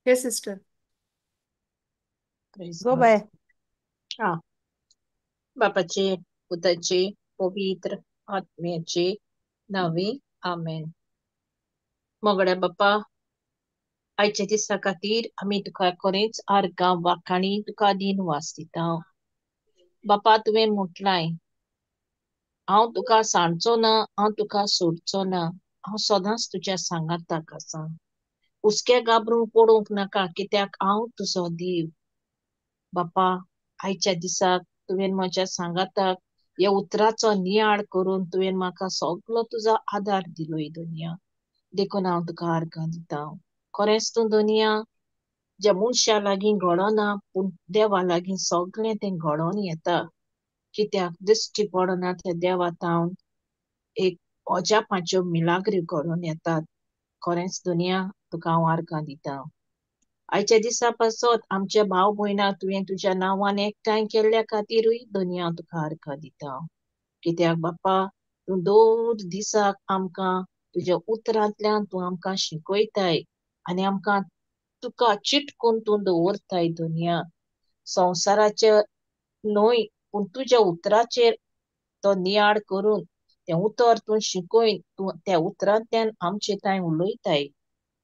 हे sister. Praise गो God. Bye. हा बापाचे पुताचे पवित्र आत्म्याचे नावे आमेन. मोगड्या बाप्पा, आयच्या दिसा खातीर आमी तुका खरेंच आर्गां वाखाणी तुका दिन वासिता. बापा, तुवें म्हटलाय, हांव तुका सांडचो ना, हांव तुका सोडचो ना, हांव सदांच तुज्या सांगाताक आसा. हुस्क्या गाबरूंक पडूंक नाका, कित्याक हांव तुजो देव. बापा, आयच्या दिसाक तुवें म्हज्या सांगाताक ह्या उतराचो नियाळ करून तुवें म्हाका सगळो तुजो आदार दिलोय दुनिया. देखून हांव तुका आर्गां दिता. खरेंच तूं दुनिया ज्या मनशा लागीं घडोना, पूण देवा लागीं सगळें तें घडोवन येता. कित्याक दिश्टी पडना त्या देवातावन एक अजापाच्यो मिलाग्री घडोवन येतात. खरेंच दुनिया तुका हांव आर्गां दिता. आयच्या दिसा पासत आमच्या भाव भयणाक तुवें तुज्या नांवान एकठांय केल्ल्या खातीरूय दुनिया तुका आर्गां दिता. कित्याक बाप्पा, तूं दर दिसाक आमकां तुज्या उतरांतल्यान तूं आमकां शिकयताय आनी आमकां तुका चिटकून तूं दवरताय दुनिया. संवसाराचे न्हय, पूण तुज्या उतराचेर तो नियाळ करून तें उतर तूं शिकयन तूं त्या उतरांतल्यान आमचे तांय उलयताय.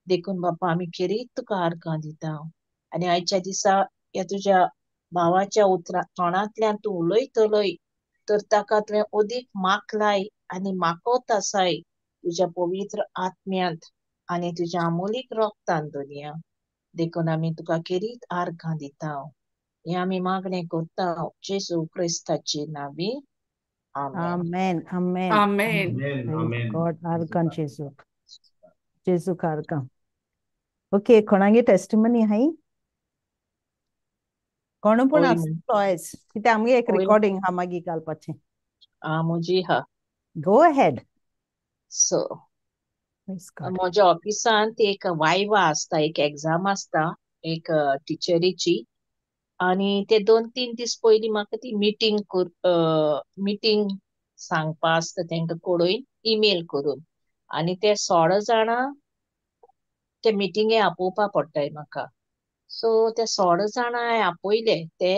देखून बापा, आमी खिरीत तुका आर्गां दिता. आनी आयच्या दिसा ह्या तुज्या भावाच्या तोंडांतल्यान तूं उलयतलय तर ताका तुवें अदीक माखलाय आनी माकोत आसाय तुज्या पवित्र आत्म्यांत आनी तुज्या अमोलीक रोगतान दुनिया. देखून आमी तुका खिरीत आर्गां दिता. हें आमी मागणें करता जेजू क्रिस्ताचे नांवी. आमेन. आमेन. आमेन. आमेन. Amen. Praise Amen. God. आर्गां जेजू. जेजू का आर्गां. ओके, कोणागे टेस्टिमनी हाय? कोण पण ओय आसलो आयज, कित्याक आमगे एक ओय रिकॉर्डिंग हा मागीर घालपाचें. म्हजी हा. Go ahead. So praise God. म्हज्या ऑफिसांत एक वायवा आसता, एक एग्जाम आसता एक टिचरीची. आनी ते 2-3 दीस पयलीं म्हाका ती मिटींग सांगपा आसता तेंका कोडून ईमेल करून. आनी ते 16 जाणां ते मिटींगे आपोवपा पडटाय म्हाका. सो ते 16 जाणां हांवें आपयले ते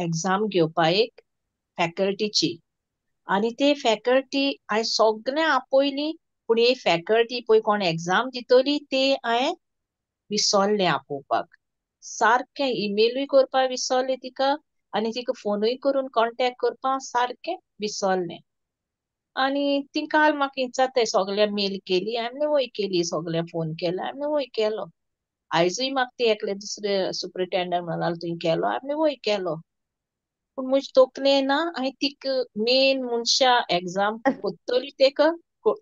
एग्जाम घेवपाक फॅकल्टीची. आनी ते फॅकल्टी हांवें सगळें आपयलीं, पूण ही फॅकल्टी पळय कोण एग्जाम दितली ते हांवें विसरलें आपोवपाक. सारकें ईमेलूय करपाक विसरलें तिका आनी तिका फोनूय करून कॉन्टॅक्ट करपाक सारकें विसरलें. आनी ती काल म्हाका विचारताय सगळ्या मेल केली, हांवें वय केली, सगळ्या फोन केलो, हांवें वय केलो. आयजूय म्हाका ते एकले दुसरे सुपरिटेंडंट म्हणालो तुवें केलो, हांवें वय केलो. पूण म्हजे तोखलें ना, हांवें तिका मेन मनशा एग्जाम कोत्तली तेका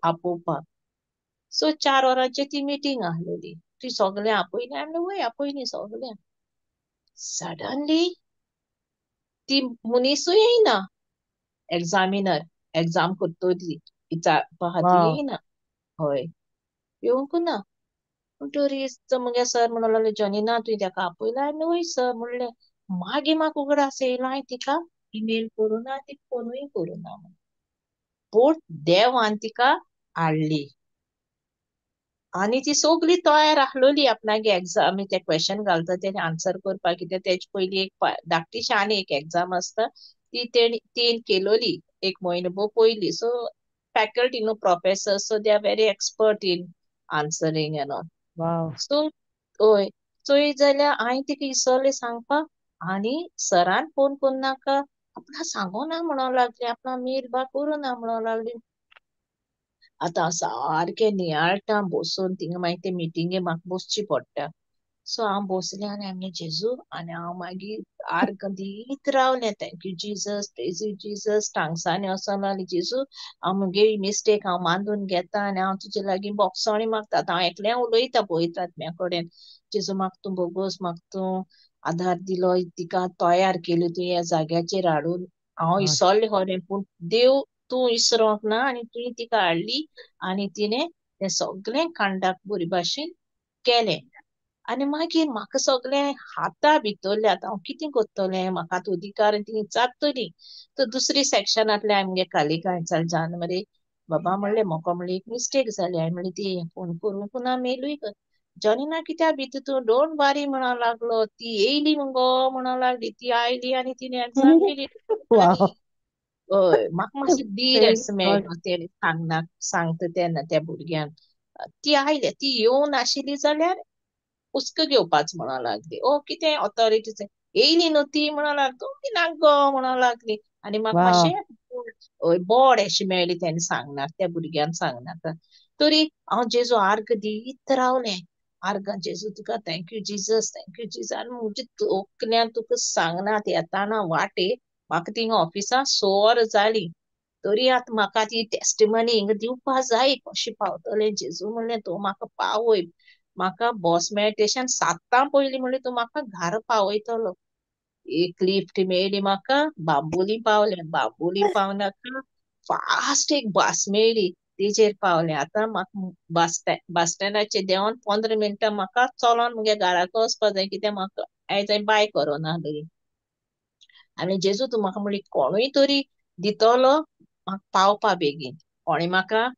आपोवपाक. सो 4 वरांची ती मिटींग आसलेली. ती सगळें आपयलें, हांवें वय आपयलीं सगळें. सडनली ती मनीसूय येयना, एग्जामिनर एग्जाम कोत्तली विचारपा खातीर वाव. येयना. हय, येवंक ना. पूण तरी मुगे सर म्हणूंक लागलो, जॉनिना तुवें तेका आपयला? हांवें वय सर म्हणलें. मागीर म्हाका उगडास येयलो, हांवें तिका ईमेल करुना, तिका फोनूय करुना. पूण देवान तिका हाडली. आनी ती सगळी तयार आसलोली आपणागे एग्जाम ते क्वेश्चन घालता तेणे आन्सर करपाक. कित्याक तेजे पयलीं एक धाकटीशी आनी एक एग्जाम आसता ती तेणी केलोली एक म्हयनो पयलीं. सो फॅकल्टी न्हू, professor, so they are very expert in answering and all. Wow. So हय, चोय जाल्यार हांवें तिका विसरलें सांगपाक. आनी सरान फोन करुनाका, आपणा सांगोना म्हणूंक लागली, आपणा मेल बा करुना म्हणूंक लागली. आतां हांव सारकें नियाळटा बसून, थिंगा मागीर ते मिटींगे म्हाका बसची पडटा. सो हांव बसलें आनी हांवें जेजू आनी हांव मागीर आर्गां दीत रावलें. Thank you Jesus, praise you Jesus, टांगसांनी वोसोन लागलें, जेजू हांव मुगे मिस्टेक हांव मानून घेता आनी हांव तुजे लागीं बोगसोणी मागता. आतां हांव एकलें उलयता पवित्र आत्म्या कडेन. जेजू म्हाका तूं बोगोस, म्हाका तूं आदार दिलो, तिका तयार केली तूं ह्या जाग्याचेर हाडून. हांव गॉड. विसरलें खरें, पूण देव तूं विसरोंक ना आनी तुवें तिका हाडली आनी तिणें तें सगळें कांडाक बरे भाशेन केलें. आनी मागीर म्हाका सगळें हाता भितरलें. आतां हांव कितें कोत्तलें, म्हाका आतां अधिकार ती विचारतली. तर दुसरी सॅक्शनांतले आमगे कालिका जान मरे बाबा म्हणलें, म्हाका म्हणलें एक मिस्टेक जाली. हांवें म्हणलें ती फोन करूंक ना, मेलूय कर. जॉनीना कित्याक भितर तू डोंट वारी म्हणा लागलो, ती येयली मुगो म्हणा लागली, ती आयली आणि तिने एक्झाम केली Wow. आणि हय म्हाका मातशी धीर Praise असो God. मेळटलो ते सांगता तेन्ना त्या भुरग्यान. ती आयल्या, ती येवं नाशिल्ली जाल्यार हुस्को घेवपाच म्हणा लागली. ओ कितें ऑथॉरिटीज येयली न्हू ती म्हणा लागली, तुमी नाक गो म्हणा लागली. आणि म्हाका Wow. मातशें बोड अशी मेळ्ळी तेन्ना सांगनार, त्या भुरग्यान सांगनार. तरी हांव जेजू आर्ग दीत रावलें. आर्गां जेजू तुका थँक्यू जिजस, थँक्यू जिजस. आनी म्हज्या तोखण्यान तुका सांगनात येताना वाटे म्हाका थिंगा ऑफिसां 6 वरां जालीं. तरी आतां म्हाका ती टेस्टिमनी हिंगा दिवपा जाय, कशें पावतलें जेजू म्हणलें तूं म्हाका पावय. म्हाका बॉस मेळटेशन 7 पयलीं म्हणलें तूं म्हाका घरा पावयतलो. एक लिफ्ट मेळ्ळी म्हाका, बांबोली पावलें. बांबोली पावनाका फास्ट एक बस मेळ्ळी, तेजेर पावलें. आतां म्हाका बस स्टँडाचेर देंवन 15 मिनटां म्हाका चलोन मुगे घराक वचपा जाय, कित्याक म्हाका आयज बायक व्हरोना आसली. आनी जेजू तूं म्हाका म्हणली कोणूय तरी दितलो म्हाका पावपा बेगीन. कोणें म्हाका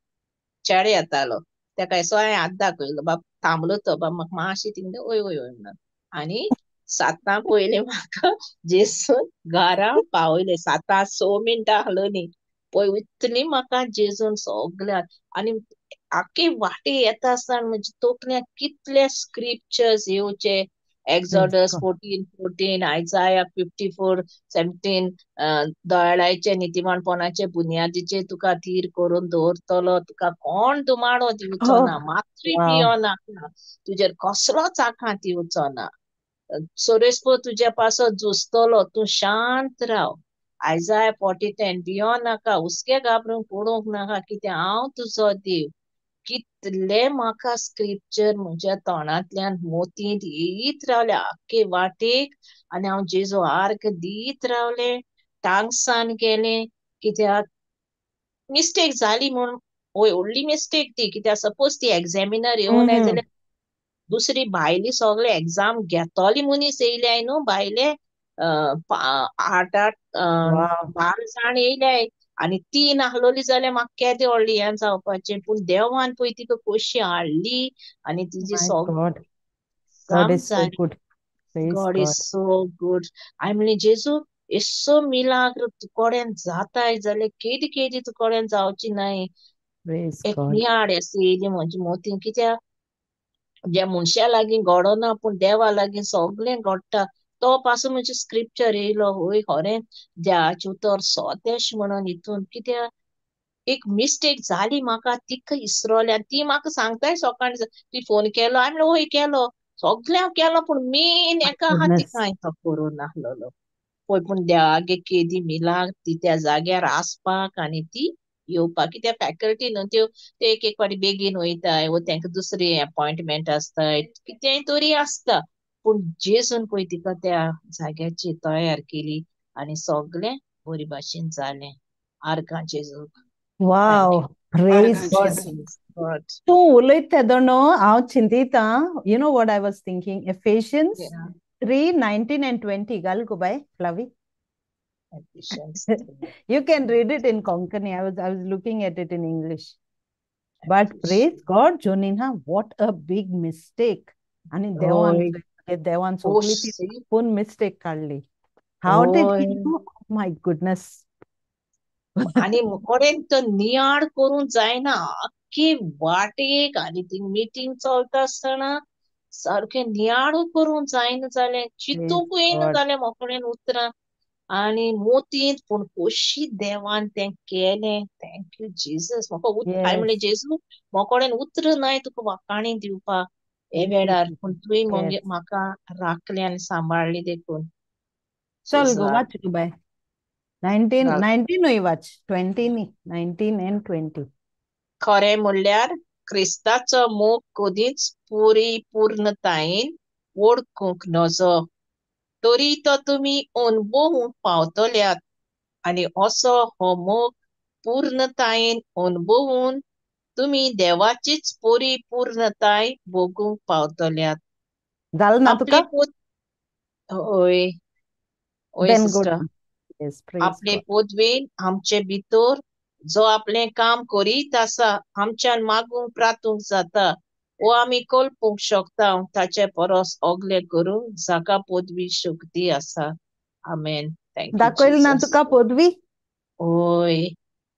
चेडो येतालो, तेका एसो हांवें हात दाखयलो, बाब थांबलो तो, बाब म्हाका मातशी थिंगा वय वय वय म्हणून. आनी 7 पयलीं म्हाका जेजून घरा पावयलें. 7:06 आहलोली पळय, इतली म्हाका जेजून सगळ्याक. आनी आख्खे वाटे येता आसतना म्हज्या तोखण्याक कितले स्क्रिप्चर्स येवचे. Praise एक्झॉडस God. 14:14, आयजाया 54:17, दयाळाचे नितीमानपणाचे बुनयादीचेर तुका थीर करून दवरतलो, तुका कोण दुमाडो दिवचो Oh, ना, मात्तूय wow. पियोना, तुजेर कसलोच आघात येवचो ना. सोरेस्पो तुज्या पासो झुजतलो, तूं शांत राव. आयजाया 40:10, भियो नाका, हुस्के घाबरून पडूंक नाका, कित्याक हांव तुजो देव. कितले म्हाका स्क्रिप्चर म्हज्या तोंडांतल्यान मोतींत येयत रावले आख्खे वाटेक. आनी हांव जेजू आर्ग दीत रावलें, टांगसान गेलें. कित्याक मिस्टेक जाली म्हूण व्हडली मिस्टेक ती, कित्याक सपोज ती एग्जामिनर येवं Mm. जाल्यार दुसरी भायली सगळे एक्झाम घेतोली मनीस येयल्याय न्हू, भायले 8 Wow. 12 जाण येयल्याय. आनी 3 आहलोली जाल्यार म्हाका केदें व्हडलें हें जावपाचें. पूण देवान पळय तिका कशी हाडली आनी तिजी My सगळी God. God काम is so जाली. good. Praise God is God. So good. हांवें म्हणलें जेजू एसो मिलाग्र तुकोडेन जाताय जाल्यार केदी केदी तुकोडेन जावची न्हय. Praise एक God. नियाड अशी येयली म्हज्या मोतीन, कित्याक ज्या मनशा लागीं घडोना पूण देवा लागीं सगळें घडटा. तो पासून म्हजे स्क्रिप्चर येयलो, वय खरें देवाचें उतर सोदेश म्हणून हितून. कित्याक एक मिस्टेक जाली म्हाका, तिका इसरोलें आनी ती म्हाका सांगताय सकाळी, ती फोन केलो. हांवें म्हणलें वय केलो, सगळ्यांक केलो, पूण मेन My एका आहा तिका goodness. हांवें तो करूं नाहलोलो. पळय पूण देवागे केदी मिलाक ती त्या जाग्यार आसपाक आनी ती येवपाक. कित्याक फॅकल्टी न्हू त्यो, ते एक एक फावटी बेगीन वयताय, वो तेंका दुसरी अपॉइंटमेंट आसताय, कितेंय तरी आसता. पूण जेजून पळय तिका त्या जाग्याचेर तयार केली आनी सगळें बरे भाशेन जालें. आर्गां जेजू thank you. Wow. Praise God. God. तूं उलयत तेदोनो हांव चिंतितां. You know what I was thinking? Ephesians 3:19 and 20. घाल गो bye, Flavi. You can read it in Konkani. I was looking at it in English. But praise God, Jonina, what a big mistake. आणि होय देवान सगळी ती ओशी पण mistake काढली. How did he होय. do? Oh my goodness. आनी मुकोडेन तो नियाड करूं जायना आख्खी वाटेक. आनी ती मिटींग चलता आसतना सारखें नियाडू करूं जायना जालें, Praise चिंतूंक येयना God. जालें मोकळेन उतरां आनी मोतींत. पूण कशी देवान तें केलें. Thank you Jesus. म्हाका हांवें Yes. म्हणलें जेजू मोकळेन उतर न्हय तुका वाकाणी दिवपाक हे Thank you, वेळार, पूण Jesus. तुवें Yes. म्हाका राखलें आनी सांबाळली देखून. चल जेजू गो वाच गो बाय. 19 राख. 19 न्हय वाच. 20 न्ही. 19 and 20. खरें म्हणल्यार क्रिस्ताचो मोग कधीच पूर्णतायेन ओळखूंक नजो. तरी तो तुमी अणभवूंक पावतल्यात आनी असो हो मोग पूर्णतायेन अणभवून तुमी देवाचीच परिपूर्णताय भोगूंक पावतल्यात. जाल ना आपले तुका? होय होय Then go sister. down. Yes, praise आपले God. पोदवेन आमचे भितर जो आपले काम करीत आसा आमच्यान मागूंक प्रार्थूंक जाता. वो आमी कल्पूंक शकता ताचे परस ओगले करूंक जाका पदवी शक्ती आसा. आमेन. थँक यू दाखयली ना जीसस. तुका पदवी? ओय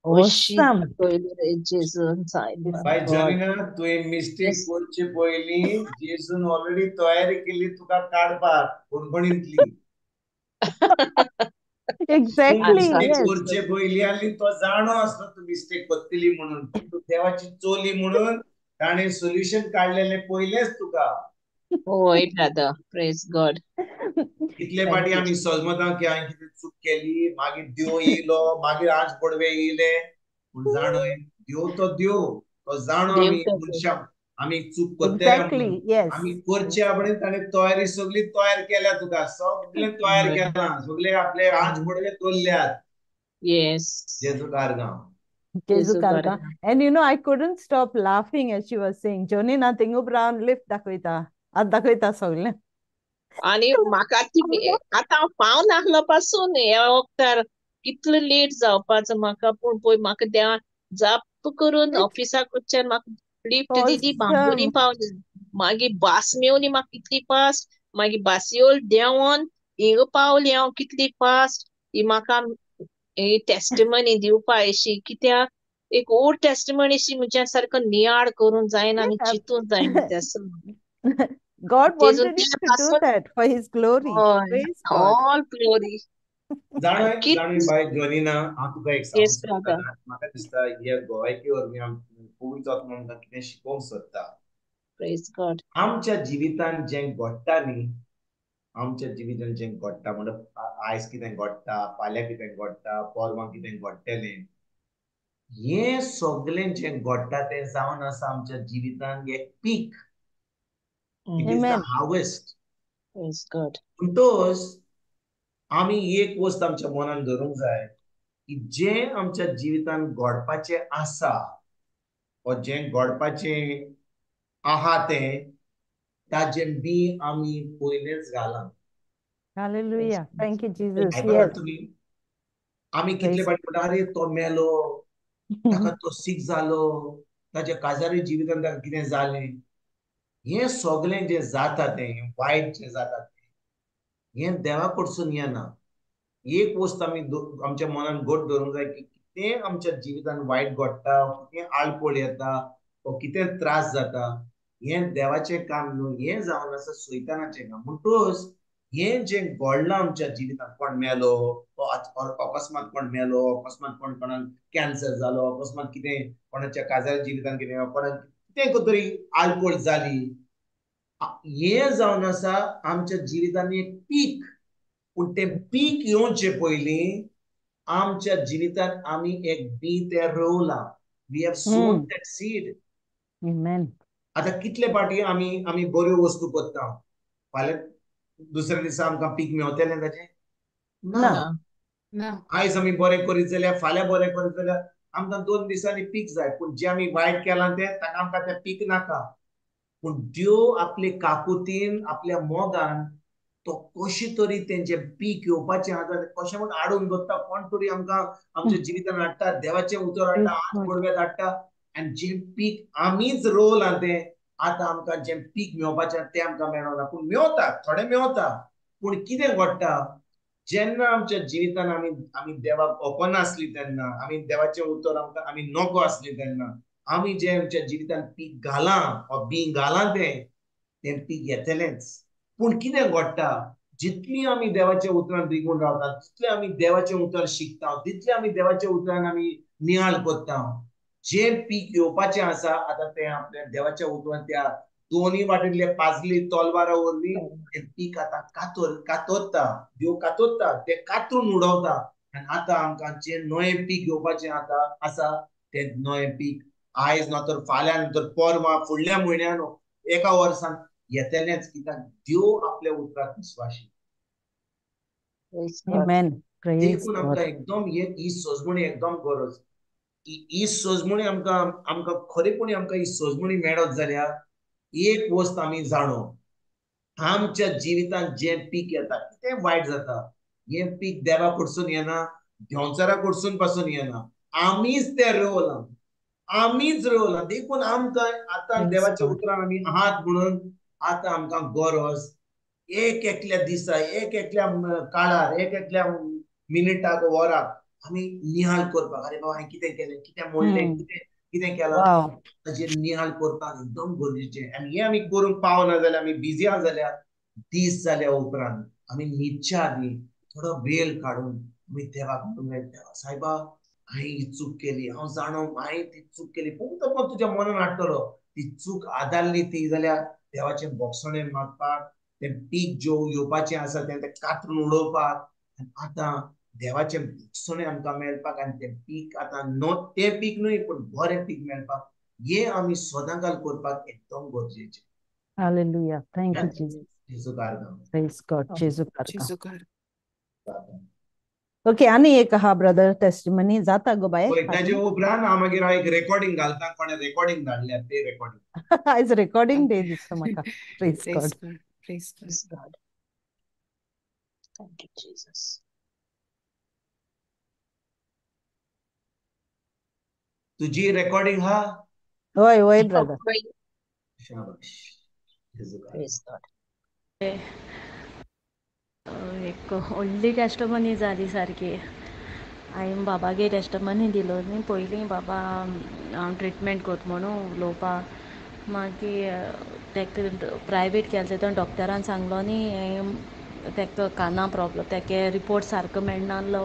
अशी Awesome. दाखयली रे जेजून. Bye God. जॉनीना तुवें मिस्टेक Yes. करचे पयलीं जेजून ऑलरेडी तयारी केली तुका काडपाक कोणकोणींतली. तूं Exactly, आसा. Mistake yes. करचे पयलीं आनी तो जाणो आसलो तूं मिस्टेक करतली म्हणून पूण तूं देवाची चोली म्हणून ताणें सोल्युशन काडलेलें पयलेंच तुका. ओय ब्रदर. Praise God. कितले थँक फाटी यू. आमी सजमतां की हांवें कितें चूक केली, मागीर देव येयलो, मागीर आज पडवे येयले. पूण जाणय देव तो जाणो देव आमी तर मनशां आमी चूक करतले म्हणून. Exactly, yes. आमी करचे आपणे ताणें तयारी सगळी तयार केल्या तुका. सगळें तयार केलां. सगळे आपले आज पडवे दवरल्यात. येस. जेजू कारगांव. Jesu जेजू Karka. बरें. And you know, I couldn't stop laughing as she was saying, Joni na tingu brown lift dakoita. Ad dakoita sogle. आणि म्हाका आतां हांव पावूं नासलो पासून हे वखदार कितलो लेट जावपाचो म्हाका पूण पळय म्हाका देवान जाप करून It's ऑफिसाक वचच्यान म्हाका लिफ्ट दिली बांबोळी awesome. पावली. मागीर बास मेवली म्हाका कितली फास्ट. मागीर बासयोल देंवोन हिंग पावली हांव कितली फास्ट. ही म्हाका टेस्टिमनी दिवपा अशी कित्याक एक ओल्ड टेस्टिमनी अशी म्हज्या सारको नियाळ करून जायना आनी Yeah. चिंतून जायना तें God जेजून wanted you त्या to do पासून that for his glory. Praise God. All glory. जाणय बाय जॉनीना हांव तुका एक सांगूंक येस सोदता. ब्रदर. म्हाका दिसता ह्या गोवायकी वरवीं आमी पवित्र आत्मा आमकां कितें शिकोवंक सोदता. Praise God. आमच्या जिवितांत जें घडटा न्ही, आमच्या जिवितांत जें घडटा म्हणल्यार आयज कितें घडटा, फाल्यां कितें घडटा, परवां कितें घडटलें, हें सगळें जें घडटा तें जावन आसा आमच्या जिवितांत एक पीक. It is the Amen. Harvest. Praise God. म्हणटोच आमी एक वस्त आमच्या मनान धरूंक जाय की जें आमच्या जिवितांत घडपाचें आसा वा जें घडपाचें आहा तें ताजें बी आमी पयलेंच घालां. Hallelujah. Thank you, Jesus. आयकतात Yes. तुमी? आमी कितले Praise. फाटी म्हणटा अरे तो मेलो, ताका तो सीक जालो, ताच्या काजारी जिवितांत ताका कितें जालें. हें सगळें जें जाता तें वायट जें जाता तें हें देवा कडसून येना. एक वस्त आमी आमच्या मनान घट धरूंक जाय की कितें आमच्या जिवितांत वायट घडटा, कितें आळपळ येता, वा कितें त्रास जाता, हें देवाचें काम न्हू. हें जावन आसा सैतानाचें काम. म्हणटोच हें जें घडलां आमच्या जिवितांत, कोण मेलो, अकस्मात कोण मेलो, अकस्मात कोणाक कॅन्सर जालो, अकस्मात कितें कोणाच्या काजार जिवितांत कितें कोणाक कितें तरी आळपळ जाली, हें जावन आसा आमच्या जिवितांत एक पीक. पूण तें पीक येवचे पयलीं आमच्या जिवितांत आमी एक बी तें रोवलां. वी हॅव सोन दॅट सीड. Amen. आतां कितले फाटी आमी बऱ्यो वस्तू करता, फाल्यां दुसऱ्या दिसा आमकां पीक मेवतलें ताचें ना. No. ना. आयज आमी बरें करीत जाल्यार फाल्यां बरें करीत जाल्यार आमकां 2 दिसांनी पीक जाय. पूण जें आमी वायट केलां तें ताका आमकां तें पीक नाका. पूण देव आपले काकुतीन आपल्या मोगान तो कशें तरी तेंचें पीक येवपाचें आसा तें कशें म्हूण हाडून दवरता. कोण तरी आमकां आमच्या जिवितांत हाडटा, देवाचें उतर हाडटा, Praise आज God. पडव्यात हाडटा. आनी जें पीक आमीच रोवलां तें आतां आमकां जें पीक मेवपाचें तें आमकां मेळना. पूण मेवता, थोडें मेवता. पूण कितें घडटा जेन्ना आमच्या जिवितांत आमी देवाक ओपनासलीं तेन्ना, आमी देवाचें उतर आमी नोको आसलीं तेन्ना, आमी जें आमच्या जिवितांत पीक घालां वा बी घालां तें पीक येतलेंच. पूण कितें घडटा जितली आमी देवाच्या उतरान रिगून रावता, तितलें आमी देवाचें उतर शिकता, तितलें आमी देवाच्या उतरान आमी नियाळ करता. जें पीक येवपाचें आसा आतां तें आपल्या देवाच्या उतरान त्या दोनी वाटेंतले पाजली तलवारा वरवीं तें पीक आतां कातरता. देव कातरता, तें कातरून उडोवता. आनी आतां आमकां जें नवें पीक येवपाचें आसा तें नवें पीक आयज ना तर फाल्यां ना तर परवां फुडल्या म्हयन्यान एका वर्सान येतलेंच. कित्याक देव आपल्या उतराक विस्वाशी. Praise God. Amen. Praise देखून God. आमकां एकदम ही सजमणी एकदम गरज. ही सजमणी आमकां खरेपणी आमकां ही सजमणी मेळत जाल्यार एक वस्त आमी जाणो, आमच्या जिवितांत जें पीक येता कितें वायट जाता, हें पीक देवा कडसून येना, देंवचारा कडसून पासून येना. आमीच तें रोवलां. आमीच रोल देखून आमकां आतां Praise देवाच्या God. उतरान आमी आहात म्हणून आतां आमकां गरज एक एकल्या दिसा एक एकल्या काळार एक एकल्या मिनिटाक वराक आमी नियाळ करपाक अरे बाबा हांवें कितें केलें कितें म्हणलें कितें कितें केलां Wow. ताचेर नियाळ करपाक एकदम गरजेचें आनी हें आमी करूंक पावना जाल्यार आमी बिजी आहा जाल्यार दीस जाल्या उपरांत आमी न्हिदच्या आदीं थोडो वेळ काडून आमी देवाक म्हणूंक जाय देवा सायबा हांवें ही चूक केली हांव जाणो हांवें ती चूक केली पूण तो पण तुज्या मनान हाडटलो ती चूक आदारली ती जाल्यार देवाचें बोगसणें मागपाक तें पीक येवपाचें आसा तें कातरून उडोवपाक आतां देवाचें बोगसणें आमकां मेळपाक आनी तें पीक आतां तें पीक न्हय पूण बरें पीक मेळपाक हें आमी सदांकाल करपाक एकदम गरजेचें. Hallelujah. Thank you, Jesus. जेजू कारणां. Praise God. जेजू करता. जेजूकार Okay, आणि एक हा ब्रदर टेस्टिमनी जाता गो बाय. ताचे उपरांत हांव मागीर एक रेकॉर्डिंग घालता कोणें रेकॉर्डिंग धाडल्या ते रेकॉर्डिंग आयज रेकॉर्डिंग डे दिसता म्हाका. Praise praise God. God praise God Praise God. Thank you, Jesus. तुजी रेकॉर्डिंग हा होय होय ब्रदर. शाबाश जेजू कारणां. Praise God. एक व्हडली टेस्टमनी जाली सारकी. हांवें बाबागे टेस्टमनी दिलो न्ही पयलीं बाबा हांव ट्रिटमेंट कोत म्हणून उलोवपाक मागीर तेका प्रायवेट केलें तें डॉक्टरान सांगलो न्ही तेका काना प्रॉब्लम तेका रिपोर्ट सारको मेळनासलो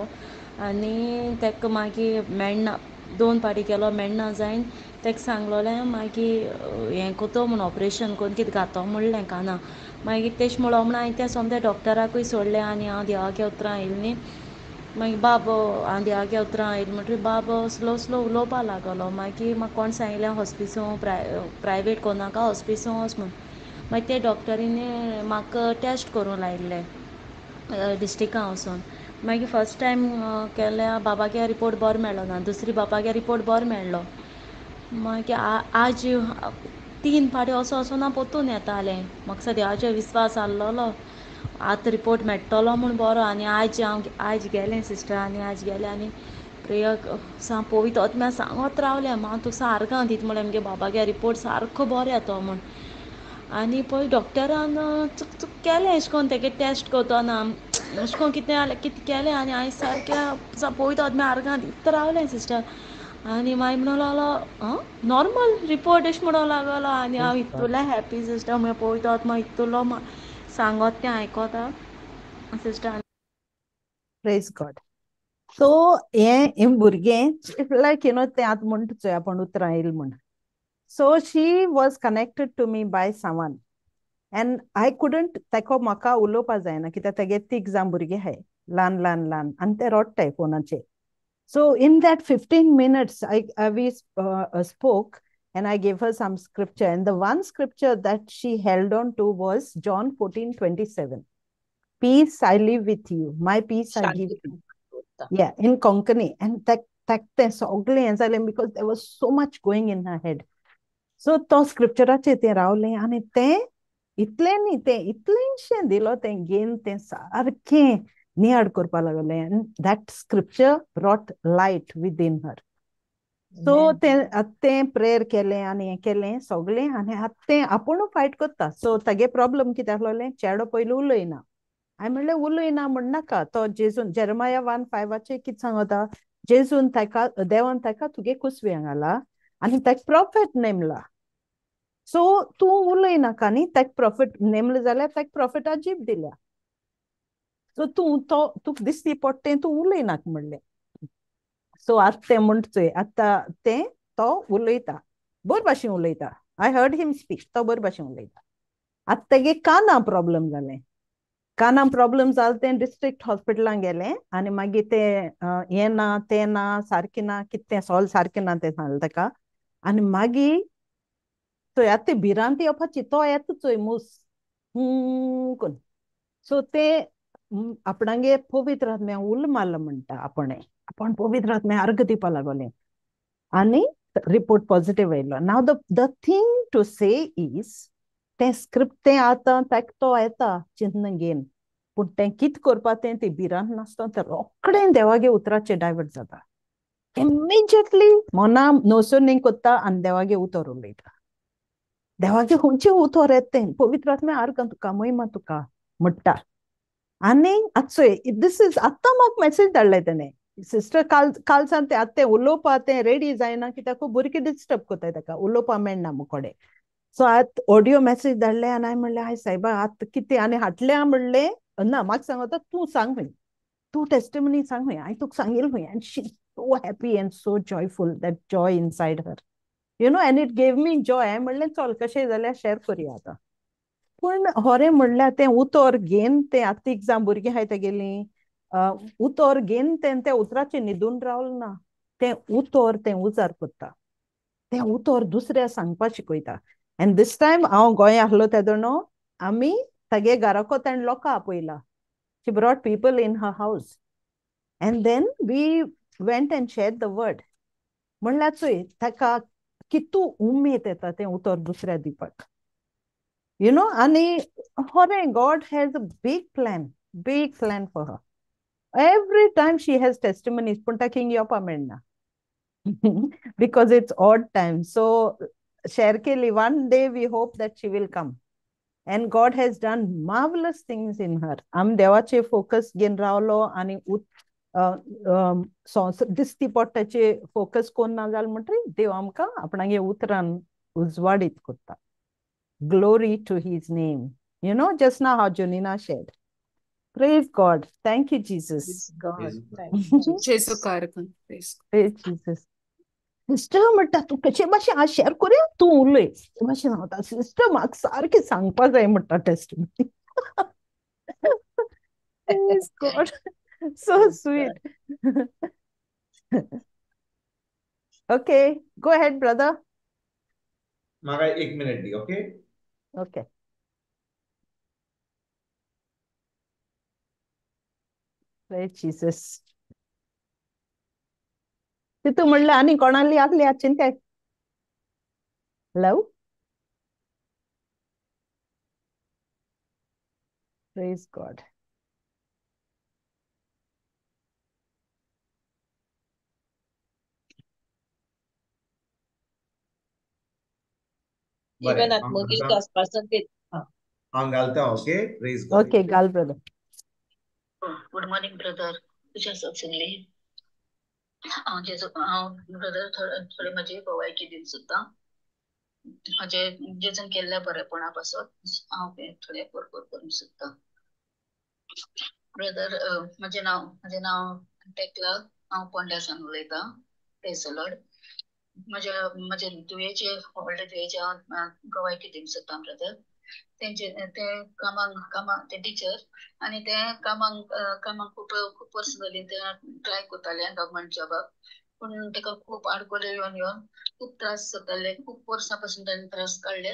आनी तेका मागीर मेळना 2 पाटी केलो मेळना जायन तेका सांगलोलें मागीर हें कोतो म्हूण ऑपरेशन कोन्न कितें घातो म्हणलें काना मागीर तेश म्हणलो म्हूण हांवें तें सोमतें डॉक्टराकूय सोडलें आनी हांव देवागे उतरां येयलें न्ही मागीर बाब हांव देवागे उतरां येयलें म्हणटरी बाब स्लो स्लो उलोवपा लागलो मागीर म्हाका कोण सांगलें हॉस्पिसू प्रायवेट कोनाका हॉस्पिसू वच म्हूण मागीर ते डॉक्टरीनी म्हाका टेस्ट करूं लायिल्लें डिस्ट्रिक्टां वचून मागीर फर्स्ट टायम केल्या बाबागे रिपोर्ट बरो मेळ्ळो ना दुसरी बाबागे रिपोर्ट बरो मेळ्ळो मागीर आज 3 पाटी असो ना पोत्तून येतालें म्हाका देवाचेर विस्वास आहलोलो आतां रिपोर्ट मेळटलो म्हूण बरो आनी आयज गेलें सिस्टर आनी आयज गेलें आनी प्रेयर सा पवित्र आत्म्या सांगत रावलें हांव तूं सारको दिता म्हळ्यार आमगे बाबागे रिपोर्ट सारको बरो येतो म्हूण आनी पळय डॉक्टरान चूक चूक केलें अशें करून तेगे टेस्ट कोत्तना अशें करून कितें केलें आनी हांवें सारकें पळयता आत्म्या आर्गां दिता रावलें सिस्टर आनी मागीर म्हणूं लागलो नॉर्मल रिपोर्ट अशें म्हणूं लागलो आनी हांव इतुलें हॅप्पी सिस्टर म्हळ्यार पळयता आत्मा इतुलो सांगोत तें आयकोता सिस्टर. Praise God. So हें भुरगें लायक तें आतां म्हणटा चोय आपण उतरां येयलें म्हूण. So she was connected to me by someone. And I couldn't तेको म्हाका उलोवपा जायना कित्याक तेगे 3 जाण भुरगीं आहाय ल्हान आनी ते रोडटाय फोनाचेर. So in that 15 minutes we spoke and I gave her some scripture and the one scripture that she held on to was John 14:27. Peace I leave with you, my peace I give Shanti. you. Yeah, in Konkani. And that सगळें हें जालें because there was so much going in her head. So तो स्क्रिप्चराचेर तें रावलें आनी तें इतलें न्ही तें इतलेंशें दिलो तें घेवन तें सारकें नियाड करपा लागलें आनी that scripture brought light within her. So तें प्रेयर केलें आनी हें केलें सगळें आनी आतां तें आपुणू फायट कोत्ता. सो तेगे प्रॉब्लम कितें आहलोलें चेडो पयलीं उलयना. हांवें म्हणलें उलयना म्हणनाका तो जेजून जेरमाया 1:5 कितें सांगता जेजून ताका देवान ताका तुगे कुसव्यां घाला आनी ताका प्रॉफेट नेमला. सो तूं उलयनाका न्ही ताका प्रॉफेट नेमलें जाल्यार ताका प्रॉफेटा जीप दिल्या. सो तुका दिसती पडटें तूं उलयनाका म्हणलें. सो आतां तें म्हणटा चोय आतां तो उलयता बरे भाशेन उलयता. आय हर्ड हिम स्पीक तो बरे भाशेन उलयता. आतां तेगे काना प्रॉब्लम जालें. काना प्रॉब्लम जालें तें डिस्ट्रिक्ट हॉस्पिटलान गेलें आनी मागीर तें हें ना तें ना सारकें ना कितें सॉल्व सारकें ना तें सांगलें ताका आनी मागीर थंय आतां तें भिरांत येवपाची तो येता चोय मूस करून. सो तें आपणागे पवित्र आत्म्या उल मारला म्हणटा आपण पवित्र आत्म्या अर्घ दिवपा लागोलें आनी रिपोर्ट पॉझिटिव्ह येयलो. Now the thing to say is तें स्क्रिप्ट तें आतां ताका तो येता चिंतन घेवन पूण तें कितें करपा तें भिरांत नासता तें रोखडें देवागे उतराचेर डायवर्ट जाता. इमिजिएटली मोना नोसोन कोत्ता आनी देवागे उतर उलयता देवागे खंयचे उतर येता पवित्र आत्मे आर्गन तुका महिमा तुका म्हणटा आनी आचोय दिस इज आत्तां म्हाका मेसेज धाडले तेणे सिस्टर काल सांग आतां उलोवपा तें रेडी जायना कित्याक भुरगीं डिस्टर्ब कोताय ताका उलोवपा मेळना मुकोडे सो आत ऑडियो मेसेज धाडले आनी हांवें म्हणलें हाय सायबा आतां कितें आनी हाटल्या म्हणलें ना म्हाका सांगता तूं सांग खंय तूं टेस्टिमनी सांग खंय हांवें तुका सांगिल्लें खंय end she so happy and so joyful that Joy inside her you know end it gave me Joy हांवें म्हणलें चल कशें जाल्यार शेअर करुया आतां पूण होरें म्हणल्यार तें उतर घेवन तें आतां एग्जाम भुरगीं आहाय तेगेलीं उतर घेवन तें उतराचेर न्हिदून रावलें ना तें उजार कोत्ता तें उतर दुसऱ्या सांगपा शिकयता एंड दिस टायम हांव गोंय आहलो तेदो न्हू आमी तागे घराको ताणें लोकां आपयला she brought people in her house and then we went and shared the word म्हणल्यार चोय ताका कितू उमेद येता तें उतर दुसऱ्या दिवपाक you know ani hore God has a big plan for her every time she has testimonies punta king yopa menna because it's odd time so share keli one day we hope that she will come and God has done marvelous things in her am devache focus gen ravlo ani दिसती पोट्टाचे focus कोण ना जाल म्हणटरी देव आमकां आपणागे उतरान उजवाडीत कोत्ता Glory to his name. You know, just now how Junina shared. Praise God. Thank you, Jesus. God. जेसु कारकन Praise Jesus. Sister म्हणटा तू कशे भाशेन आज शेअर करूया तू उलय ते भाशेन हांव सिस्टर म्हाका सारकें सांगपा जाय म्हणटा testimony Praise God. So sweet. Okay, go ahead, brother. म्हाका 1 मिनिट दी ओके Okay. Praise Jesus. तितू म्हणलें आनी कोणाली आसली आजची काय Hello? Praise God. Even at Mugil आसपासून ते हांव घालता okay praise God Okay, Gal brother. Good morning brother तुझ्या सत्संगली ब्रदर थोडे माझे भोवायचे दीन सुद्धा म्हणजे जेजून केल्ल्या बरेपणा पासून हांव थोडे भरपूर करूंक सोदता ब्रदर म्हजें नांव टेकला हांव पोंड्यासान उलयतां प्रेज द लॉर्ड म्हजे दुयेचे व्हडले दुयेचे हांव गोवायकी दिवंक सोदतां ब्रदर ते कामाक ते टिचर आणि ते कामाक खूप वर्स जाली ते ट्राय करताले गव्हर्मेंट जॉबाक पण ताका खूप आडकोले येवन खूप त्रास जाताले खूप वर्सां पासून ताणें त्रास काडले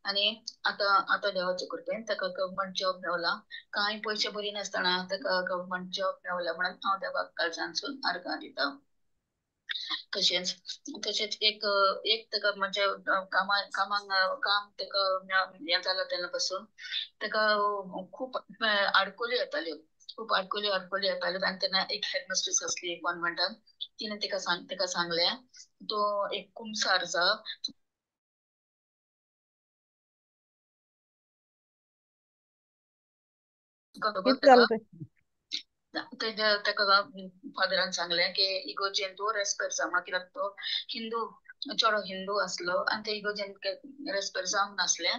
आणि आता देवाचे कृपेन ताका गव्हर्मेंट जॉब मेवला कांय पयशे बरी नासतना ताका गव्हर्मेंट जॉब मेवला म्हणून हांव देवाक काळजांतसून आर्गां दितां तशेंच एक ताका म्हणजे काम ताका हें जालां तेन्ना पासून ताका खूप आडकोली येताल्यो खूप आडकोली येताल्यो आनी तेन्ना एक हेडमिस्ट्रेस आसली कॉन्व्हेंटान तिणें ताका सांगलें तो एक कुमसार जा ताका फादरान सांगलें की इगोजेन तूं रेस्पेक्ट जावं कित्याक तो चेडो हिंदू आसलो आनी ते इगोजेन रेस्पेक्ट जावंक नासलें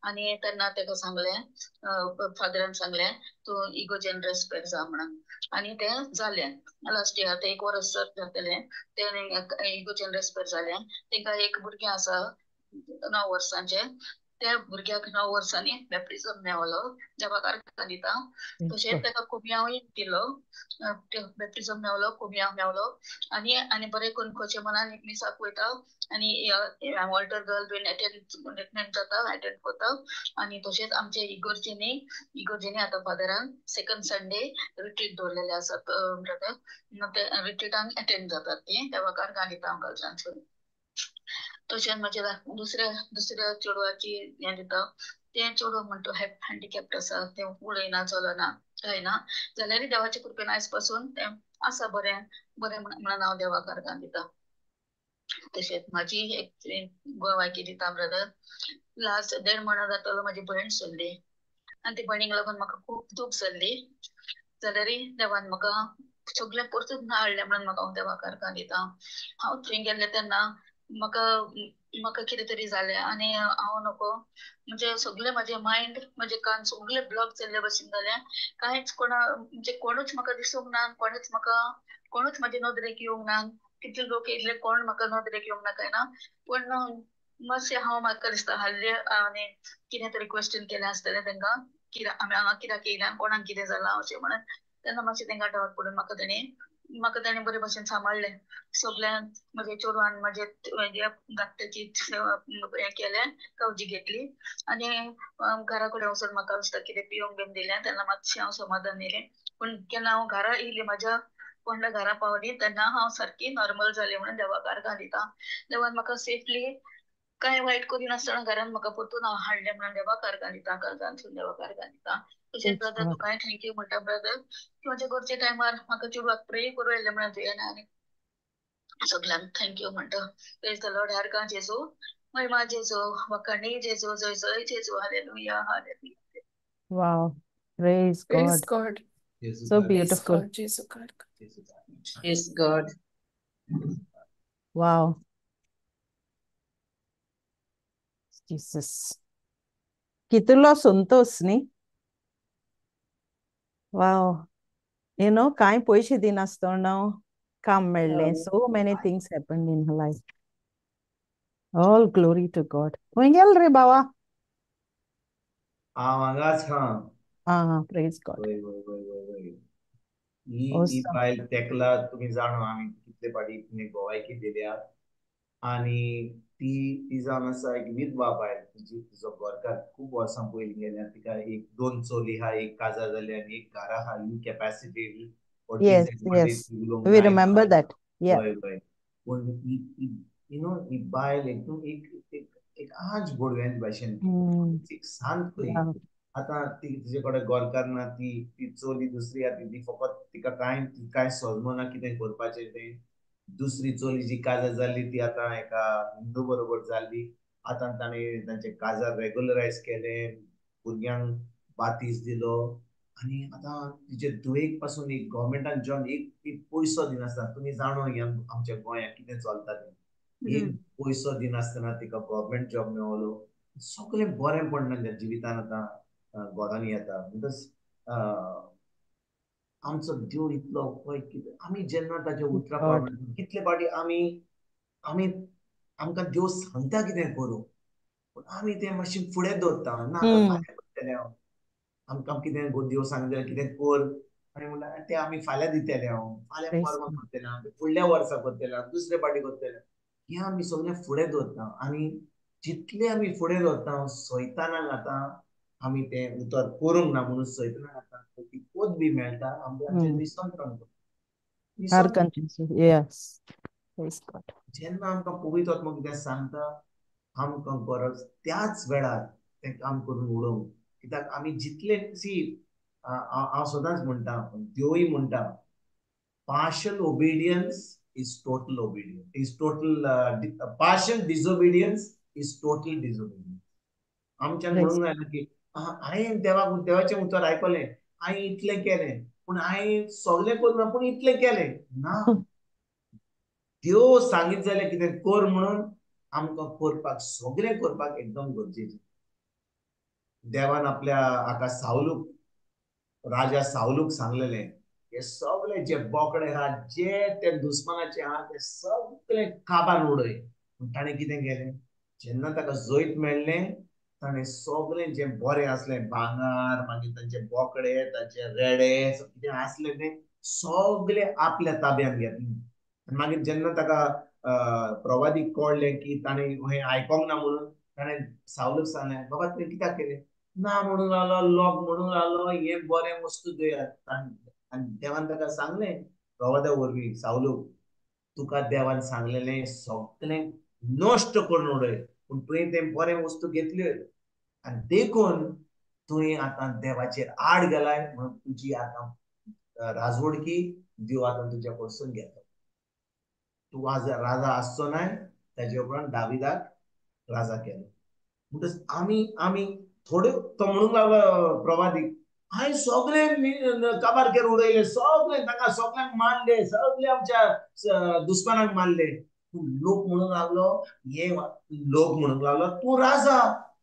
आनी तेन्ना ताका सांगलें फादरान सांगलें तूं इगोजेन रेस्पेक्ट जा म्हणून आनी तें जालें लास्ट इयर आतां 1 वर्स जातलें तें इगोजेन रेस्पेक्ट जालें ताका एक भुरगें आसा 9 वर्सांचें त्या भुरग्याक 9 वर्सांनी बॅप्टिझम मेवलो देवाक आर्गां दिता तशेंच ताका कुमियावूय दिलो बॅप्टिझम मेवलो कुमियाव मेवलो आनी बरें करून खोचे मनान मिसाक वयता आनी वॉल्टर गर्ल बीन अटेंड करता आनी तशेंच आमचे इगोर्जीनी आतां फादरान 2nd संडे रिट्रीट दवरलेले आसात ब्रदर रिट्रीटांक अटेंड जातात ती देवाक आर्गां दिता हांव तशेंच म्हजे दुसऱ्या चेडवाची हें दिता तें चेडूं म्हणटा हँडिकॅप्ट आसा तें उलयना चलना जायना जाल्यार देवाचे कृपेन आयज पासून ते आसा बरें बरें म्हणून हांव देवाक अर्गां दिता. तशेंच म्हाजी एक गोवायकी दिता ब्रदर. लास्ट 1.5 म्हयनो जातलो म्हाजी भयण सरली आनी ती भयणीक लागून म्हाका खूब दूख जाल्ली. जाल्यारय देवान म्हाका सगळें परतून हाडलें म्हणून म्हाका हांव देवाक अर्गां दिता. हांव थंय गेल्लें तेन्ना म्हाका म्हाका कितें तरी जालें आनी हांव नको म्हणजे सगळें म्हाजें मायंड म्हजे कान सगळें ब्लॉक जाल्ले भशेन जालें. कांयच म्हणजे कोणूच म्हाका दिसूंक ना, कोणूच म्हाजे नदरेक येवंक ना. कितले लोक येयले कोण म्हाका नदरेक येवंक ना काय ना. पूण मातशें हांव म्हाका दिसता हाल्ली आनी कितें तरी क्वेश्चन केलें आसतलें तेंकां आमी हांगा कित्याक येयल्या कोणाक कितें जालां अशें म्हणून. तेन्ना मातशें तेंकां डावट पडून म्हाका ताणें बरे भशेन सांबाळलें. सगळ्यान म्हजे चेडवान म्हजे धाकट्याची हें केलें, काळजी घेतली आनी घरा कडेन वचून म्हाका दिसता कितें पिवंक बीन दिलें. तेन्ना मातशें हांव समाधान येयलें. पूण केन्ना हांव घरा येयली म्हाज्या कोणा घरा पावली तेन्ना हांव सारकी नॉर्मल जाली म्हणून देवाक अर्गां दिता. देवान म्हाका सेफली काय वायट करी नासतना घरान म्हाका परतून हांव हाडलें म्हणून देवाक अर्गां दिता. काळजांतसून देवाक अर्गां दिता. तशेंच ब्रदर तुकाय थँक्यू म्हणटा ब्रदर की म्हाज्या घरचे टायमार म्हाका चेडवाक प्रे करूं येयलें म्हणून तुवें आनी सगळ्यांक थँक्यू म्हणटा. Praise the Lord. अर्गां जेजू, महिमा जेजू, वखाणी जेजू, जय जय जेजू. Hallelujah hallelujah. Wow. Praise Praise God. God. So Praise beautiful. God. Jesus God. Praise God. Wow. Jesus. Kitulo Santos ni? Wow. You know, कांय पयशे दिनासतना काम मेळ्ळें. So many things happened in her life. All glory to God. खंय गेल रे बाबा? हांव हांगाच हा. Praise God. वय वय वय वय वय. ही Awesome. बायल तेकला तुम्ही जाणो आमी कितले फाटी तुमी गोवायकी दिल्या आनी ती जावन आसा एक विधवा बायल. तिजो घरकार खूब वर्सां पयलीं गेल्या. तिका एक 2 चली आहा, एक काजार जाली आनी एक घरा आहा. इनकॅपॅसिटेड Yes, yes. We remember that. Yeah. वय वय. पूण ही बायल एकदम एक आज गोडव्यान भाशेन एक शांत खंय. Yeah. आतां तिचे कडेन गोरकार ना. ती चली दुसरी आहा. ती फकत तिका कांय समजना कितें करपाचें तें. दुसरी चली जी काजार जाल्ली ती आतां एका हिंदू बरोबर जाल्ली. आतां ताणें तांचें काजार रेग्युलरायज केलें. भुरग्यांक बातीस दिलो आनी आतां तिचे धुवेक पासून एक गव्हर्मेंटान जॉब एक पयसो दिनासतना. तुमी जाणो आमच्या गोंयांत कितें चलता तें. एक पयसो दिनासतना तिका गव्हर्मेंट जॉब मेळलो. सगळें बरें पडना त्या जिवितान आतां घोडान येता. बिकॉज आमचो देव इतलो पळय कितें आमी जेन्ना ताच्या उतरां पावना कितले फाटी आमकां देव सांगता कितें करूं पूण आमी तें मातशें फुडें दवरता. ना आतां फाल्यां करतलें हांव. आमकां कितें देव सांगता कितें कर आनी म्हणल्यार तें आमी फाल्यां दितलें हांव. फाल्यां परवां करतलें हांव. फुडल्या वर्सा करतलें हांव. दुसरे फाटी करतलें. हें आमी सगळें फुडें दवरता आनी जितलें आमी फुडें दवरता सैतानाक आतां आमी तें उतर करूंक ना म्हणून सैतानाक आतां ती पोत बी मेळटा आमचे निसंत Yes. Praise God. जेन्ना आमकां पवित्र आत्मा कितें सांगता आमकां गरज त्याच वेळार तें काम करून उडोवंक. कित्याक आमी जितले हांव सदांच म्हणटा देवूय म्हणटा partial obedience is total obedience. Partial disobedience is total disobedience. आमच्यान म्हणूंक जायना की हांवें देवाचें उतर आयकलें हांवें इतलें केलें पूण हांवें सगळें करूं ना पूण इतलें केलें ना. देव सांगीत जाल्यार कितें कर म्हणून आमकां करपाक सगळें करपाक एकदम गरजेचें. देवान आपल्या हाका राजा सावलूक सांगलेलें हे सगळे जे बोकडे आहा जे ते दुस्मानाचे आहा ते सगळे काबार उडय. ताणें कितें केलें जेन्ना ताका जैत मेळ्ळें ताणें सगळें जें बरें आसलें भांगर मागीर तांचे बोकडे तांचे रेडे कितें आसलें तें सगळें आपल्या ताब्यांत घेतलें. मागीर जेन्ना ताका प्रवादीक कळ्ळें की ताणें हें आयकोंक ना म्हणून ताणें सावलूक सांगलें बाबा तुवें कित्याक केलें ना म्हणून लागलो लोक म्हणून लागलो हें बरें वस्तू दियात आनी देवान ताका सांगलें प्रवादा वरवीं सावलूक तुका देवान सांगलेलें सगळें नश्ट करून उडय पूण तुवें तें बरें वस्तू घेतल्यो आनी देखून तुवें आतां देवाचेर आड गेलाय म्हणून तुजी आतां राजवडकी देव आतां तुज्या कडसून घेता. तूं आज राजा आसचो नाय, ताजे उपरांत दाविदाक राजा केलो. म्हणटच आमी आमी थोडे तो म्हणूंक लागलो प्रवादीक, हांवें सगळे काबारकेर उडयले, सगळे तांकां सगळ्यांक मारले, सगळे आमच्या दुस्मानाक मारले. पूण लोक म्हणूंक लागलो, लोक म्हणूंक लागलो तूं राजा,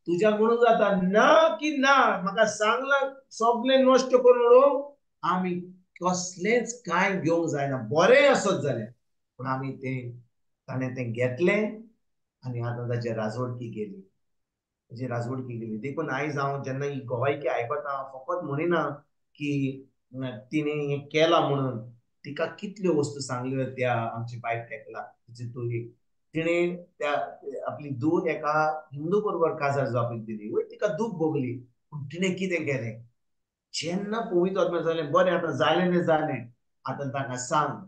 तुज्याक म्हणूंक जाता. ना की ना, म्हाका सांगलां सगळे नश्ट करून उडोवंक, आमी कसलेंच कांय घेवंक जायना, बरें आसत जाल्यार. पूण आमी ताणें तें घेतलें आनी आतां ताची राजवडकी गेली. ताची राजवडकी गेली. देखून आयज हांव जेन्ना ही गोवायकी आयकता, फकत म्हणिना की तिणें हें केलां म्हणून. तिका कितल्यो वस्तू सांगल्यो त्या आमची बायक तेकला, तिची धुयेक. तिणें त्या आपली धूव एका हिंदू बरोबर काजार जावपाक दिली, वयर तिका दूख भोगली. पूण तिणें कितें केलें? जेन्ना पवित्र आत्म्यान जालें, बरें आतां जालें तें जालें, आतां ताका सांग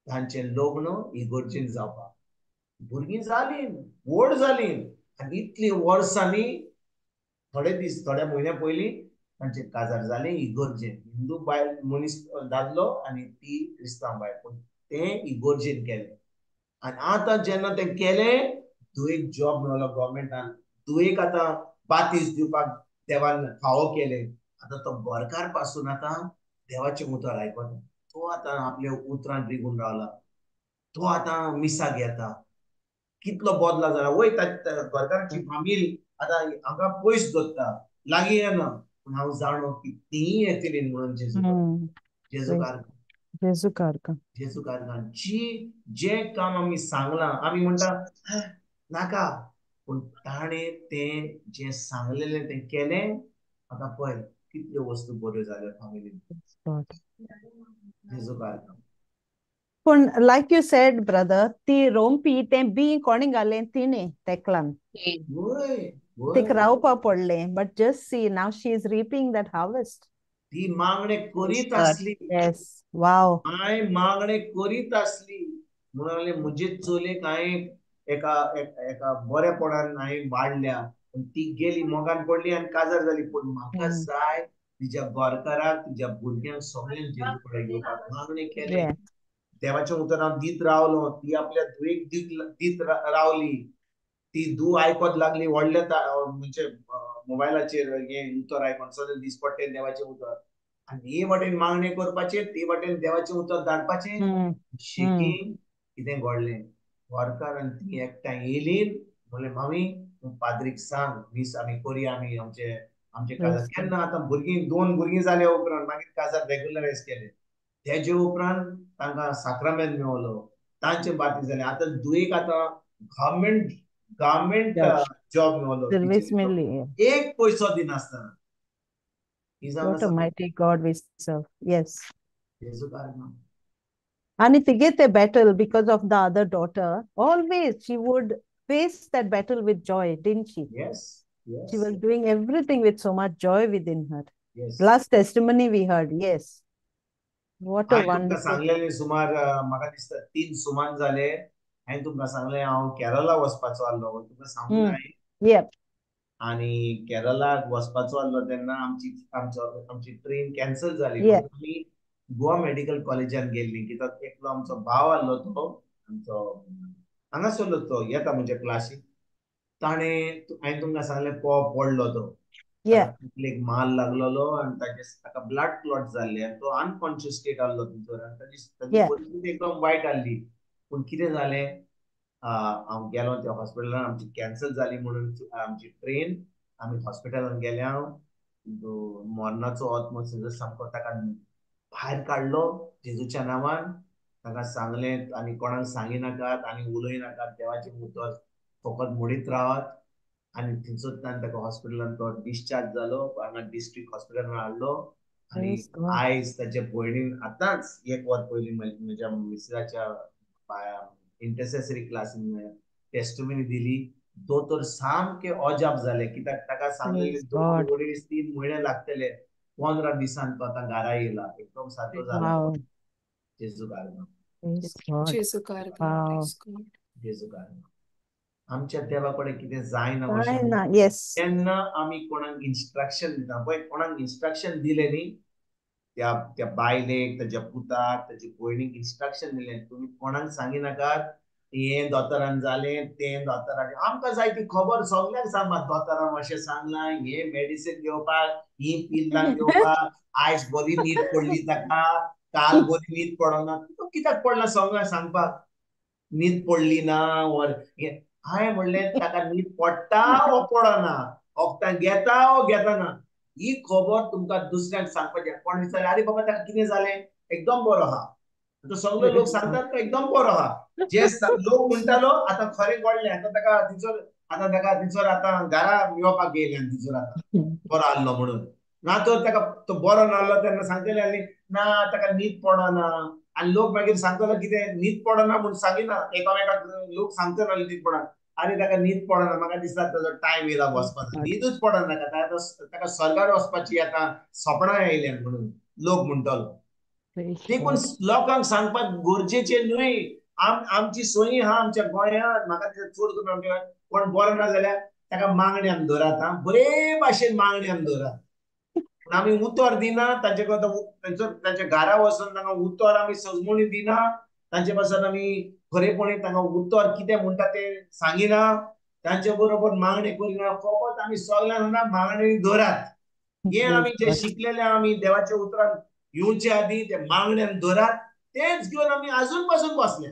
तांचें लग्न इगर्जेन जावपाक. भुरगीं जालीं, व्हड जालीं, आनी इतली वर्सांनी थोडे दीस थोड्या म्हयन्या पयलीं तांचें काजार जालें इगर्जेन. हिंदू बायल मनीस दादलो आनी ती क्रिस्तांव बायल, पूण तें इगर्जेन केलें. आनी आतां जेन्ना तें केलें, धुवेक जॉब मेळलो गव्हर्मेंटान. धुवेक आतां बातीस दिवपाक देवान फावो केलें. आतां तो गोरकार पासून आतां देवाचें उतर आयकता. तो आतां आपल्या उतरांत रिगून रावला. तो आतां मिसाक येता. कितलो बदला जाला. वयता गोरकाराची फामील आतां हांगा पयस दोत्ता, लागीं येना. पूण हांव जाणो की तीय येतली म्हणून जेजू कारकन. जेजू कारकन. जेजू कारकन जें काम आमी सांगलां, आमी म्हणटा नाका, पूण ताणें तें जें सांगलेलें तें केलें. आतां पळय कितल्यो वस्तू बऱ्यो जाल्यो फामिलीन. जेजू कारकन. पूण लायक यू सेड ब्रदर, ती रोंपी तें बी कोणी घालें? तिणें तेकलान. तिका रावपा पडलें. But just see now she is reaping that harvest. ती मागणें करीत आसली. Yes, wow. हांवें मागणें करीत आसली म्हणून लागलें म्हजे चलयेक हांवें एका बरेपणान हांवें वाडल्या. ती गेली, मोगान पडली आनी काजार जाली. पूण म्हाका जाय तिच्या गोरकाराक, तिच्या भुरग्यांक सगळ्यांक जेजू कडेन घेवपाक. मागणें केलें, देवाचें उतर हांव दीत रावलो. ती आपल्या धुवेक दीत रावली. ती धूव आयकत लागली व्हडले म्हणजे मोबायलाचेर हें उतर आयकून सगळें दीस पडटें देवाचें उतर. आनी हे वाटेन मागणें करपाचें, ते वाटेन देवाचें उतर धाडपाचें. शेकीन कितें घडलें? गोरकार आनी ती एकठांय येयलीं. म्हणलें मामी पाद्रीक सांग, मीस आमी करया, आमी आमचे काजार. केन्ना आतां भुरगीं 2 भुरगीं जाल्या उपरांत मागीर काजार रेग्युलरायज केलें. तेजे उपरांत तांकां साक्रामेंत मेळलो, तांचें बाती जालें. आतां धुवेक आतां गव्हर्मेंट जॉब मेळलो. सर्विस मेळ्ळी. एक पयसो दिनासतना. What a mighty God we serve. Yes. जेजू कारकन. And to get a battle because of the other daughter, always she would face that battle with joy, didn't she? Yes, yes. She was doing everything with so much joy within her. Yes. Last testimony we heard, yes. What a wonderful. सांगलेलें सुमार म्हाका दिसता 3 सुमान जाले. हांवें तुमकां सांगलें हांव केरला वचपाचो आसलो. तुमकां सांगूंक जाय. Yep. आनी केरलाक वचपाचो आसलो तेन्ना आमची ट्रेन कॅन्सल जाली. Yeah. आमी गोवा मेडिकल कॉलेजान गेल्लीं, कित्याक एकलो आमचो भाव आसलो, तो आमचो हांगासरलो, तो येता म्हणजे क्लासीक. हांवें तुमकां सांगलें पडलो तो. एक माल लागलेलो आनी ताका ब्लड क्लॉट जाल्ले आनी तो अनकॉन्शियस स्टेट आसलो भितर. ताची परिस्थिती एकदम वायट आसली. पूण कितें जालें, हांव गेलो त्या हॉस्पिटलान. आमची कॅन्सल जाली म्हणून आमची ट्रेन. आमी हॉस्पिटलान गेले. हांव मरणाचो आत्मो सामको ताका भायर काडलो जेजूच्या नांवान. ताका सांगलें आनी कोणाक सांगिनाकात आनी उलयनाकात. देवाचें उतर फकत म्हणीत रावात. आनी थंयसरल्यान ताका हॉस्पिटलान तो डिस्चार्ज जालो. हांगा डिस्ट्रिक्ट हॉस्पिटलान हाडलो. आनी आयज ताचे भयणीन आतांच 1 वर पयलीं म्हज्या मिस्टराच्या इंटरसेसरी क्लासीन टेस्टिमनी दिली. दोतोर सामके अजाप जाले, कित्याक ताका सांगलेलें 2 अडेज 3 म्हयने लागतले. 15 दिसान तो आतां घरा येयला. एकदम सारको जालो. जेजू कारकन. जेजू कारकन. जेजू कारकन. आमच्या देवाकडे कितें जायना काय अशें ना येस तेन्ना आमी कोणाक इन्स्ट्रक्शन दिता पळय कोणाक इन्स्ट्रक्शन दिलें न्ही त्या त्या बायलेक त्याच्या पुताक त्याच्या भयणीक इन्स्ट्रक्शन दिलें तुमी कोणाक सांगिनाकात हे दोतोरान जालें तें दोतोरान आमकां जाय ती खबर सगळ्यांक सांगपाक दोतोरान अशें सांगलां हे मेडिसीन घेवपाक ही पिल्लां घेवपाक आयज बरी न्हीद पडली ताका काल बरी न्हीद पडना तुका कित्याक पडना सगळ्यांक सांगपाक न्हीद पडली ना वर हांवें म्हणलें ताका न्हीद पडटा वो पडना वखदां घेता वो घेता ना ही खबर तुमकां दुसऱ्यांक सांगपाचें कोण विचारलें अरे बाबा ताका कितें जालें एकदम बरो आहा तो सगळे लोक सांगतात तो एकदम बरो आहा जे लोक म्हणटालो आतां खरें कळ्ळें आतां ताका तिचोर आतां घरा येवपाक येयलें तिचोर आतां बरो आहलो म्हणून ना तर ताका तो बरो नाहलो तेन्ना सांगतले आनी ना ताका न्हीद पडना आनी लोक मागीर सांगतलो कितें न्हीद पडना म्हूण सांगिना एकामेकाक लोक सांगतलो न्हीद पडना अरे ताका न्हीद पडना म्हाका दिसता ताजो टायम येयला वचपाचो न्हीदूच पडना ताका स्वर्गार वचपाची आतां सपनां येयल्या म्हणून लोक म्हणटलो देखून लोकांक सांगपाक गरजेचें न्हय आमची सोयी आहा आमच्या गोंयांत म्हाका चड करून आमच्या कोण बरो ना जाल्यार ताका मागण्यांत धरात आं बरे भाशेन मागण्यांत धरात पूण आमी उतर दिना तांचे तांच्या घरा वचून तांकां उतर आमी सजमणी दिना तांचे पासून आमी खरेपणी तांकां उतर कितें म्हणटा तें सांगिना तांचे बरोबर मागणी करिना फकत आमी सगळ्यांक मागणी धरात हे आमी जे शिकलेले आमी देवाच्या उतरान येवचे आदी ते मागण्यान धरात तेच घेवन आमी अजून पासून बसले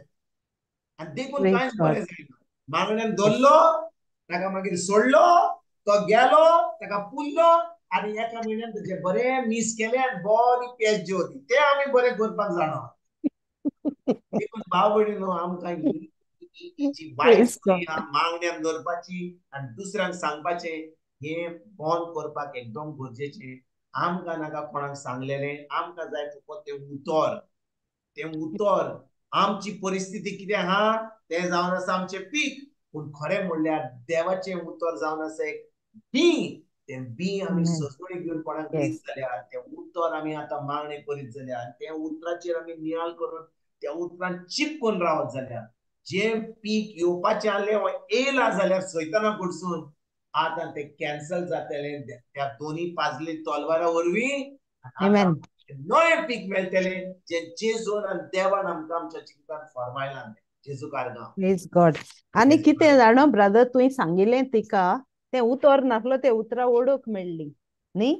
आनी देखून कांयच बरें जायना मागण्यान धरलो ताका मागीर सोडलो तो गेलो ताका पुल्लो आनी एका म्हयन्यान तेजे बरें मीस केले आनी बरी पेज जेवली ते आमी बरें करपाक जाणा देखून भाव भयणीनो आमकां जी वायट सोय आहा मागण्यान धरपाची आनी दुसऱ्यांक सांगपाचें हे बंद करपाक एकदम गरजेचें आमकां नाका कोणाक सांगलेलें आमकां जाय फकत तें उतर आमची परिस्थिती कितें आहा तें जावन आसा आमचें पीक पूण खरें म्हणल्यार देवाचें उतर जावन आसा एक बी तें बी आमी सजमणी घेवन कोणाक दीत जाल्यार तें उतर आमी आतां मागणी करीत जाल्यार त्या उतराचेर आमी नियाळ करून त्या उतरान चिपकून रावत जाल्यार जें पीक येवपाचें आहलें वो येयलां जाल्यार सैताना कडसून आतां तें कॅन्सल जातलें त्या दोनी पाजली तलवारा वरवीं नवें पीक मेळटलें जें जेजून आनी देवान आमकां आमच्या जिवितांत फरमायलां जेजू कारगांव प्लीज गॉड आनी कितें जाणो ब्रदर तुवें सांगिल्लें तिका तें उतर नासलो तें उतरां ओडूंक मेळ्ळी न्ही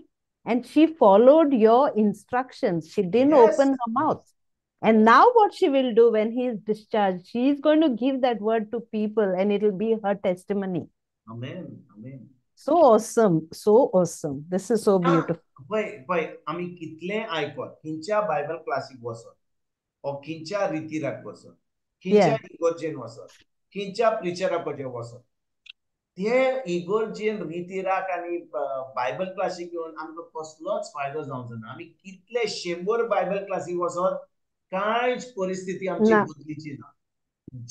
and she followed your instructions she didn't open her mouth and now what she will do when he is discharged she is going to give that word to people and it will be her testimony amen so awesome this is so beautiful पय आमी कितले आयकत खंयच्या Bible classic वचत ओ खंयच्या रितीराक वचत खंयच्या इगर्जेन वचत खंयच्या प्रिचराकडे वचत ते इगर्जेन रितीराक आनी बायबल क्लासीक घेवन आमकां कसलोच फायदो जावंक ना आमी कितले 100 बायबल क्लासीक वचत कांयच परिस्थिती आमची बदलीची ना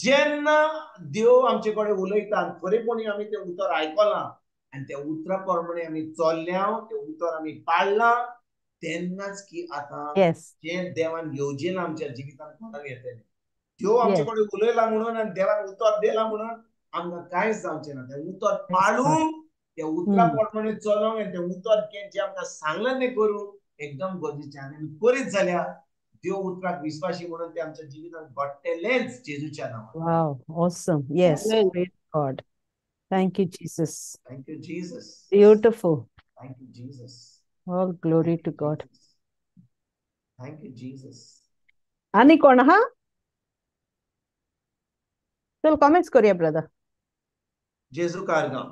जेन्ना देव आमचे कडेन उलयता आनी खरेपणी आमी तें उतर आयकलां आनी त्या उतरा प्रमाणे आमी चल्ल्या तें उतर आमी पाळलां तेन्नाच की आतां जें देवान येवजेन आमच्या जिवितांत कोणाक येतलें देव आमचे कडेन उलयला म्हणून आनी देवान उतर दिलां म्हणून आमकां कांयच जावचें ना तें उतर पाळूंक त्या उतरा प्रमाणे चलोंक आनी तें उतर जें आमकां सांगलां तें करूंक एकदम गरजेचें आनी आमी करीत जाल्यार देव उतराक विश्वासी म्हणून ते आमच्या जिवितांत घडटलेंच जेजूच्या नांवान wow awesome yes praise God thank you Jesus beautiful thank you Jesus all glory to God thank you Jesus आणि कोण हा चल कमेंट्स करूया ब्रदर जेजू कारगांव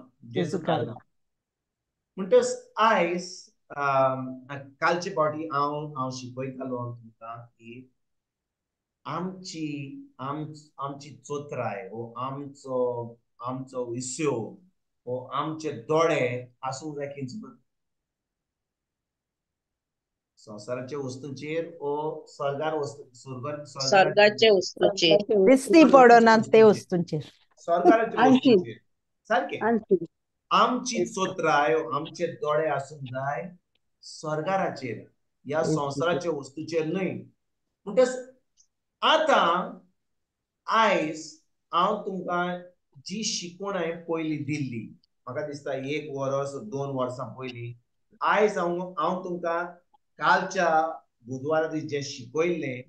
म्हणटस आयज कालचे फावटी हांव शिकयतालो तुमकां की आमची चोत्राय वो आमचो विस्यो वो आमचे दोळे आसूंक जाय खंयचो संवसाराच्या वस्तूंचेर ओ स्वर्गाचे वस्तूचेर दिसती पडना ते वस्तूंचेर स्वर्गाच्या वस्तूंचेर सारकें आमची चोत्राय आमचे दोळे आसूंक जाय स्वर्गाराचेर ह्या संवसाराच्या वस्तूचेर न्हय म्हणटस आतां आयज हांव तुमकां जी शिकवण हांवें पयली दिल्ली, म्हाका दिसता 1 वर्स 2 वर्सां पयलीं, आयज हांव तुमकां कालच्या बुधवारा दीस जें शिकयल्लें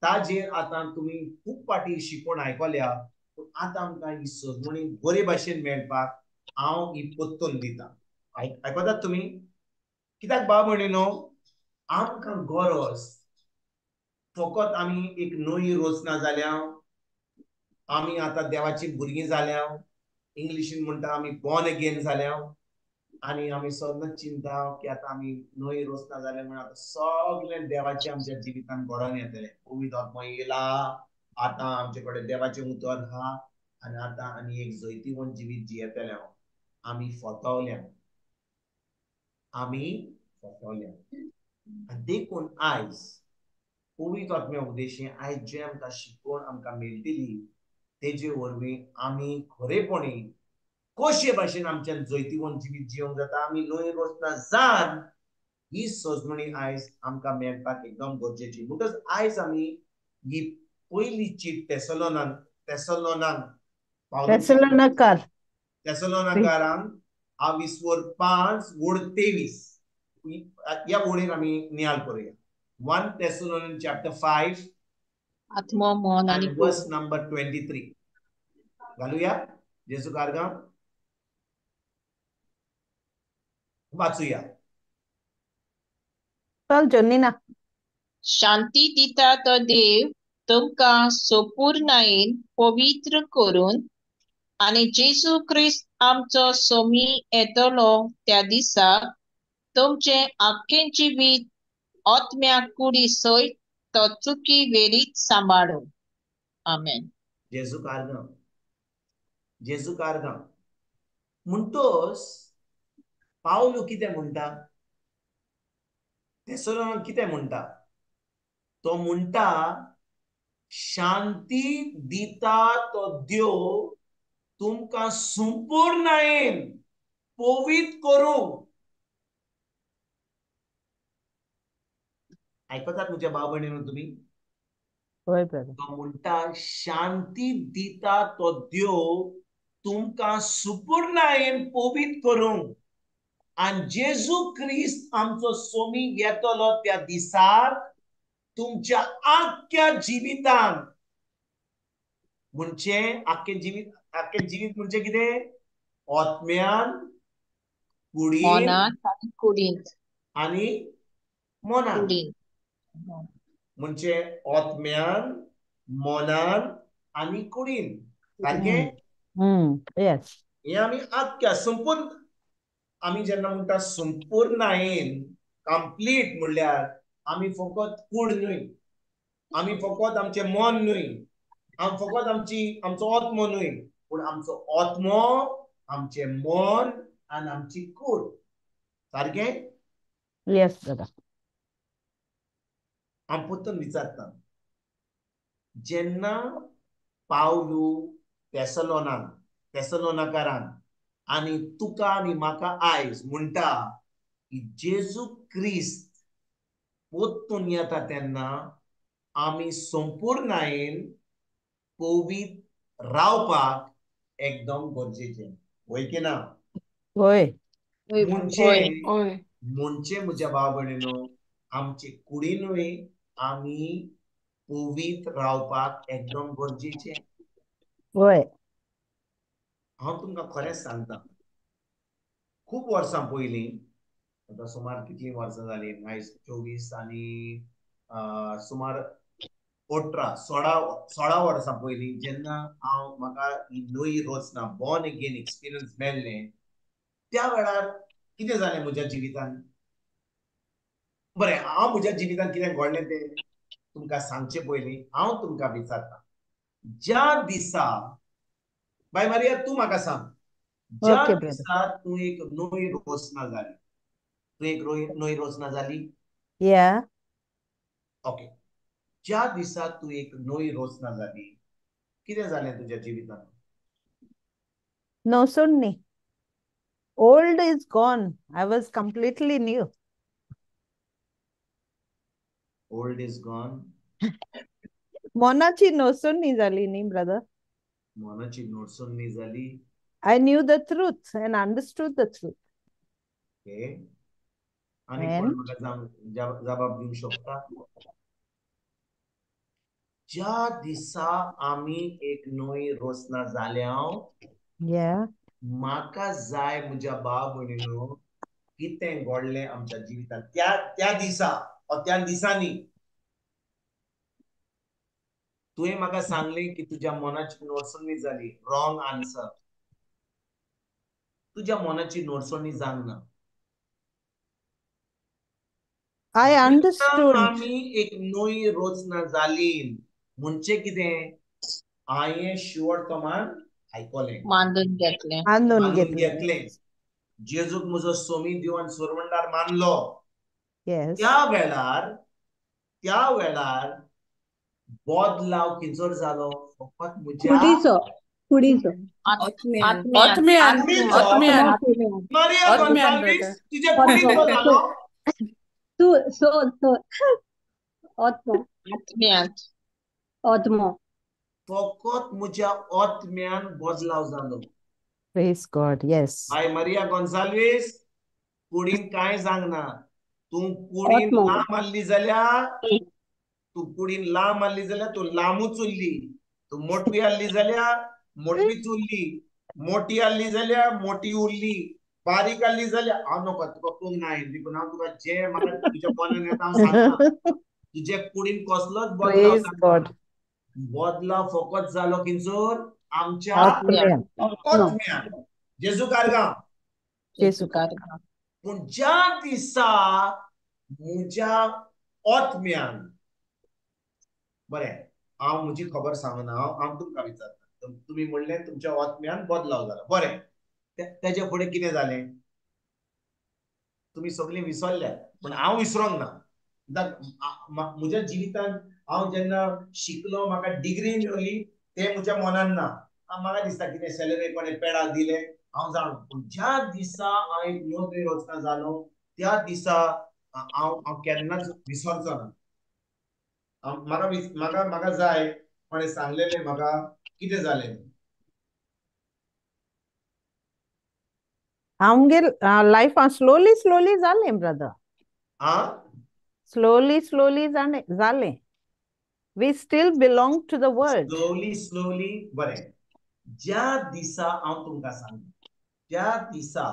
ताजेर आतां तुमी खूब फाटी शिकवण आयकल्या, पूण आतां आमकां ही सजमणी बरे भाशेन मेळपाक हांव ही पत्तून दितां. आयकतात तुमी? कित्याक बाब म्हणिनो, आमकां गरज फकत आमी एक नवी रोचना जाल्या, आमी आतां देवाची भुरगीं जाल्या, इंग्लिशीन म्हणटा आमी बॉर्न अगेन जाल्या, आनी आमी सदांच चिंता की आतां आमी नवी रोचना जाले म्हणून आतां सगळें देवाचें आमच्या जिवितांत घडोवन येतलें. पवित्र आत्मा येयला, आतां आमचे कडेन देवाचें उतर आहा, आनी आतां आनी एक जैतिवंत जिवीत जियेतले. आमी फटवल्या, आमी फटवल्या. आनी देखून आयज पवित्र आत्मे उपदेशें आयज जें आमकां शिकवण आमकां मेळटली, तेजे वरवीं आमी खरेपणी कशे भाशेन आमच्यान जैतिवंत जिवीत जियोंक जाता, आमी नवी रोचना जावन ही सजमणी आयज आमकां मेळपाक एकदम गरजेची. म्हणटच आयज आमी ही पयलीची तेसलोनान तेसलोनाकारांक 5:23 या वळेर आमी नियाळ करूया. 1 Thessalonians chapter 5 आत्मो मन आणि and verse number 23. घालूया. जेजू कारगाम वाचूया. चल जोनीना. शांती दिता तो देव तुमकां संपूर्णयेन पवित्र करून आनी जेजू ख्रिस्त आमचो सोमी येतलो त्या दिसा तुमचे आख्खें जिवीत आत्म्या कुडी सयत तो चुकी वेरीत सांबाळो. आमेन. जेजू कारगाम. जेजू कारगाम म्हणटोस पावलो कितें म्हणटा, तेसलोनाक कितें म्हणटा, तो म्हणटा शांती दिता तो देव तुमकां संपूर्णयेन पवित्र करूंक. आयकतात म्हज्या भाव भयणीनो तुमी? होय ब्रदर. तो म्हणटा शांती दिता तो देव तुमकां संपूर्णयेन पवित्र करूंक, आनी जेजू ख्रिस्त आमचो सोमी येतलो त्या दिसार तुमच्या आख्ख्या जिवितांत, म्हणजे आख्खें जिवीत म्हणजे कितें? आत्म्यान, कुडीन मनात आणि कुडींत. आनी मनान. कुडींत. म्हणजे आत्म्यान, मनान आनी कुडीन. सारकें? येस. हे आमी आख्ख्या संपूर्ण, आमी जेन्ना म्हणटा संपूर्णयेन कंप्लीट म्हणल्यार आमी फकत कूड न्हय, आमी फकत आमचें मन न्हय, फकत आमचो आत्मो न्हय, पूण आमचो आत्मो, आमचें मन आनी आमची कूड. सारकें? Yes brother. हांव परतून विचारता, जेन्ना पावलू तेसलोनाकारांक आनी तुका आनी म्हाका आयज म्हणटा की जेजू ख्रिस्त परतून येता तेन्ना आमी संपूर्णयेन पवित्र रावपाक एकदम गरजेचें. होय की ना? होय. म्हणजे म्हज्या भाव भयणीनो, आमचे कुडीनूय आमी पवित्र रावपाक एकदम गरजेचें. होय. हांव तुमकां खरेंच सांगता, खूब वर्सां पयलीं, आतां सुमार कितलीं वर्सां जालीं, आयज 24 आनी सुमार 16 वर्सां पयलीं जेन्ना म्हाका ही नवी रोचना बॉर्न अगेन एक्सपिरियन्स मेळ्ळें, त्या वेळार कितें जालें म्हज्या जिवितांत? बरें, हांव म्हज्या जिवितांत कितें घडलें तें तुमकां सांगचे पयलीं हांव तुमकां विचारता, ज्या दिसा, बाय मारिया तूं म्हाका सांग, ज्या ओके ब्रदर. दिसा तूं एक नवी रोचना जाली, तूं एक नवी रोचना जाली, या. ओके, ज्या दिसा तूं एक नवी रोचना जाली, कितें जालें तुज्या जिवितांत? No sunni. Old is gone. I was completely new. Old is gone. मोनाची नोसून न्ही जाली न्ही ब्रदर. मनाची नोटसून न्ही जाली. I knew the truth and understood the truth. Okay. आणि कोण And म्हाका जबाब दिवंक शकता? ज्या दिसा आमी एक नवी रोसना जाल्याव yeah, म्हाका जाय म्हज्या भाव भयणीनो कितें घडलें आमच्या जिवितांत त्या दिसा त्या दिसांनी तुवें म्हाका सांगलें की तुज्या मनाची नोटसणी जाली. Wrong answer. तुज्या मनाची नोटसणी जावंक ना. I जेन्ना understood. आमी एक नवी रोचना जाली म्हणजे कितें हांवें शिवोर्तमान आयकलें, मानून घेतले. मानून मानून घेतलें. घेतलें. जेजूक म्हजो सोमी दिवन सुरवंडार मानलो. Yes. त्या वेळार बोदलाव खंयसर जालो? फकत म्हज्या कुडीचो आत्म्यान आत्म्यान कुडीचो. आत्म्यान मारिया आत्म्यान गोन्साल्वीस brother. तुज्या कुडीचो जालो. आत्म्यान फकत म्हज्या आत्म्यान बोदलाव जालो. Praise God. Yes. By Maria Gonsalves कुडीन कांय सांगना. तूं कुडीन लांब मारली जाल्यार तूं लांबूच उरली. तूं मोटवी आहली जाल्यार मोटवीच उरली. मोठी आहली जाल्यार मोठी उरली. बारीक आहली जाल्यार हांव नोको तुका पळोवंक ना हांवें देखून हांव तुका जें म्हाका तुज्या मनान येता हांव सांगता. तुजे कुडीन कसलोच बदलाव Praise जावना. God. बदलाव फकत जालो खंयसर? आमच्या आत्म्यान. आत्म्यान. जेजू कारगांव. जेजू पूण ज्या दिसा म्हज्या आत्म्यान बरें हांव म्हजी खबर सांगना. हांव तुमकां विचारता. तुमी म्हणलें तुमच्या आत्म्यान बदलाव जालो. बरें तेजे फुडें कितें जालें? तुमी सगळीं विसरल्यात पूण हांव विसरोंक ना. म्हज्या जिवितांत हांव जेन्ना शिकलो म्हाका डिग्री मेळ्ळी तें म्हज्या मनान ना. म्हाका दिसता कितें सॅलरी कोणें पेडां दिलें हांव जाणा. पूण ज्या दिसा हांव एक नोकरी रोचना जालो त्या दिसा हांव केन्नाच विसरचो ना. म्हाका जाय कोणें सांगलेलें म्हाका कितें जालें. आमगेर लायफ स्लोली जालें ब्रदर. स्लोली जालें. We still belong to the world. Slowly बरें. ज्या दिसा हांव तुमकां सांगता त्या दिसा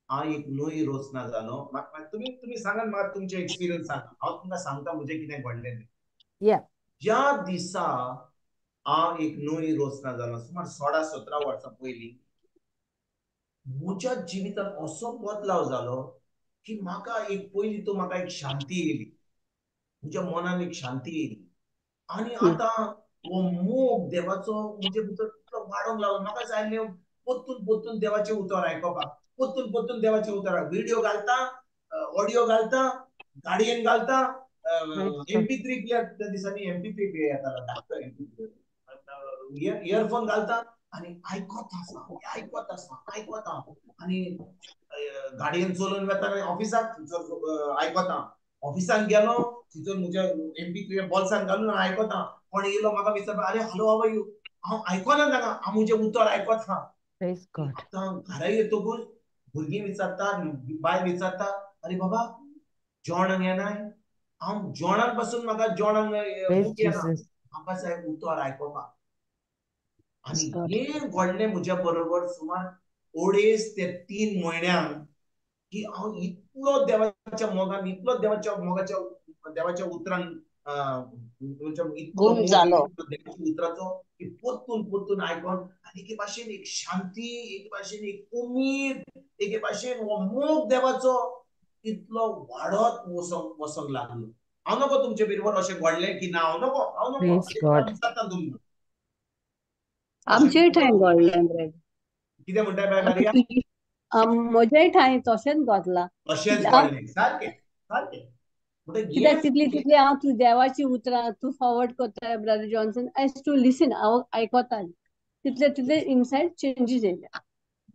हांव एक नवी रोचना जालो. तुमी सांगात म्हाका तुमचे एक्सपिरियन्स सांगा. हांव तुमकां सांगता म्हजें कितें घडलें. Yeah. ज्या दिसा हांव एक नवी रोचना जालो सुमार 16-17 वर्सां पयलीं म्हज्या जिवितांत असो बदलाव जालो की म्हाका एक पयलीं तो म्हाका एक शांती येयली. म्हज्या मनान एक शांती येयली. आनी आतां हो मोग देवाचो म्हजे भितर इतलो वाडोंक लागलो. म्हाका जाय पोत्तून देवाचें उतर आयकोपाक. पोत्तून देवाचें उतर व्हिडिओ घालता, ऑडियो घालता, गाडयेन घालता, MP3 प्लेयर त्या दिसांनी MP3 प्लेयर येतालो धाकटो MP3 इयरफोन घालता आनी आयकता आनी गाडयेन चलोवन वेता ऑफिसाक आयकता. ऑफिसान गेलो थंयसर म्हज्या MP3 बॉल्सान घालून आयकता. कोण येयलो म्हाका विचारता अरे हॅलो हाव आर यू. हांव आयकना जाणा हांव म्हजें उतर आयकता. Praise God. आतां घरा येतकूच भुरगीं विचारता बायल विचारता अरे बाबा जेवणाक येनाय. हांव जेवणाक पासून म्हाका जेवणाक Praise भूक येना. Jesus. म्हाका जाय उतर आयकोपाक. आनी हें घडलें म्हज्या बरोबर सुमार 2.5 ते 3 म्हयन्यांक की हांव इतलो देवाच्या मोगान इतलो देवाच्या उतरान इतलो गुम जालो. देवाच्या उतराचो की पोत्तून आयकोन आनी एके भाशेन एक शांती, एके भाशेन एक उमीद, एके भाशेन हो मोग देवाचो इतलो वाडत वसोंक लागलो. हांव नको तुमचे बरोबर अशें घडलें की ना हांव नको Praise God. विचारता तुमकां. आमचेय ठांय घडलें ब्रेड. कितें म्हणटाय बाय मारिया? म्हजेय ठांय तशेंच घडलां. अशेंच घडलें. सारकें. कित्याक तितली हांव तूं देवाची उतरां तूं फॉरवर्ड करता ब्रदर जॉन्सन एज टू लिसन हांव आयकतां तितले इनसायड चेंजीस येयले.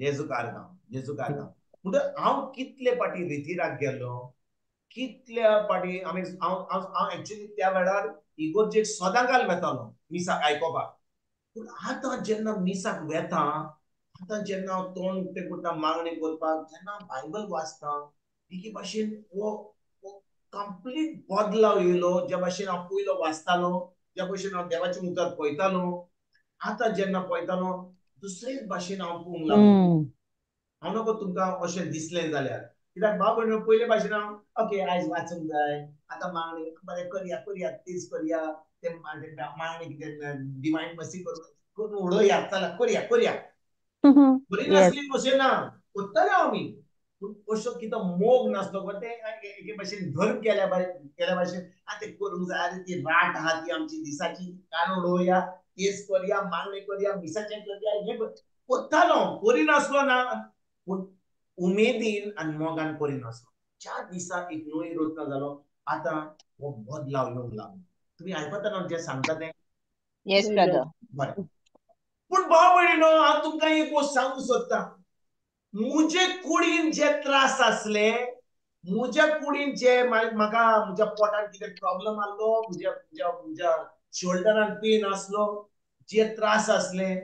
जेजू कारगांव म्हणटच हांव कितले पाटी रितीराक गेलो. कितल्या पाटी हांव एक्चुअली त्या वेळार इगोर्जेक सदांकाल वेतालो मिसाक आयकोपाक. पूण आतां जेन्ना मिसाक वेता, आतां जेन्ना हांव तोंड उक्तें करता मागणी करपाक, जेन्ना हांव बायबल वाचता, एके भाशेन हो कंप्लीट बदलाव येयलो. ज्या भाशेन हांव पयलो वाचतालो, ज्या भाशेन हांव देवाचें उतर पळयतालो, आतां जेन्ना पळयतालो दुसरेच भाशेन हांव पळोवंक लागलो. हांव नकळो तुमकां अशें दिसलें जाल्यार, कित्याक भाव भयणीनो, पयले भाशेन हांव ओके आयज वाचूंक जाय, आतां मागणी बरें करया तेच करया, ते मागणी कितें डिवायन मर्सी करून उडोवया, चला करया बरी Yes. नासली अशें ना, करताले आमी, पूण अशो कितें मोग नासलो. बट ते एके भाशेन धर्म केल्या भाशेन ते करूंक जाय, आनी ती राट आहा ती आमची दिसाची, कान उडोवया, तेच करया, मागणी करया, मिसाचें करया, हें करतालो, करिनासलो ना, पूण उमेदीन आनी मोगान करिनासलो. ज्या दिसा एक नवी रचना जालो, आतां हो बदलाव येवंक लागलो. तुमी आयकता न्हू जें सांगता तें? Yes brother. बरें. पूण भाव भयणीनो, हांव तुमकां एक गोश्ट सांगूंक सोदतां. म्हजे कुडीन जे त्रास आसले, म्हज्या कुडीन जे म्हाका म्हज्या पोटान कितें प्रॉब्लेम आसलो, म्हज्या शोल्डरान पेन आसलो, जे त्रास आसले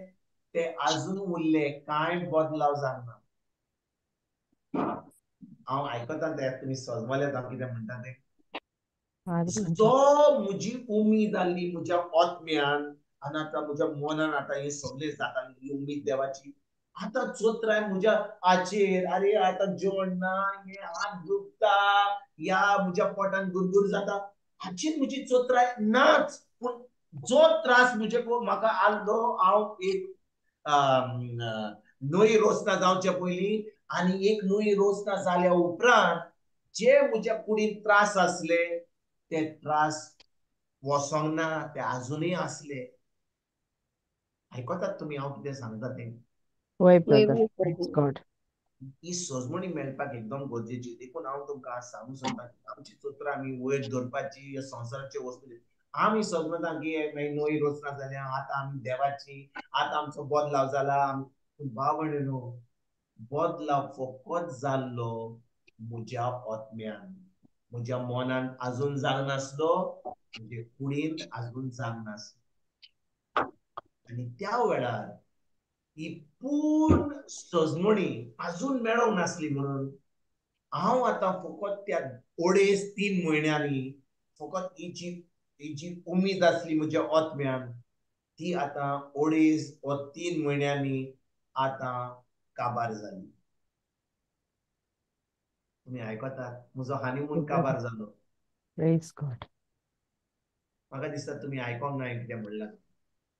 ते अजून उरले, कांय बदलाव जावना. हांव आयकतां ते तुमी समजलें हांव कितें म्हणटा तें. जो म्हजी उमीद आसली म्हज्या आत्म्यान, आनी आतां म्हज्या मनान आतां हें सगळें जाता, ही उमीद देवाची आतां चोत्राय म्हज्या हाचेर, अरे आतां जेवण ना, हे हात दुखता, या म्हज्या पोटान गुरगुर जाता, हाचेर म्हजी चोत्राय नाच. पूण जो त्रास म्हजे म्हाका आसलो, हांव एक नवी रोसना जावचे पयलीं आनी एक नवी रोसना जाल्या उपरांत जे म्हज्या कुडीन त्रास आसले, ते त्रास वसोंक ना, ते अजूनय आसले. आयकतात तुमी हांव कितें सांगता तें? Why, वय brother? वय Praise वय. God. ही सजमणी मेळपाक एकदम गरजेची. देखून हांव तुमकां आज सांगूंक सोदतां की आमची चोत्रां आमी वयर दवरपाची, ह्या संवसाराच्यो वस्तू आमी सजमता की नवी रोचना जाल्या, आतां आमी देवाची, आतां आमचो बदलाव जाला. भाव भयणीनो, बदलाव फकत जाल्लो म्हज्या आत्म्यान, म्हज्या मनान अजून जावंक नासलो, म्हणजे कुडीन अजून जावंक नासलो. आनी त्या वेळार ही पूर्ण सजमणी अजून मेळोंक नासली म्हणून हांव आतां फकत त्या अडेज 3 म्हयन्यांनी फकत ही जी उमीद आसली म्हज्या आत्म्यान, ती आतां अडेज वा 3 म्हयन्यांनी आतां काबार जाली. तुमी आयकतात, म्हजो हनीमून काबार जालो. Praise God. म्हाका दिसता तुमी आयकोंक ना कितें म्हणलां.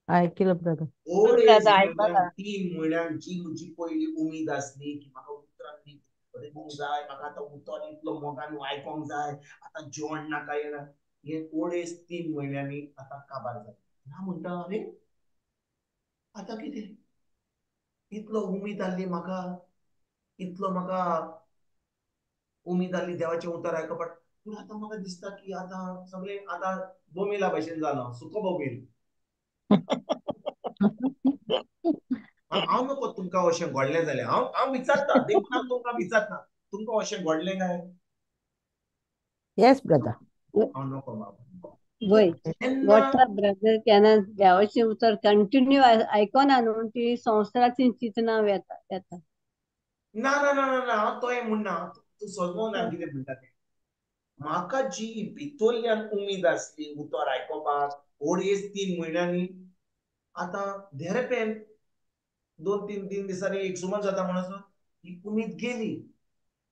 ऐकलं ब्रदर. अडेज ब्रदर म्हयन्यान, आयकता. 3 म्हयन्यान जी म्हजी पयली उमीद आसली की म्हाका उतरांनी दिवंक जाय, म्हाका आतां उतर इतलो मोगान आयकोंक जाय, आतां जेवण नाका हें ना, हे अडेज 3 म्हयन्यांनी आतां काबार जालें. हांव म्हणटा अरे आतां कितें? इतलो उमीद आसली म्हाका, इतलो म्हाका उमीद आसली देवाचें उतर आयकपाक, पूण आतां म्हाका दिसता की आतां सगळें आतां बोमिला भशेन जालां, सुको बोमील. हांव नको तुमकां अशें घडलें जाल्यार, हांव विचारता, देखून हांव तुमकां विचारता, तुमकां अशें घडलें काय? Yes, brother. हांव नको बाबा. वय. जेन्ना वॉट ब्रदर केन्ना देवाचें उतर कंटिन्यू आयकोना न्हू, ती संवसाराची चिंतना येता. ना ना ना ना ना, हांव तोय म्हणना, तूं समजूंक ना कितें म्हणटा तें. म्हाका जी भितरल्यान उमीद आसली उतर आयकोपाक अडेज 3 म्हयन्यांनी, आतां धेरेपेन 2-3 दिसांनी एकसुमार जाता म्हणसर ही उमीद गेली.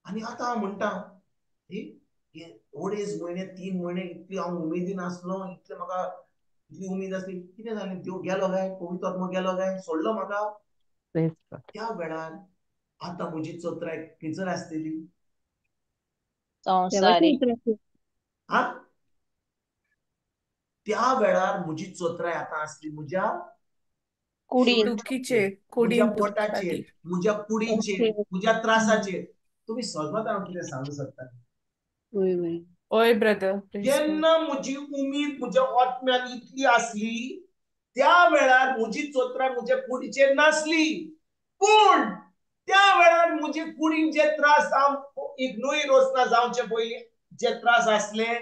आनी आतां हांव म्हणटा अडेज म्हयने 3 म्हयने इतली हांव उमेदीन आसलो, इतलें म्हाका इतली उमीद आसली, कितें जालें? देव गेलो काय? पवित्र आत्मो गेलो काय? सोडलो म्हाका? Praise God. त्या वेळार आतां म्हजी चोत्राय खंयसर आसतली? संसारी. देवाचें उतर हा? त्या वेळार म्हजी चोत्राय आतां आसली म्हज्या कुडीन. दुखीचेर, म्हज्या कुडीन पोटाचेर, दुखपाती. म्हज्या कुडीचेर, ओके. म्हज्या त्रासाचेर. तुमी समजता हांव कितें सांगूंक सोदता? वय वय. ओय ब्रदर, प्रेज गॉड. जेन्ना म्हजी उमीद म्हज्या आत्म्यान इतली आसली, त्या वेळार म्हजी चोत्रां म्हज्या कुडीचेर नासली. पूण त्या वेळार म्हजे कुडीन जे त्रास हांव एक नवी रोचना जावचे पयलीं जे त्रास आसले,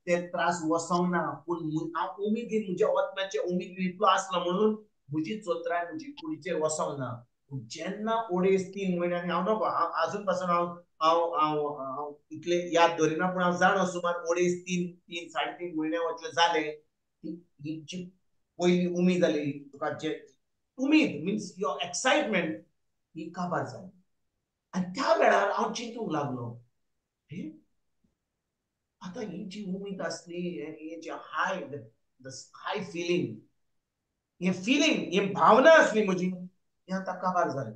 ते त्रास वसोंक ना. पूण हांव उमेदीन म्हज्या आत्म्याचे उमेदीन इतलो आसलो म्हणून म्हजी चोत्राय म्हजी कुडीचेर वसोंक ना. जेन्ना ओडेस 3 म्हयन्यांनी हांव नको अजून पासून हांव इतले याद दवरिना पूण हांव जाणो सुमार ओडेस 3-3.5 म्हयने वतले जाले ही जी पयली उमेद जाली तुका जे उमेद मिन्स युअर एक्साइटमेंट ही काबार जाली. आनी त्या वेळार हांव चिंतूंक लागलो आतां ही जी उमेद आसली हे जे हाय फिलींग हे भावना आसली म्हजी ही आतां काबार जाली.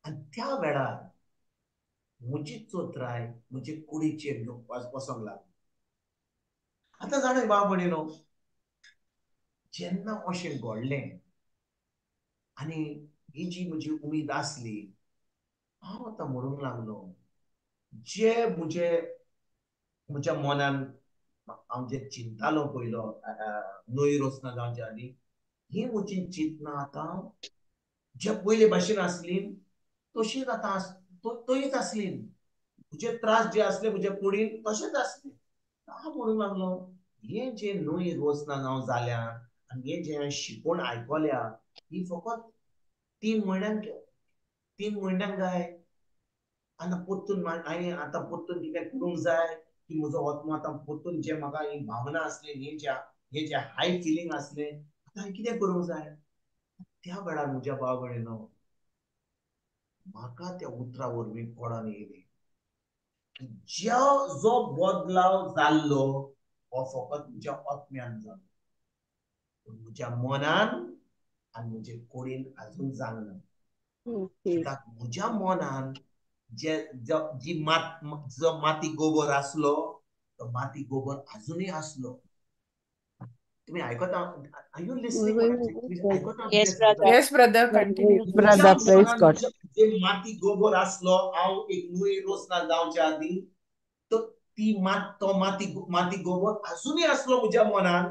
आनी त्या वेळार म्हजी चोत्राय म्हजे कुडीचेर वसोंक लागली. आतां जाणा भाव भयणीनो जेन्ना अशें घडलें आनी ही जी म्हजी उमेद आसली हांव आतां म्हणूंक लागलो जे म्हज्या मनान हांव जे चिंतालो पयलो नोई रोसना जावच्या आदी ही म्हजी चिंतना आतां जे पयले भाशेन आसली तशीच आतां तोच आसली. म्हजे त्रास जे आसले म्हज्या कुडीन तशेंच आसले. हांव म्हणूंक लागलो हे जे नोई रोसना जावं जाल्यार आनी हे जे शिकोवण आयकल्या ही फकत 3 म्हयन्यांक गाय आतां परतून हांवें आतां परतून कितें करूंक जाय की म्हजो आत्मा आतां परतून जे म्हाका ही भावना आसली हे जे हाय फिलींग आसले आतां हांवें कितें करूंक जाय. त्या वेळार म्हज्या भाव भयणीनो म्हाका त्या उतरा वरवीं कळोन येयलें की जो बदलाव जाल्लो हो फकत म्हज्या आत्म्यान जालो पूण म्हज्या मनान आनी म्हजे कुडीन आजून जावंक ना. कित्याक म्हज्या मनान जो माती गोबर आसलो तो माती गोबर आजुनूय आसलो. तुम्ही आयकता आर यू लिसनिंग आयकता Yes, brother. Yes, brother, continue. Brother, praise God. जे माती गोबर आसलो हांव एक नुई रोसना जावच्या आदी तो माती गोबर आजुनूय आसलो म्हज्या मनान.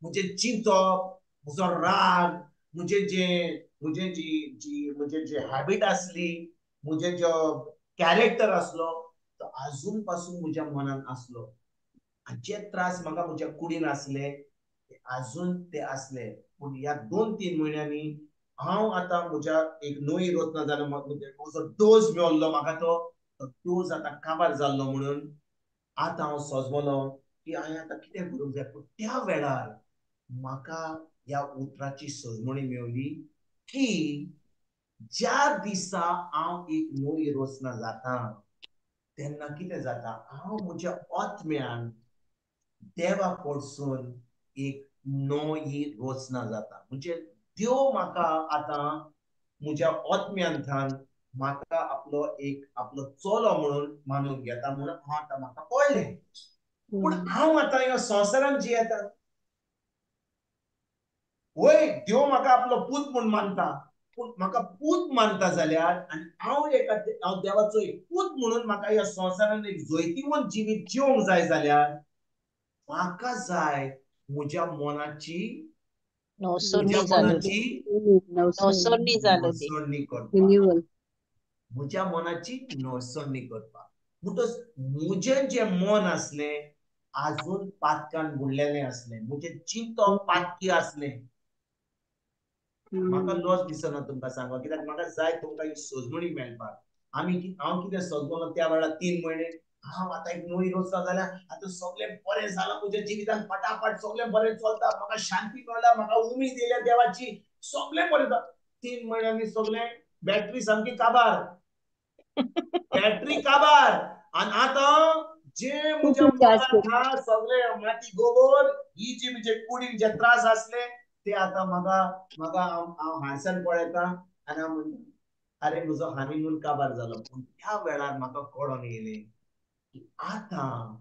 म्हजे चिंतप म्हजो राग म्हजे जे हॅबिट आसली म्हजे जो कॅरेक्टर आसलो तो आजून पासून म्हज्या मनान आसलो. जे त्रास म्हाका म्हज्या कुडीन आसले आजून ते आसले पूण ह्या 2-3 म्हयन्यांनी हांव आतां म्हज्या एक नोई रोसना जालो म्हजो डोस मेळ्ळो म्हाका तो डोस आतां काबार जाल्लो म्हणून आतां हांव सजमलो की हांवें आतां कितें करूंक जाय. पूण त्या वेळार म्हाका ह्या उतराची सजमणी मेळ्ळी की ज्या दिसा हांव एक नोई रोसना जाता तेन्ना कितें जाता हांव म्हज्या आत्म्यान देवा कडसून एक नोई रोसना जाता. म्हणजे देव म्हाका आतां म्हज्या आत्म्यांतल्यान म्हाका आपलो चलो म्हणून मानून घेता म्हणून हांव आतां म्हाका कळ्ळें. पूण हांव आतां ह्या संवसारान जियेता वय देव म्हाका आपलो पूत म्हूण मानता पूण म्हाका पूत मानता जाल्यार आनी हांव देवाचो एक पूत म्हणून म्हाका ह्या संवसारान एक जैतिवंत जिवीत जिवंक जाय जाल्यार म्हाका जाय म्हज्या मनाची नोसोडणी जाली करपाक म्हज्या मनाची नोसोडणी करपाक. म्हणटच म्हजें जें मन आसलें आजून पातकान बुडलेलें आसलें. म्हजें चिंतप पातकी आसलें. म्हाका लॉस दिसना तुमकां सांगप कित्याक म्हाका जाय तुमकां ही सजमणी मेळपाक. हांव कितें सजमलो त्या वेळार 3 म्हयने हांव आतां एक नोई रोसना जाल्यार आतां सगळें बरें जालां म्हज्या जिवितांत फटाफट सगळें बरें चलता म्हाका शांती मेळ्ळ्या म्हाका उमेद येयल्या देवाची सगळें बरें जाता. 3 म्हयन्यांनी सगळें बॅटरी सामकी काबार आनी आतां जे म्हज्या मनांत आहा सगळें माती गोबर ही जी म्हजे कुडीन जे त्रास आसले ते आतां म्हाका हांव हांयसान पळयता आनी हांव म्हणटा अरे म्हजो हनीमून काबार जालो. पूण त्या वेळार म्हाका कळोन येयलें की आतां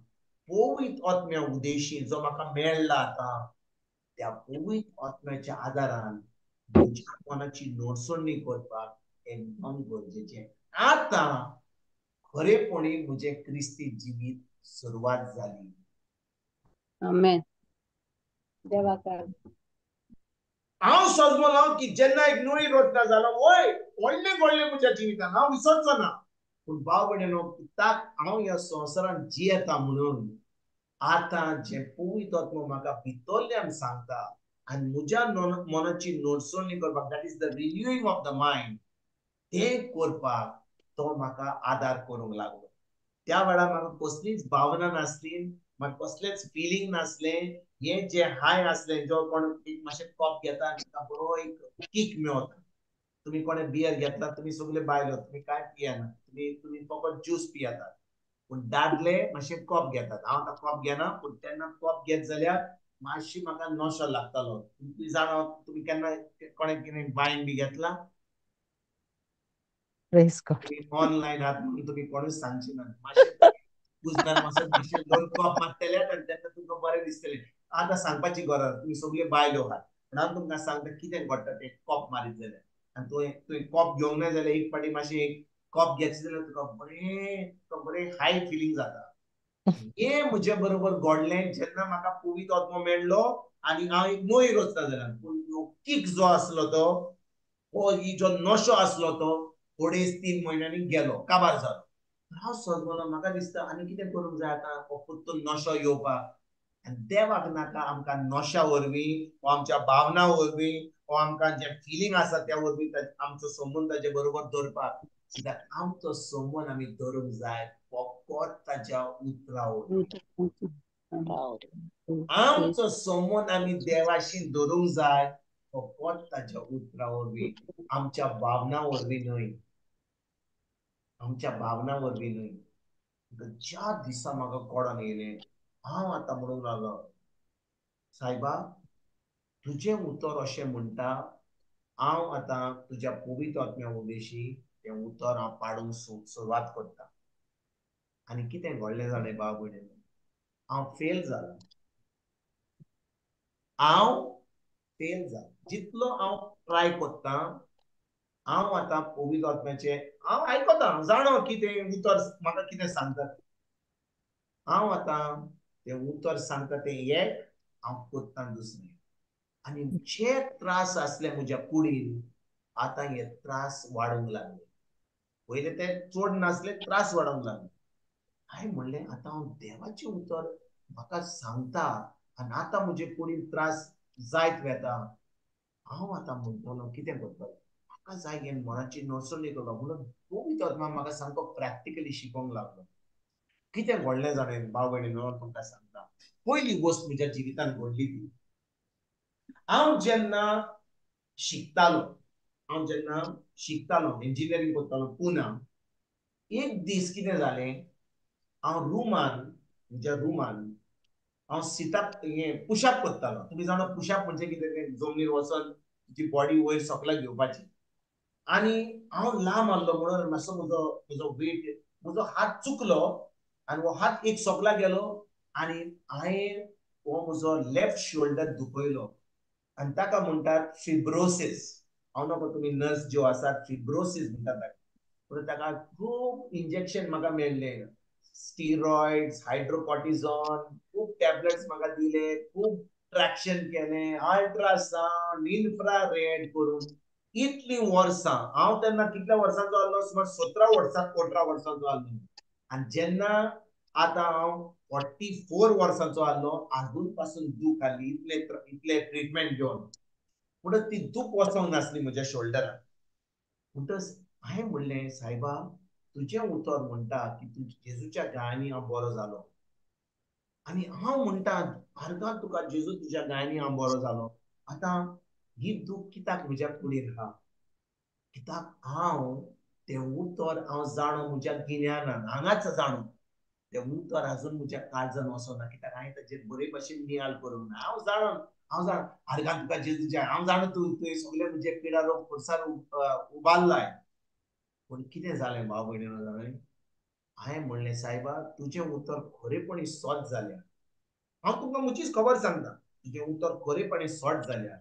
पवित्र आत्म्या उदेशी जो म्हाका मेळ्ळा आतां त्या पवित्र आत्म्याच्या आदारान म्हज्या मनाची नोटसोडणी करपाक हें गरजेचें. आतां खरेपणी म्हजें क्रिस्ती जिवीत सुरवात जाली. आमेन. देवाक हांव सजमलो की जेन्ना एक नोई रोसना जालो वय व्हडलें घडलें म्हज्या जिवितांत हांव विसरचो ना. पूण भाव भयणीनो कित्याक हांव ह्या संवसारान जियेता म्हणून आतां जें पवित्र आत्मो म्हाका भितरल्यान सांगता आणि म्हज्या मनाची नोटसोडणी करपाक, that is the renewing of the mind, ते करपाक तो म्हाका आदार करूंक लागलो. त्या वेळार म्हाका कसलीच भावना नासली, म्हाका कसलेच फिलींग नासले. हे जे हाय असले, जो कोण एक मातशें कॉप घेता आनी ताका बरो एक किक मेळटा. तुम्ही कोणे बियर घेतला, तुम्ही सगळे बायलो, तुम्ही काय पियना, तुम्ही फकत ज्यूस पियेतात. पूण दादले मातशे कॉप घेतात. हांव आतां कॉप घेना, पूण तेन्ना कॉप घेत जाल्यार मातशी म्हाका नशो लागतालो. तुम्ही जाणो, तुम्ही केन्ना कोणे कितें वायन बी घेतला? Praise God. तुम्ही ऑनलायन आहात म्हणून तुम्ही कोणूच सांगची ना. मातशें तुम्ही उजनार मातसो मातशें 2 कॉप मारतले आनी तेन्ना तुमकां बरें दिसतलें. आतां सांगपाची गरज, तुम्ही सगळे बायलो आहात. पूण हांव तुमकां सांगता कितें घडटा तें कॉप मारीत जाल्यार. आनी तुवें कॉप घेवंक ना जाल्यार एक फावटी मातशें एक कॉप घेतलें जाल्यार तुका बरें हाय फिलींग जाता. हे म्हजे बरोबर घडलें जेन्ना म्हाका पवित्र आत्मो मेळ्ळो आनी हांव एक न्हंयेर वचना जाल्यार. पूण किक जो आसलो तो, हो जो नशो आसलो तो 2.5-3 म्हयन्यांनी गेलो, काबार जालो. हांव सदमलो, म्हाका दिसता आनी कितें करूंक जाय आतां हो फक्त नशो येवपाक. आनी देवाक नाका आमकां नशा वरवीं वा आमच्या भावना वरवीं वा आमकां जे फिलींग आसा त्या वरवीं आमचो संबंद ताचे बरोबर दवरपाक. कित्याक आमचो संबंद आमी दवरूंक जाय फकत ताच्या उतरा वरवीं. आमचो संबंद आमी देवाशी दवरूंक जाय फकत ताच्या उतरा वरवीं, आमच्या भावना वरवीं न्हय. आमच्या भावना वरवीं न्हय. ज्या दिसा म्हाका कळोन येयलें, हांव आतां म्हणूंक लागलो, सायबा तुजें उतर अशें म्हणटा, हांव आतां तुज्या पवित्र आत्म्या उद्देशी तें उतर हांव पाडूंक सुरवात करता. आनी कितें घडलें जाणें भाव भयणीनो, हांव फेल जालो. जितलो हांव ट्राय करता, हांव आतां पवित्र आत्म्याचें हांव आयकता, जाणो की तें उतर म्हाका कितें सांगता. हांव आतां तें उतर सांगता तें एक, हांव करता दुसरें. आनी जे त्रास आसले म्हज्या कुडीन, आतां हे त्रास वाडूंक लागले. पयले ते चड नासले, त्रास वाडूंक लागले. हांवें म्हणलें आतां हांव देवाचें उतर म्हाका सांगता आनी आतां म्हजे कुडीन त्रास जायत वेता. हांव आतां म्हणटलों कितें करतलो, म्हाका जाय गे मनाची नडसणी करपाक. म्हणून पवित्र आत्मा म्हाका सामको प्रॅक्टिकली शिकोवंक लागलो. कितें घडलें जाणें भाव भयणीनो, तुमकां सांगता. पयली गोश्ट म्हज्या जिवितांत घडली ती, हांव जेन्ना शिकतालो इंजिनियरींग करतालो पुना, एक दीस कितें जालें, हांव म्हज्या रुमान हांव सिटअप पुशअप करतालो. तुमी जाणो पुशअप म्हणजे कितें तें, जमनीर वचोन तुजी बॉडी वयर सकयल घेवपाची. आनी हांव लांब आहलो म्हणून मातसो म्हजो वेट, म्हजो हात चुकलो आनी हो हात एक सकयल गेलो आनी हांवें हो म्हजो लेफ्ट शोल्डर दुखयलो. आनी ताका म्हणटात फिब्रोसीस. हांव नाका तुमी नर्स ज्यो आसात फिब्रोसीस म्हणटात ताका. पूण ताका खूब इंजेक्शन म्हाका मेळ्ळे, स्टिरॉइड्स, हायड्रोकॉर्टिझॉन, खूब टॅबलेट्स म्हाका दिले, खूब ट्रॅक्शन केलें, अल्ट्रासाउंड, इन्फ्रारेड करून इतलीं वर्सां. हांव तेन्ना कितल्या वर्सांचो आहलो, सुमार 17-18 वर्सांचो आहलो. आनी जेन्ना आतां हांव 44 वर्सांचो आहलो, आजून पासून दूख आसली इतले ट्रिटमेंट घेवन. म्हणून ती दूख वचोंक नासली म्हज्या शोल्डराक. म्हणटच हांवें म्हणलें, सायबा तुजें उतर म्हणटा की तूं जेजूच्या गायांनी हांव बरो जालो. आनी हांव म्हणटा, भारतांत तुका जेजू तुज्या गायांनी हांव बरो जालो. आतां ही दूख कित्याक म्हज्या कुडीन आहा? कित्याक हांव तें उतर हांव जाणो म्हज्या गिन्यानान, हांगाच जाणो. तें उतर आजून म्हज्या काळजान वचोना, कित्याक हांवें ताचेर बरे भशेन नियाळ करूंक ना. हांव जाण आरगां तुका जेजूच्या, हांव जाणा तुवें सगळे म्हजे पिडा रोग खुर्सार उबारलाय. पूण कितें जालें भाव भयणीनो जाणां, हांवें म्हणलें सायबा तुजें उतर खरेपणी सॉट जालें. हांव तुमकां म्हजीच खबर सांगता, तुजें उतर खरेपणी सॉट जाल्यार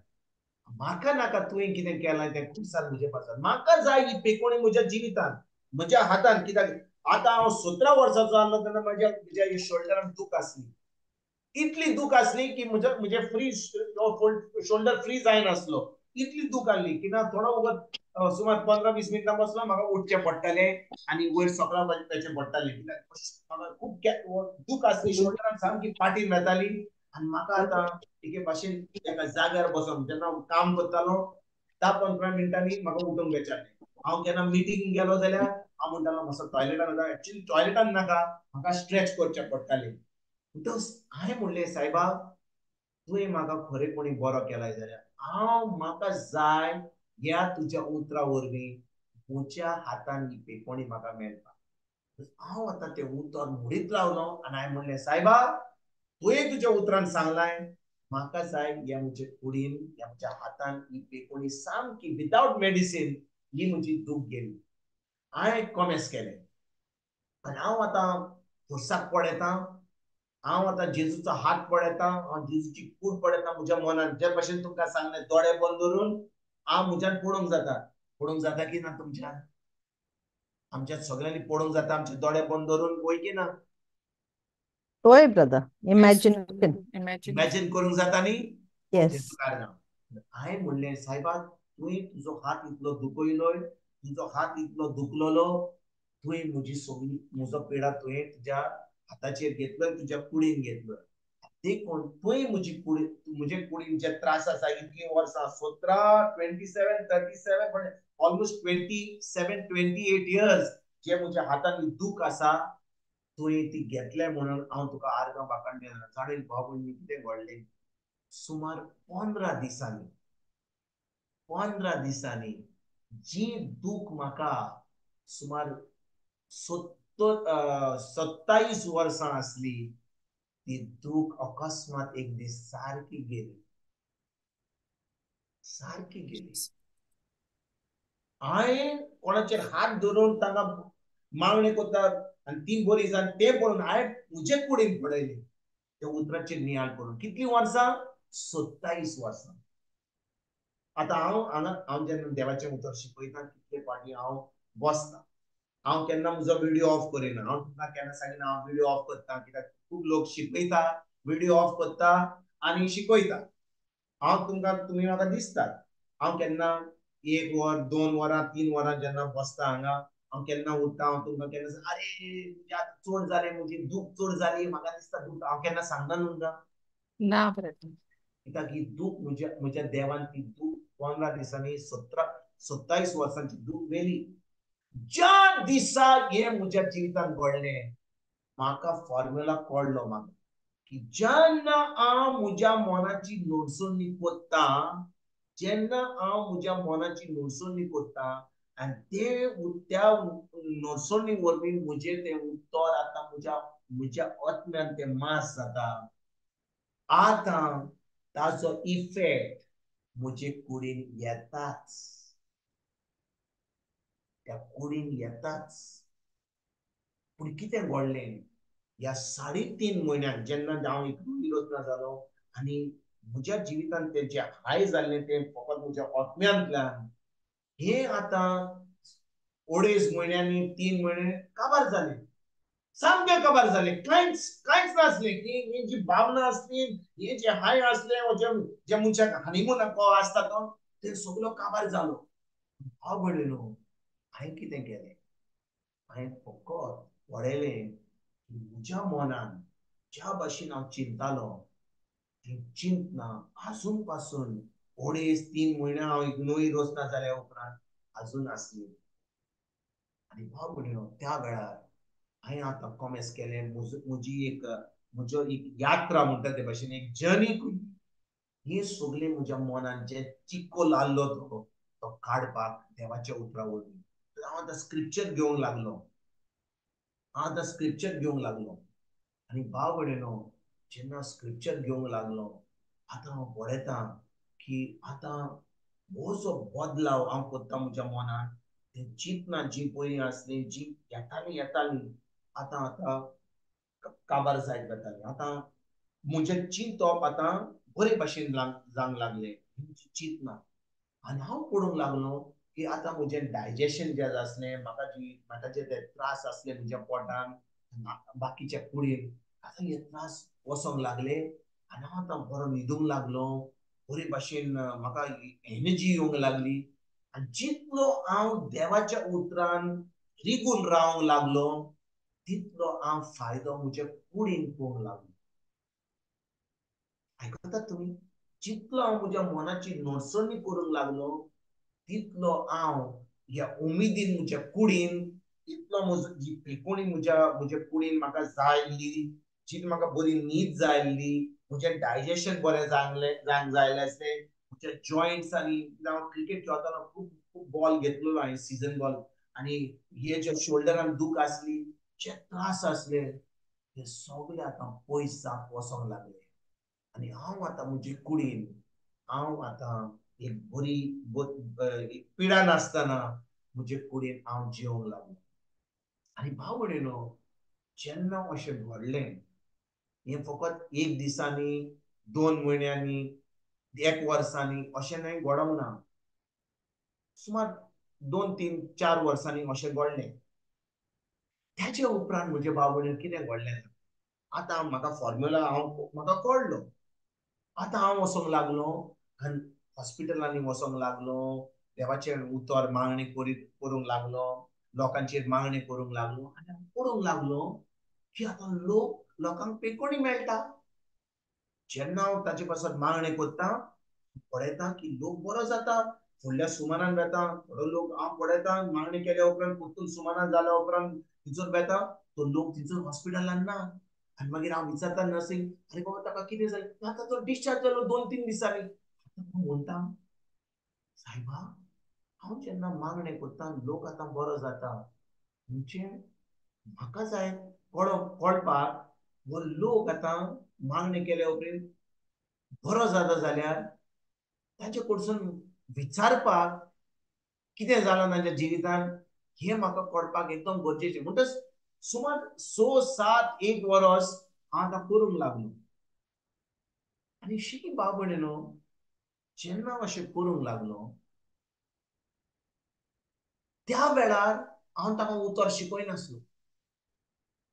म्हाका नाका तुवें कितें केलां तें खुर्सार म्हजे पासून. म्हाका जाय ही पेकोवणी म्हज्या जिवितांत, म्हज्या हातान. कित्याक आतां हांव 17 वर्सांचो आहलो तेन्ना म्हज्या शोल्डरान दूख आसली. इतली दूख आसली की म्हजे फ्री शोल्डर फ्री जायनासलो. इतली दूख आसली की ना थोडो वगत सुमार 15-20 मिनटां बसलो म्हाका उठचें पडटालें आनी वयर सकयल वचचें पडटालें. कित्याक म्हाका खूब दूख आसली, शोल्डरान सामकी पाटी मेताली आणि म्हाका आता एके भाशेन एका जाग्यार बसून जेन्ना हांव काम करतालो 10-15 मिनिटांनी म्हाका उठूंक बेचारलें. हांव केन्ना मिटींग गेलो जाल्यार हांव म्हणटालो मातसो टॉयलेटान वता. एक्चुअली टॉयलेटान नाका, म्हाका स्ट्रेच करचें पडटालें. हांवें म्हणलें सायबा तुवें म्हाका खरेपणी बरो केलाय जाल्यार म्हाका जाय ह्या तुज्या उतरा वरवीं म्हज्या हातान ही पेपणी म्हाका मेळटा. हांव आतां तें उतर म्हणीत रावलो आनी हांवें म्हणलें सायबा तुवें तुज्या उतरान सांगलाय म्हाका जाय ह्या म्हज्या कुडीन ह्या म्हज्या हातान ही पेपणी सामकी विदाउट मेडिसीन ही म्हजी दूख गेली. हांवें कॉमेस केलें आनी हांव आतां खुर्साक पडयतां. हांव आतां जेजूचो हात पळयतां, हांव जेजूची कूड पळयतां म्हज्या मनान. जे भशेन तुमकां सांगलें दोळे बंद दवरून हांव म्हज्यान पळोवंक जाता. पळोवंक जाता की ना तुमच्यान? आमच्या सगळ्यांनी पळोवंक जाता आमचे दोळे बंद दवरून, वय की ना? होय ब्रदर, इमॅजिन. इमॅजिन करूंक जाता न्ही? येस. जेजू कारणां. हांवें म्हणलें सायबा तुवें तुजो हात इतलो दुखयलोय, तुजो हात इतलो दुखलोलो, तुवें म्हजी सगळी म्हजो पिडा तुवें तुज्या हाताचेर घेतलोय, तुज्या कुडीन घेतलोय. देखून तुवें म्हजे कुडीन जे त्रास आसा इतकी वर्सां 17, 27, 37 पण ऑलमोस्ट 27, 28 इयर्स जे म्हज्या हातान दूख आसा तुवें ती घेतले म्हणून हांव तुका आर्गां बाकाण देना. जाणील भाव भयणी कितें घडलें? सुमार 15 दिसांनी जी दूख म्हाका सुमार 27 वर्सां आसली ती दूख अकस्मात एक दीस सारकी गेली. हांवें कोणाचेर हात धरून तांकां मागणी करतात आनी ती बरी जावन ते पळोवन हांवें म्हजे कुडीन पळयली त्या उतराचेर नियाळ करून. कितली वर्सां? 27 वर्सां. आतां हांव जेन्ना देवाचें उतर शिकयता कितले फावटी हांव बसता. हांव केन्ना म्हजो व्हिडिओ ऑफ करिना. हांव तुमकां केन्ना सांगिना हांव व्हिडिओ ऑफ करता कित्याक खूब लोक शिकयता, व्हिडिओ ऑफ करता आनी शिकयता. तुमी म्हाका दिसतात. हांव केन्ना 1 वर, 2 वरां, 3 वरां जेन्ना बसता हांगा हांव केन्ना उठता, हांव तुमकां केन्ना अरे तुजी आतां चड जालें, म्हजी दूख चड जाली, म्हाका दिसता दूख. हांव केन्ना सांगना न्हू तुमकां? ना ब्रदर. कित्याक ही दूख म्हज्या देवान ती दूख 15 दिसांनी 27 वर्सांची दूख गेली. ज्या दिसा हे म्हज्या जिवितान घडलें म्हाका फॉर्म्युला कळलो म्हाका की जेन्ना हांव म्हज्या मनाची नडसुणी कोत्ता आनी त्या नडसुणी वरवीं म्हजें तें उत्तर आतां म्हज्या आत्म्यान तें मास जाता. आतां ताचो इफेक्ट म्हजे कुडीन येताच. त्या कुडीन येताच. पूण कितें घडलें? ह्या 3.5 म्हयन्याक जेन्ना हांव इरोजना जालो आनी म्हज्या जिवितान तें जें हाय जाल्लें तें फकत म्हज्या आत्म्यांतल्यान हें आतां 2.5 म्हयन्यांनी 3 म्हयने काबार जालें. सामकें काबार जालें. कांयच नासलें की ही जी भावना आसली, हे जे हाय आसले, जे मनशाक हनीमून आसता तो ते सगळो काबार जालो. भाव भयणीनो, हांवें कितें केलें? हांवें फकत पळयलें की म्हज्या मनान ज्या भाशेन हांव चिंतालो तें चिंतना आजून पासून 2.5-3 म्हयने हांव नवी इरोजना जाल्या उपरांत आजून आसली. आनी भाव भयणीनो, त्या वेळार हांवें आतां कॉमेस केलें म्हजो एक यात्रा म्हणटा ते भाशेन एक जर्नी हे सगळे म्हज्या मनान जे चिकोल आसलो तो काडपाक देवाच्या उतरा वरवीं. हांव आतां स्क्रिप्चर घेवंक लागलो. आनी भाव भयणीनो, जेन्ना स्क्रिप्चर घेवंक लागलो आतां हांव पळयतां की आतां हो जो बदलाव हांव करता म्हज्या मनान तें चिंतना जी पयलीं आसली जी येताली आतां काबार जायत वताली. आतां म्हजें चिंतप आतां बरे भाशेन जावंक लागलें. चिंतना आनी हांव पळोवंक लागलो की आतां म्हजें डायजेशन जें आसलें म्हाका जे ते त्रास आसले म्हज्या पोटान बाकीच्या कुडीन आतां हे त्रास वसोंक लागले आनी हांव आतां बरो न्हिदूंक लागलो. बरे भाशेन म्हाका एनर्जी येवंक लागली. आनी जितलो हांव देवाच्या उतरान रिगून रावंक लागलो तितलो हांव फायदो म्हज्या कुडीन पळोवंक लागलो. आयकतात तुम्ही? जितलो हांव म्हज्या मनाची नडसणी करूंक लागलो तितलो हांव ह्या उमेदीन म्हज्या कुडीन इतलो म्हजो जी फेकुणी म्हज्या कुडीन म्हाका जाय आसली, जी म्हाका बरी न्हीद जाय आसली, म्हजें डायजेशन बरें जावंक जाय आसलें, म्हज्या जॉयंट्सांनी हांव क्रिकेट खेळटाना खूब खूब बॉल घेतलेलो हांवें सीजन बॉल, आनी हे जे शोल्डरान दूख आसली, जे त्रास आसले, हे सगळे आतां पयस जावंक वचोंक लागले. आनी हांव आतां म्हजे कुडीन हांव आतां एक बरी एक पिडा नासतना म्हजे कुडीन हांव जिवंक लागलो. आनी भाव भयणीनो, जेन्ना अशें घडलें, हें फकत एक दिसांनी, 2 म्हयन्यांनी, 1 वर्सांनी अशें न्हय घडोंक ना. सुमार 2-3-4 वर्सांनी अशें घडलें. त्याचे उपरांत म्हजे भाव भयणीन कितें घडलें? आतां म्हाका फॉर्म्युला म्हाका कळ्ळो. आतां हांव वचोंक लागलो आनी हॉस्पिटलांनी वचोंक लागलो, देवाचे उतर मागणी करूंक लागलो, लोकांचेर मागणी करूंक लागलो आनी हांव पळोवंक लागलो की आतां लोकांक पेकोणी मेळटा. जेन्ना हांव ताचे पासत मागणी करता, पळयता की लोक बरो जाता, फुडल्या सुमारान वेता, थोडो लोक हांव पळयता मागणी केल्या उपरांत परतून सुमारान जाल्या उपरांत थंयसर वेता, तो लोक थंयसर हॉस्पिटलान ना. आनी मागीर हांव विचारता नर्सींक, आरे बाबा ताका कितें जालें? आतां तो डिस्चार्ज जालो 2-3 दिसांनी. हांव म्हणटा, सायबा, हांव जेन्ना मागणी करता लोक आतां बरो जाता, म्हणजे म्हाका जाय कळपाक हो लोक आतां मागणी केल्या उपरांत बरो जाता जाल्यार ताचे कडसून विचारपाक कितें जालां तांच्या जिवितांत हें म्हाका कळपाक एकदम गरजेचें. म्हणटच सुमार 6-7-1 वर्स हांव आतां करूंक लागलो. आनी शी भाव भयणीनो, जेन्ना हांव अशें करूंक लागलो, त्या वेळार हांव ताका उतर शिकयनासलो.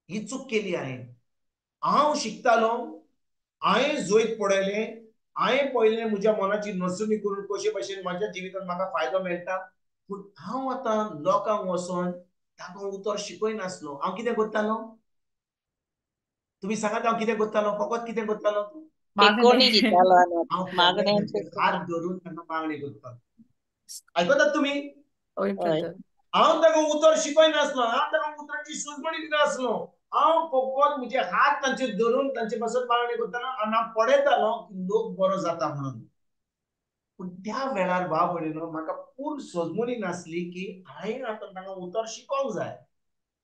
ही चूक केली हांवें. हांव शिकतालो, हांवें जैत पळयलें, हांवें पळयलें म्हज्या मनाची नडसणी करून कशे भशेन म्हाज्या जिवितांत म्हाका फायदो मेळटा, पूण हांव आतां लोकांक वचोन ताका उतर शिकयनासलो. हांव कितें करतालो? तुमी सांगात हांव कितें करतालो? फकत कितें करतालो? पेकोणी दितालो आनी हांव फकत मागण्यांक तांचे हात धरून तांकां मागणी करतालो. आयकतात तुमी? Oi, हय. brother. हांव ताका उतर शिकयनासलो, हांव ताका उतरांची सुचोवणी दिनासलो. हांव फकत म्हजे हात तांचेर धरून तांचे पासत मागणी करतालो आनी हांव पळयतालो की लोक बरो जाता म्हणून. पूण त्या वेळार भाव भयणीनो, म्हाका पूर्ण सोजमूनी नासली की हांवें आतां तांकां उतर शिकोवंक जाय.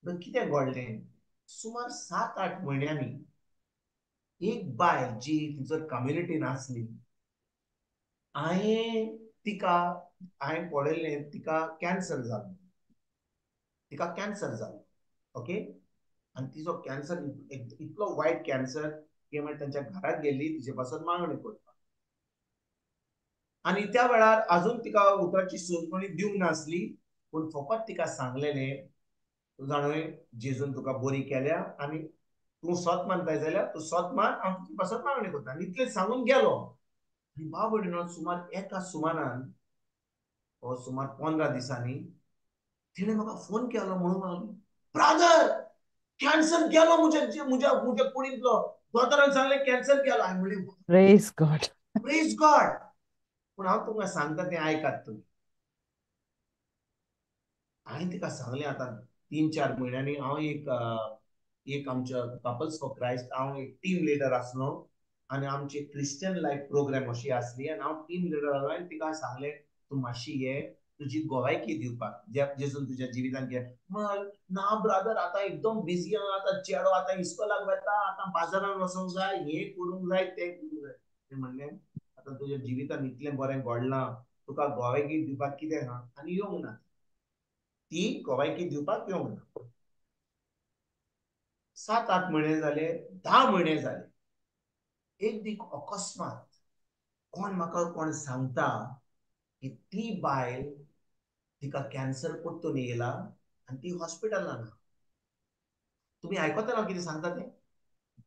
पूण कितें घडलें? सुमार 7-8 म्हयन्यांनी एक बायल जी थंयसर कम्युनिटीन आसली, हांवें पळयलें तिका कॅन्सर जालो. ओके. आनी तिचो कॅन्सर इतलो वायट कॅन्सर की मागीर तांच्या घराक गेल्ली तिचे पासत मागणी करपाक. आनी त्या वेळार अजून तिका उतराची सोजमणी दिवंक नासली, पूण फकत तिका सांगलेलें, तूं जाणय जेजून तुका बरी केल्या आनी तूं सोत मानताय जाल्यार तूं सोत मान, हांव तुजे पासत मागणी करता. आनी इतलें सांगून गेलो. आनी भाव भयणीनो, सुमार एका सुमारान सुमार 15 दिसांनी तिणें म्हाका फोन केलो म्हणूंक लागलो, ब्रादर, कॅन्सर गेलो म्हज्या कुडींतलो. दोतोरान सांगलें कॅन्सर गेलो. हांवें म्हणलें, Praise God. Praise God. पूण हांव तुमकां सांगता तें आयकात तुमी. हांवें तिका सांगलें आतां 3-4 म्हयन्यांनी हांव एक आमच्या कपल्स फॉर क्रायस्ट हांव एक टीम लिडर आसलो आनी आमची क्रिस्टियन लायफ प्रोग्राम अशी आसली आनी हांव टीम लिडर आसलो आनी तिका सांगलें, तूं मातशी ये तुजी गोवायकी दिवपाक जेजून तुज्या जिवितांत घे. ना ब्रादर, आतां एकदम बिजी आहा, आतां चेडो आतां इस्कॉलाक वता, आतां बाजारान वचोंक जाय, हें करूंक जाय, तें करूंक जाय. हांवें म्हणलें, आतां तुज्या जिवितांत इतलें बरें घडलां, तुका गोवायकी दिवपाक कितें आहा? आनी येवंक ना. ती गोवायकी दिवपाक येवंक ना. 7-8 म्हयने जाले, 10 म्हयने जाले. एक दीस अकस्मात कोण सांगता की ती बायल तिका कॅन्सर परतून येयला आनी ती हॉस्पिटलान आहा. तुमी आयकता ना कितें सांगता तें?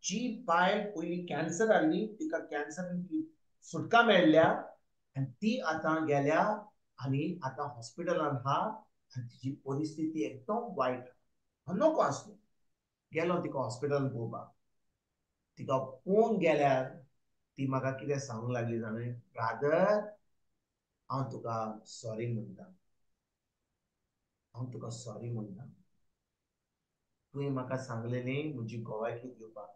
जी बायल पयलीं कॅन्सर आसली, तिका कॅन्सरान सुटका मेळ्ळ्या आनी ती आतां गेल्या आनी आतां हॉस्पिटलान आहा आनी तिची परिस्थिती एकदम वायट. हांव नको आसलो गेलो तिका हॉस्पिटलान पळोवपाक. तिका पळोवंक गेल्यार ती म्हाका कितें सांगूंक लागली जाणा, ब्रादर हांव तुका सॉरी म्हणटा, हांव तुका सॉरी म्हणटा, तुवें म्हाका सांगलेलें म्हजी गोवायकी दिवपाक,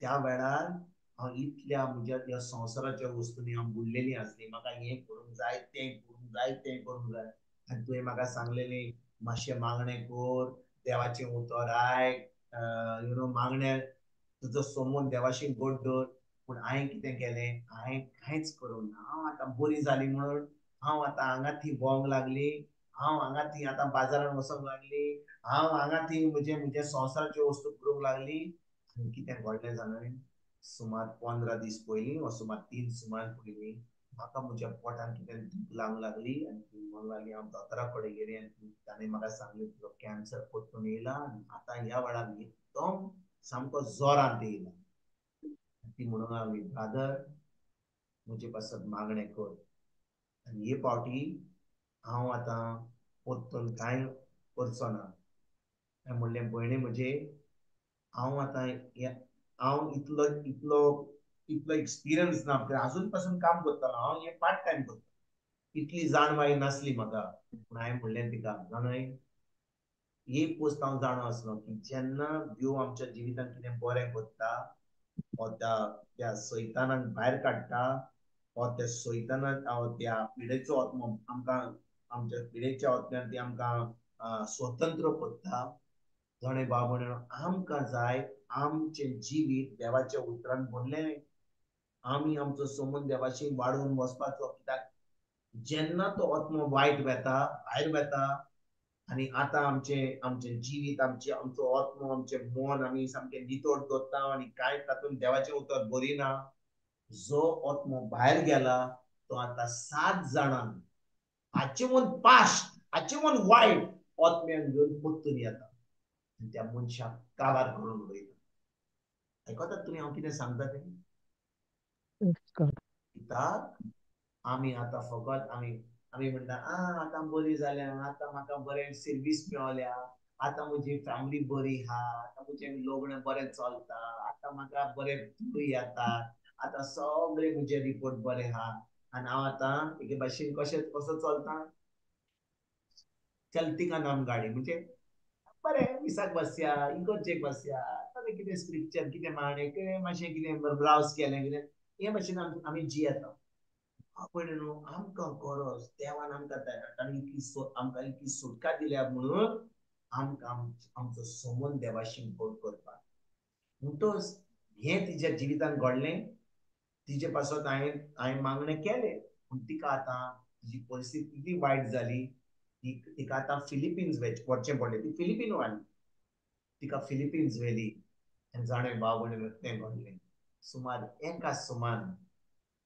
त्या वेळार हांव इतल्या म्हज्या ह्या संवसाराच्या वस्तूंनी हांव बुडलेली आसली, म्हाका हें करूंक जाय, तें करूंक जाय, तें करूंक जाय, आनी तुवें म्हाका सांगलेलें मातशें मागणें कर, देवाचें उतर आयक, मागण्या तुजो सोमोन देवाशी गोड दवर. पूण हांवें कितें केलें, हांवें कांयच करूंक ना. हांव आतां बरी जाली म्हणून हांव आतां हांगा थी भोंवंक लागली, हांव हांगा थी आतां बाजारान वचोंक लागली, हांव हांगा थी म्हजे संवसाराच्यो वस्तू करूंक लागली. आनी कितें घडलें जाणां, सुमार 15 दीस पयलीं वा सुमार 3 सुमार पयलीं म्हाका म्हज्या पोटान कितें दूख लागूंक लागली आनी ती म्हणूंक लागली हांव दोतोरा कडेन गेलें आनी ताणें म्हाका सांगलें तुजो कॅन्सर परतून येयला आनी आतां ह्या वेळार एकदम सामको जोरान येयला. ती म्हणूंक लागली ब्रादर म्हजे पासत मागणें कर, आनी हे फावटी हांव आतां परतून कांय करचो ना. हांवें म्हणलें भयणी म्हजे, हांव आतां हांव इतलो इतलो इतलो एक्सपिरियन्स ना, आजून पासून काम करतालो, हांव हें पार्ट टायम करता, इतली जाणवाई नासली म्हाका. पूण हांवें म्हणलें तिका जाणाय, एक गोश्ट हांव जाणो आसलो की जेन्ना देव आमच्या जिवितांत कितें बरें करता वा त्या सैतानाक भायर काडटा वा त्या सैतानाक त्या पिडेचो आत्मो आमकां आमच्या पिडेच्या आत्म्यान ती आमकां स्वतंत्र करता, जणे बाबणेनो आमकां जाय आमचें जिवीत देवाच्या उतरान भरलें. आमी आमचो संबंद देवाशी वाडोवन वचपाचो, कित्याक जेन्ना तो आत्मो वायट वेता भायर वेता आनी आतां आमचें जिवीत आमचो आत्मो आमचें मन आमी सामकें नितोड दवरता आनी कांय तातूंत देवाचें उतर भरिना, जो आत्मो भायर गेला तो आतां 7 जाणांक आचेवन पास्ट आचेवन वायट आत्म्यान घेवन परतून येता आनी त्या मनशाक काबार करून उडयता. आयकतात तुमी हांव कितें सांगता तें? कित्याक आमी आतां फकत आमी म्हणटा आतां बरी जाल्या, आतां म्हाका बरें सर्वीस मेळल्या, आतां म्हजी फॅमिली बरी आहा, आतां म्हजें लग्न बरें चलता, आतां म्हाका बरें भुरगीं येता, आतां सगळे म्हजे रिपोर्ट बरे आहा आनी हांव आतां एके भाशेन कसो चलता, चलती का नाम गाडी, म्हणजे बरें मिसाक बसया, इगर्जेक बसया, थोडें कितें स्क्रिप्चर कितें मागणें कितें मातशें कितें ब्रावज केलें कितें हे भाशेन आमी जियेता. पण आमकां गरज देवान आमकां इतली सुटका दिल्या म्हणून आमकां आमचो संबंद देवाशी गोड करपाक. म्हणटच हें तिच्या जिवितांत घडलें, तिचे पासत हांवें मागणें केलें, पूण तिका आतां तिची परिस्थिती इतली वायट जाली, तिका आतां फिलिपिन्स वचचें पडलें. ती फिलिपिनो आनी तिका फिलिपिन्स व्हेली आनी जाणें भाव भयणीनो तें घडलें. सुमार 1 सुमान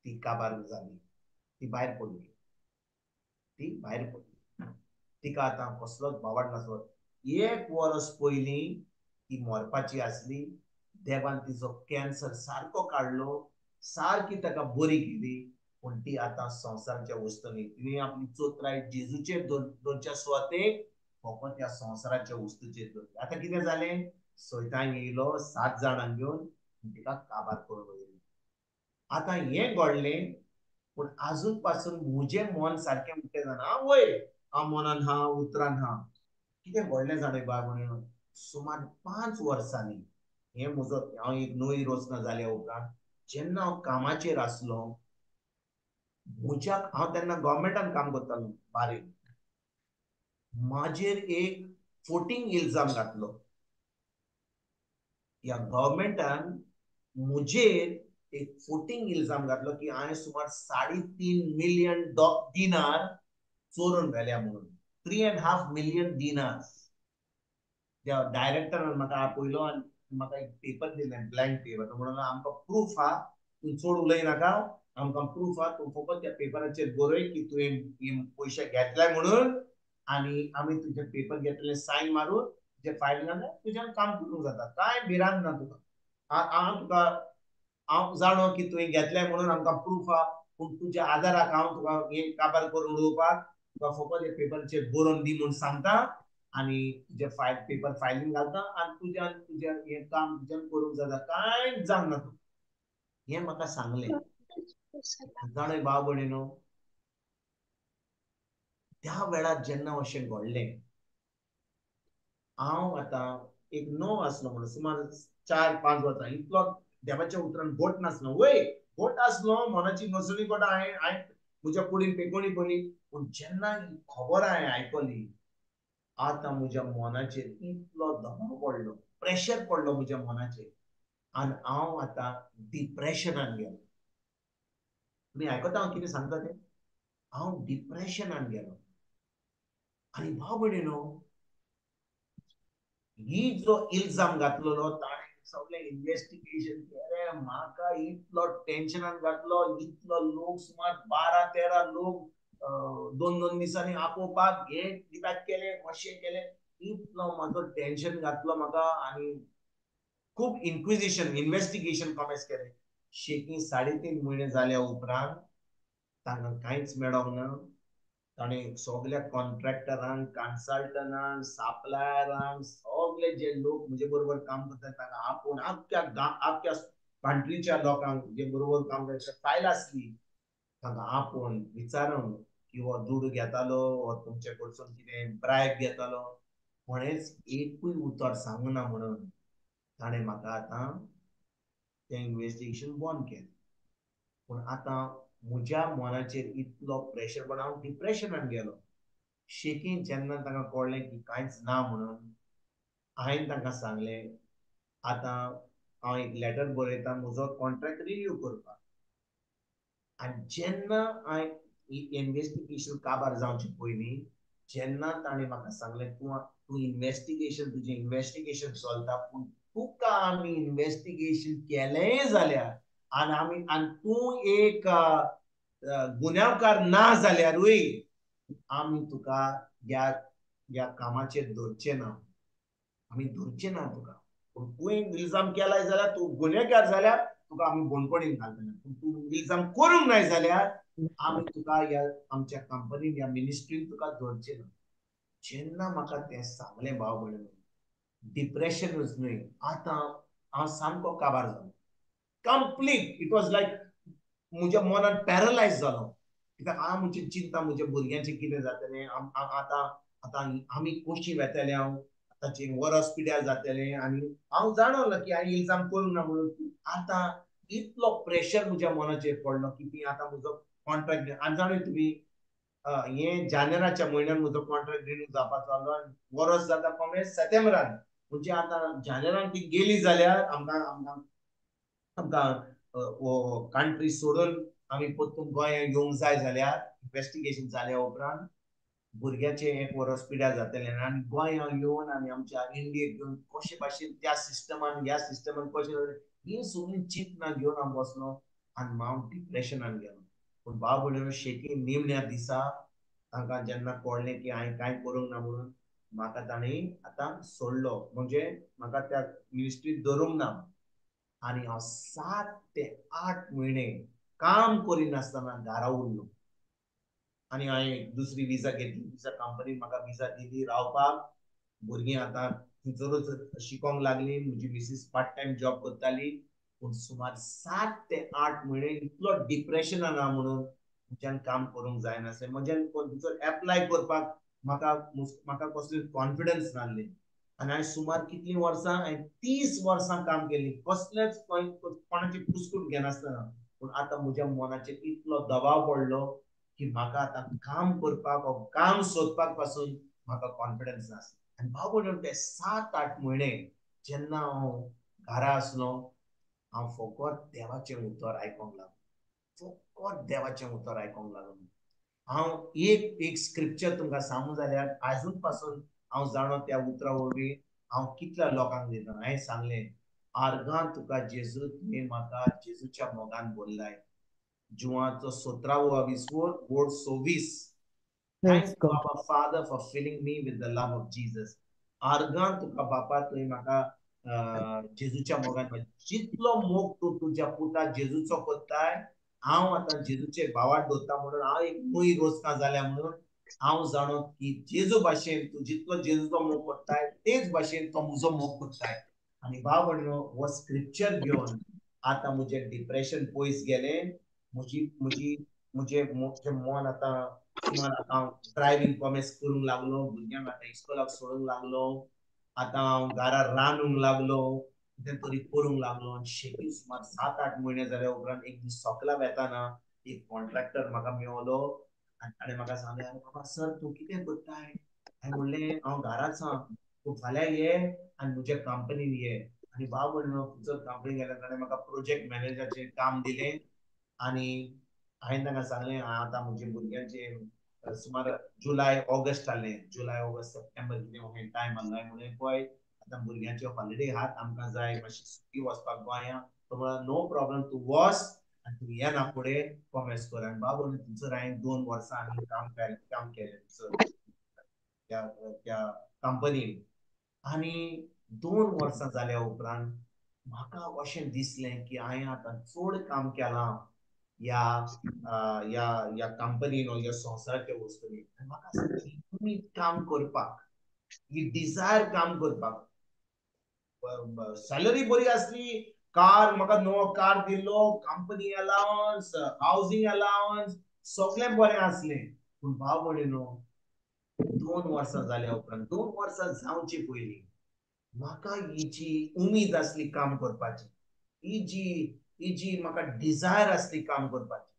ती काबार जाली, ती भायर पडली, तिका आतां कसलोच भावार्थ नासलो. 1 वर्स पयलीं ती मरपाची आसली, देवान तिचो कॅन्सर सारको काडलो, सारकी ताका बरी केली, पूण ती आतां संवसाराच्या वस्तूंनी तिणें आपली चोत्राय जेजूचेर दवरच्या सुवातेक फकत ह्या संवसाराच्या वस्तूचेर दवरली. आतां कितें जालें, सैतान येयलो 7 जाणांक घेवन तिका काबार करून उडयली. आतां हें घडलें, पूण आजून पासून म्हजें मन सारकें उक्तें जाना. वयर हांव मनान हा, उतरान हा. कितें घडलें जाणें बाय म्हणून सुमार 5 वर्सांनी हांव एक नवी रोचना जाल्या उपरांत जेन्ना हांव कामाचेर आसलो, हांव तेन्ना गव्हर्मेंटान काम करतालो बारीक, म्हाजेर एक फोटिंग इल्जाम घातलो. ह्या गव्हर्मेंटान म्हजेर एक फोटिंग इल्जाम घातलो की हांवें सुमार 3.5 मिलियन दिनार चोरून व्हेल्या म्हणून. 3.5 मिलियन दिनार. त्या डायरेक्टरान म्हाका आपयलो आनी म्हाका एक पेपर दिलें, ब्लँक पेपर. म्हणून आमकां प्रूफ आहा, तूं चड उलयनाका, आमकां प्रूफ आहा, तूं फकत त्या पेपराचेर बरय की तुवें पयशे घेतले म्हणून, आनी आमी तुजे पेपर घेतले सायन मारून तुजे फायल घालले, तुज्यान काम करूंक जाता, कांय भिरांत ना तुका. हांव जाणो की तुवें घेतले म्हणून आमकां प्रूफ आहा, पूण तुज्या आदाराक हांव तुका हें काबार करून उडोवपाक तुका फकत हे पेपराचेर बरोवन दी म्हूण सांगता आनी तुजे पेपर फायलीन घालता आनी तुजें हें काम तुज्यान करूंक जाता, कांयच जावंक ना तुका. हे म्हाका सांगले. जाणय भाव भयणीनो, त्या वेळार जेन्ना अशें घडलें, हांव आतां एक 9 आसलो म्हणून सुमार 4-5 वर्सां इतलो देवाच्या उतरान घोट नासलो. वय घोट आसलो, मनाची नसणी कोटा हांवें म्हज्या कुडीन पेकोणी पडली. पूण जेन्ना ही खबर हांवें आयकली, आतां म्हज्या मनाचेर इतलो दबाव पडलो, प्रेशर पडलो म्हज्या मनाचेर, आनी हांव आतां डिप्रेशनान गेलो. तुमी आयकता हांव कितें सांगता तें? हांव डिप्रेशनान गेलो. आनी भाव भयणीनो, ही जो इल्जाम घातलेलो ताणें सगळें इन्व्हेस्टिगेशन केलें. म्हाका इतलो टेन्शनान घातलो. इतलो लोक, सुमार 12-13 लोक 2-2 दिसांनी आपोवपाक हे दितात केले, अशें केलें. इतलो म्हाजो टेन्शन घातलो म्हाका. आनी खूब इन्व्हेस्टिगेशन कमेस केलें. शेकी 3.5 म्हयने जाल्या उपरांत तांकां कांयच मेळोंक ना. ताणें सगळ्या कॉन्ट्रॅक्टरांक, कन्सल्टंटांक, सप्लायरांक, सगळे जे लोक म्हजे बरोबर काम करतात तांकां आपूण आख्या कंट्रीच्या लोकांक जे बरोबर काम करता फायल आसली तांकां आपूण विचारून की हो दूड घेतालो, हो तुमचे कडसून कितें ब्रायब घेतालो, कोणेच एकूय उतर सांगना म्हणून ताणें म्हाका आतां तें इन्व्हेस्टिगेशन बंद केलें. पूण आतां म्हज्या मनाचेर इतलो प्रेशर पडलो, हांव डिप्रेशनान गेलो. शेकीन जेन्ना तांकां कळलें की कांयच ना म्हणून, हांवें तांकां सांगलें आतां हांव एक लेटर बरयतां म्हजो कॉन्ट्रॅक्ट रिन्यू करपाक. आनी जेन्ना हांवें इन्व्हेस्टिगेशन काबार जावचे पयलीं जेन्ना ताणें म्हाका सांगलें तूं इन्व्हेस्टिगेशन तुजें इन्व्हेस्टिगेशन चलता, पूण तुका आमी इन्व्हेस्टिगेशन केलेंय जाल्यार आनी तूं एक गुन्यांवकार ना जाल्यारूय आमी तुका ह्या कामाचेर धरचे ना. आमी धरचे ना तुका. पूण तुवें इल्जाम केलाय जाल्यार तूं गुन्हेगार जाल्यार तुका आमी बोनपडीन घालतले. पूण तूं इल्जाम करूंक नाय जाल्यार आमी तुका ह्या आमच्या कंपनीन, ह्या मिनिस्ट्रीन तुका धरचे ना. जेन्ना म्हाका तें सांगलें भाव भयणीनो, डिप्रेशनूच न्हय, आतां हांव सामको काबार जालो. कंप्लीट इट वॉज लायक म्हज्या मनान पॅरलायज जालो. कित्याक हांव म्हजी चिंता म्हज्या भुरग्यांचें कितें जातलें, आतां आमी कशीं वेतले, हांव आतांचे वरस पिड्यार जातलें. आनी हांव जाणवलो की हांवें इल्जाम करूंक ना म्हणून. आतां इतलो प्रेशर म्हज्या मनाचेर पडलो की आतां म्हजो कॉन्ट्रॅक्ट, आनी जाणा तुमी हे जानेराच्या म्हयन्यान म्हजो कॉन्ट्रॅक्ट रिन्यू जावपाचो आसलो. वरस जाता कमे सप्टेंबरान. म्हणजे आतां जानेरान ती गेली जाल्यार आमकां कंट्री सोडून आमी परतून गोंयांत येवंक जाय जाल्यार इन्व्हेस्टिगेशन जाल्या उपरांत भुरग्याचे 1 वरस पिड्यार जातलें. आनी गोंयांत येवन आनी आमच्या इंडियेक येवन कशे भाशेन त्या सिस्टमान ह्या सिस्टमान कशें ही सगळी चिंतना घेवन हांव बसलो आनी हांव डिप्रेशनान गेलो. पूण भाव भयणीनो, शेकीन निमण्या दिसा तांकां जेन्ना कळ्ळें की हांवें कांय करूंक ना म्हणून म्हाका तांणी आतां सोडलो. म्हणजे म्हाका त्या मिनिस्ट्रींत धरूंक ना. आनी हांव 7 ते 8 म्हयने काम करिनासतना घरा उरलो. आनी हांवें दुसरी विजा घेतली. दुसऱ्या कंपनीन म्हाका विजा दिली रावपाक. भुरगीं आतां थंयसरूच शिकोंक लागलीं. म्हजी मिसीस पार्ट टायम जॉब करताली. पूण सुमार 7 ते 8 म्हयने इतलो डिप्रेशनान हांव म्हणून म्हज्यान काम करूंक जायनासलें. म्हज्यान थंयसर एप्लाय करपाक म्हाका कसली कॉन्फिडन्स नासली. आनी हांवें सुमार कितलीं वर्सां, हांवें 30 वर्सां काम केलीं कसलेंच कोणाची पुस्तूक घेनासतना. पूण आतां म्हज्या मनाचेर इतलो दबाव पडलो की म्हाका आतां काम करपाक, काम सोदपाक पासून म्हाका कॉन्फिडन्स नासलो. आनी भाव भयणीनो, ते 7-8 म्हयने जेन्ना हांव घरा आसलो, हांव फकत देवाचें उतर आयकोंक लागलो. फकत देवाचें उतर आयकोंक लागलो. हांव एक स्क्रिप्चर तुमकां सांगू जाल्यार आजून पासून हांव जाणो त्या उतरा वरवीं हांव कितल्या लोकांक दिता. हांवें सांगलें, आर्गां तुका जेजू, तुवें म्हाका जेजूच्या मोगान भरलाय. जुवांचो 17-20 वोड 26. Thanks to our Father for filling me with the love of Jesus. आर्गां तुका बापा, तुवें म्हाका जेजूच्या मोगान जितलो मोग तूं तुज्या पुता जेजूचो कोत्ताय, हांव आतां जेजूचे भावार्थ दवरता म्हणून हांव एक नवी रोचका जाल्या म्हणून हांव जाणो की जेजू भाशेन तूं जितलो जेजूचो मोग कोत्ताय तेच भाशेन तो म्हजो मोग कोत्ताय. आनी भाव भयणीनो, हो स्क्रिप्चर घेवन आता मुझे डिप्रेशन पयस गेले, मुझे मन आता सुमार आता ड्रायव्हिंग कॉमेस करूंक लागलो, भुरग्यांक आता इस्कोलाक सोडूंक लागलो, आता हांव घरा रांदूंक लागलो, कितें तरी करूंक लागलो. शेती सुमार 7-8 म्हयने जाल्या उपरांत एक दीस सॉकला वेताना एक कॉन्ट्रॅक्टर म्हाका मेवलो आनी ताणें म्हाका सांगलें, अरे बाबा सर तूं कितें करताय? हांवें म्हणलें हांव घराच आहा, तूं फाल्यां ये आनी म्हज्या कंपनीन ये. आनी बाब म्हणलो तुजो कंपनीन गेल्यार ताणें म्हाका प्रोजेक्ट मॅनेजराचें काम दिलें आनी हांवें तांकां सांगलें आतां म्हज्या भुरग्यांचें सुमार जुलय ऑगस्ट आहलें, जुलय ऑगस्ट सप्टेंबर कितें टायम आहलो. हांवें म्हणलें पळय आतां भुरग्यांचे हॉलिडे आहात, आमकां जाय मातशी सुटी वचपाक गोंयां. तो म्हणलो नो प्रॉब्लम, तूं वच आनी तूं येना फुडें कॉमेर्स कर. आनी बाब म्हणलें थंयसर हांवें 2 वर्सां आनी काम केलें त्या कंपनीन. आनी 2 वर्सां जाल्या उपरांत म्हाका अशें दिसलें की हांवें आतां चड काम केलां या कंपनीन ह्या संवसाराच्या वस्तूंनी. म्हाका सारकी उमेद काम करपाक, ही डिझायर काम करपाक. सॅलरी बरी आसली, कार म्हाका नवो कार दिल्लो, कंपनी अलावन्स, हावजींग अलावन्स सगळें बरें आसलें. पूण भाव म्हणिनो 2 वर्सां जाल्या उपरांत, 2 वर्सां जावचे पयलीं म्हाका ही जी उमेद आसली काम करपाची, ही जी म्हाका डिझायर आसली काम करपाची,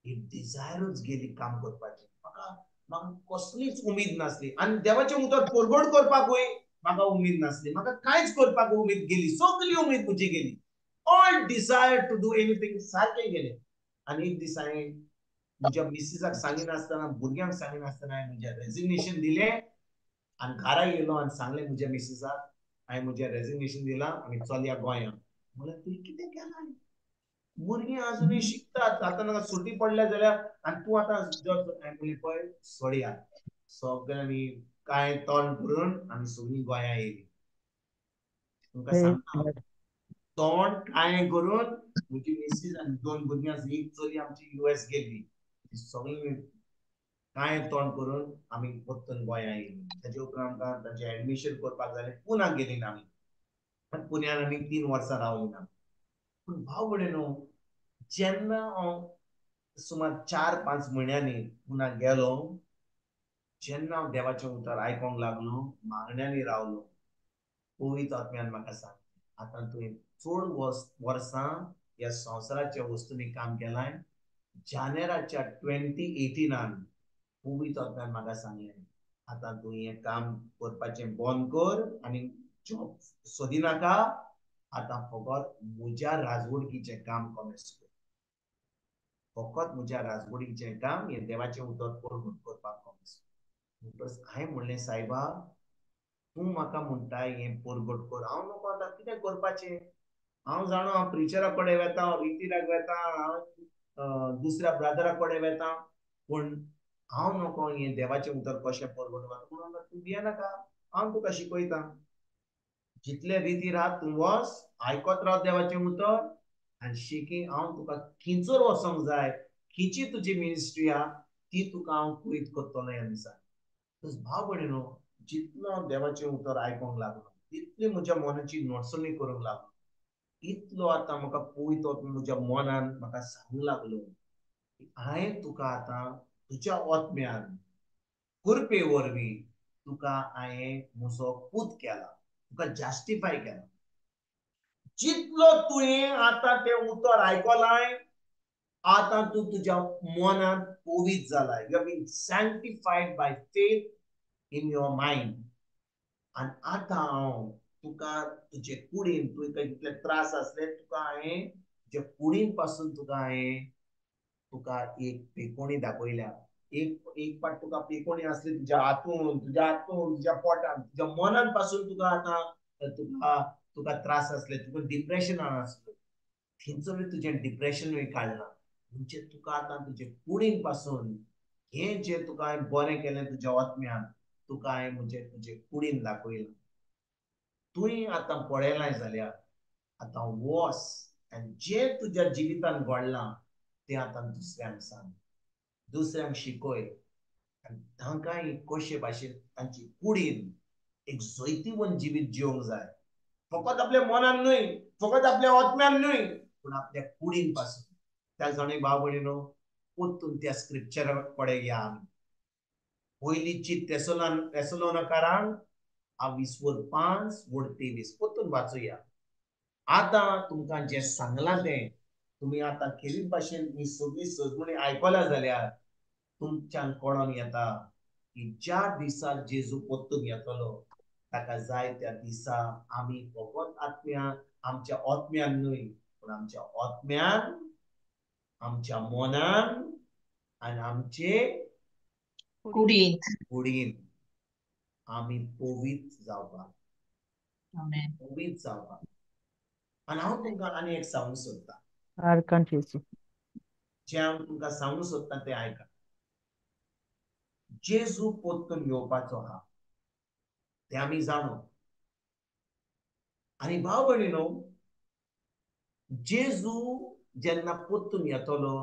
ही डिझायरूच गेली काम करपाची. म्हाका कसलीच उमेद नासली आनी देवाचें उतर परगट करपाकूय म्हाका उमेद नासली. म्हाका कांयच करपाक उमेद गेली, सगळी उमेद म्हजी गेली. All desire to do anything सारकें गेलें. आनी एक दीस हांवें म्हज्या मिसिसाक सांगिनासतना, भुरग्यांक सांगिनासतना हांवें म्हजें रेजिग्नेशन दिलें आनी घरा येयलो आनी सांगलें म्हज्या मिसिसाक हांवें म्हजें रेजिग्नेशन दिलां आनी चल या गोंयां. म्हणल्यार तुवें कितें केलां? भुरगीं अजुनूय शिकतात, आतां तांकां सुटी पडल्या जाल्यार आनी तूं आतां म्हणलें पळय सोडया. सगळ्यांनी कांय तोंड करून आमी सगळीं गोंयां येयलीं. तुमकां सांगता तोंड कांय करून म्हजी मिसीस आनी 2 भुरगीं, एक चली आमची US गेल्ली, सगळीं कांय तोंड करून आमी परतून गोंयां येयलीं. ताचे उपरांत आमकां तांचें एडमिशन करपाक जालें, पुण्याक गेलीं आमी. पुण्यान आमी 3 वर्सां रावलीं आमी. पूण भाव भयणीनो, जेन्ना हांव सुमार 4-5 म्हयन्यांनी पुण्याक गेलो, जेन्ना हांव देवाचें उतर आयकोंक लागलो, मागण्यांनी रावलो, पवित्र आत्म्यान म्हाका सांगलें आतां तुवें चड वर्सां ह्या संवसाराच्या वस्तूंनी काम केलां. जानेराच्या 2018 पवित्र आत्म्यान म्हाका सांगलें आतां तूं हें काम करपाचें बंद कर आनी जॉब सोदिनाका. आतां फकत म्हज्या राजवडकीचें काम कॉमेर्स कर. फकत म्हज्या राजवडीचें काम, हें देवाचें उतर परगट करपाक कॉमेर्स कर. हांवें म्हणलें सायबा, तूं म्हाका म्हणटाय हें परगट कर, हांव नको आतां कितें करपाचें? हांव जाणा हांव प्रिचरा कडेन वेता, रितीराक वेता, हांव दुसऱ्या ब्रादरा कडेन वेता, पूण हांव नको हें देवाचें उतर कशें परगट करता. म्हणून तूं भियेनाका, हांव तुका शिकयतां. जितले रितीर आहा तूं वच, आयकोत राव देवाचें उतर आनी शिकी. हांव तुका खिंचून वचोंक जाय, खिची तुजी मिनिस्ट्री आहा ती तुका हांव कुयत करतलो ह्या दिसांनी. भाव भयणीनो, जितलो हांव देवाचें उतर आयकोंक लागलो, तितली म्हज्या मनाची नडसणी करूंक लागलो, इतलो आतां म्हाका पवित्र आत्मो म्हज्या मनान म्हाका सांगूंक लागलो की हांवें तुका आतां तुज्या आत्म्यान कृपे वरवीं तुका हांवें म्हजो पूत केला, तुका जस्टिफाय केला. जितलो तुवें आतां तें उतर आयकलाय, आतां तूं तुज्या मनान पवित्र जालाय. You have been sanctified by faith in your mind. आनी आतां हांव तुका तुजे कुडीन तुका कितले त्रास आसले, तुका हांवें तुजे कुडीन पासून तुका एक पेकोणी दाखयल्या. एक पाट तुका पेकोणी आसली तुज्या हातून, तुज्या पोटान, तुज्या मनान पासून तुका आतां तुका त्रास आसले, तुका डिप्रेशनान आसलो, थंयसरूय तुजें डिप्रेशनूय काडलां. म्हणजे तुका आतां तुजे कुडीन पासून हें जें तुका हांवें बरें केलें तुज्या आत्म्यान, तुका हांवें तुजे कुडीन दाखयलां. तुवें आतां पळयलां जाल्यार आतां वच आनी जें तुज्या जिवितान घडलां तें आतां दुसऱ्यांक सांग, दुसऱ्यांक शिकय आनी तांकांय कशे भाशेन तांची कुडीन एक जैतिवंत जिवीत जिवंक जाय. फकत आपल्या मनान न्हय, फकत आपल्या आत्म्यान न्हय, पूण आपल्या कुडीन पासून. त्या जाणे भाव भयणीनो, पोत्तून त्या स्क्रिप्चर पळय या आमी. पयलींची तेसलोनिकांक 20:5-23 पोत्तून वाचूया. आतां तुमकां जे सांगलां तें तुम्ही आता केली भाशेन ही सगळी सजमणी आयकल्या जाल्यार तुमच्यान कळोन येता की ज्या दिसा जेजू परतून येतलो ताका जाय त्या दिसा आमी फकत आमच्या आत्म्यान न्हय पूण आमच्या आत्म्यान, आमच्या मनान आनी आमचे कुडीन आमी पवित्र जावपाक, पवित्र जावपाक. आनी हांव तुमकां आनी एक सांगूंक सोदतां. जे हांव तुमकां सांगूंक सोदतां तें आयका. जेजू परतून येवपाचो आहा तें आमी जाणो. आनी भाव भयणीनो, जेजू जेन्ना परतून येतलो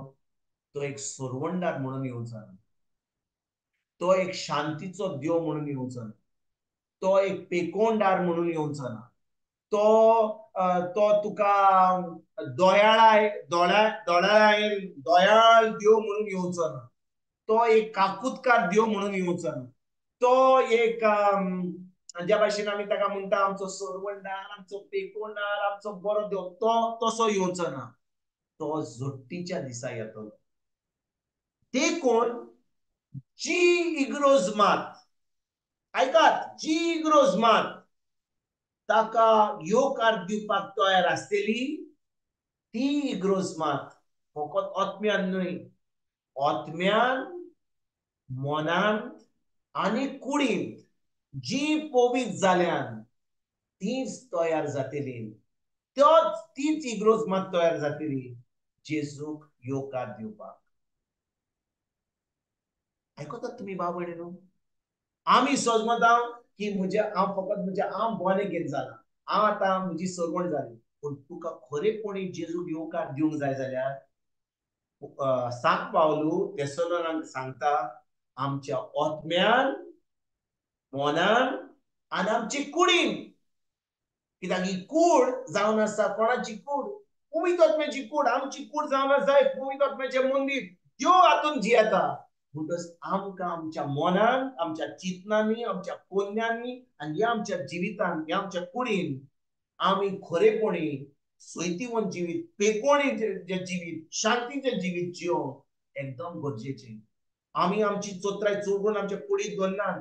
तो एक सोरवंडार म्हणून येवचो ना. तो एक शांतीचो देव म्हणून येवचो ना. तो एक पेकोंडार म्हणून येवचो ना. तो तुका दयाळ देव म्हणून येवचो ना. तो एक काकुतकार देव म्हणून येवचो ना. तो एक ज्या भाशेन आमी ताका म्हणटा आमचो सोरवंडार, आमचो पेकोंडार, आमचो बरो देव, तो तसो येवचो ना. तो झडटीच्या दिसा येतलो. देखून जी इग्रोज मात, आयकात, जी इग्रोज मात ताका येवकार दिवपाक तयार आसतली ती इग्रोज मात फकत आत्म्यान न्हय, आत्म्यान, मनान आनी कुडीन जी पवित्र जाल्यान तीच तयार जातली. तीच इग्रोज मात तयार जातली जेजूक येवकार दिवपाक. आयकतात तुमी भाव भयणीनो? आमी समजता की हांव बॉर्न अगेन जाला, हांव आतां म्हजी सरवण जाली. पूण तुका खरेपणी जेजूक येवकार दिवंक जाय जाल्यार सांत पावलू तेसलोनिकांक सांगता आमच्या आत्म्यान, मनान आनी आमचे कुडीन. कित्याक ही कूड जावन आसा कोणाची कूड? पवित्र आत्म्याची कूड. आमची कूड जावन जाय पवित्र आत्म्याचें मंदीर. देव हातून जियेता. म्हणटच आमकां आमच्या मनान, आमच्या चिंतनांनी, आमच्या कोन्यांनी आनी ह्या आमच्या जिवितान, ह्या आमच्या कुडीन आमी खरेपणी सैतिवंत जिवीत, पेकोणी जिवीत, शांतीचें जिवीत जियोवप एकदम गरजेचें. आमी आमची चोत्राय चोगून आमच्या कुडींत दवरनात.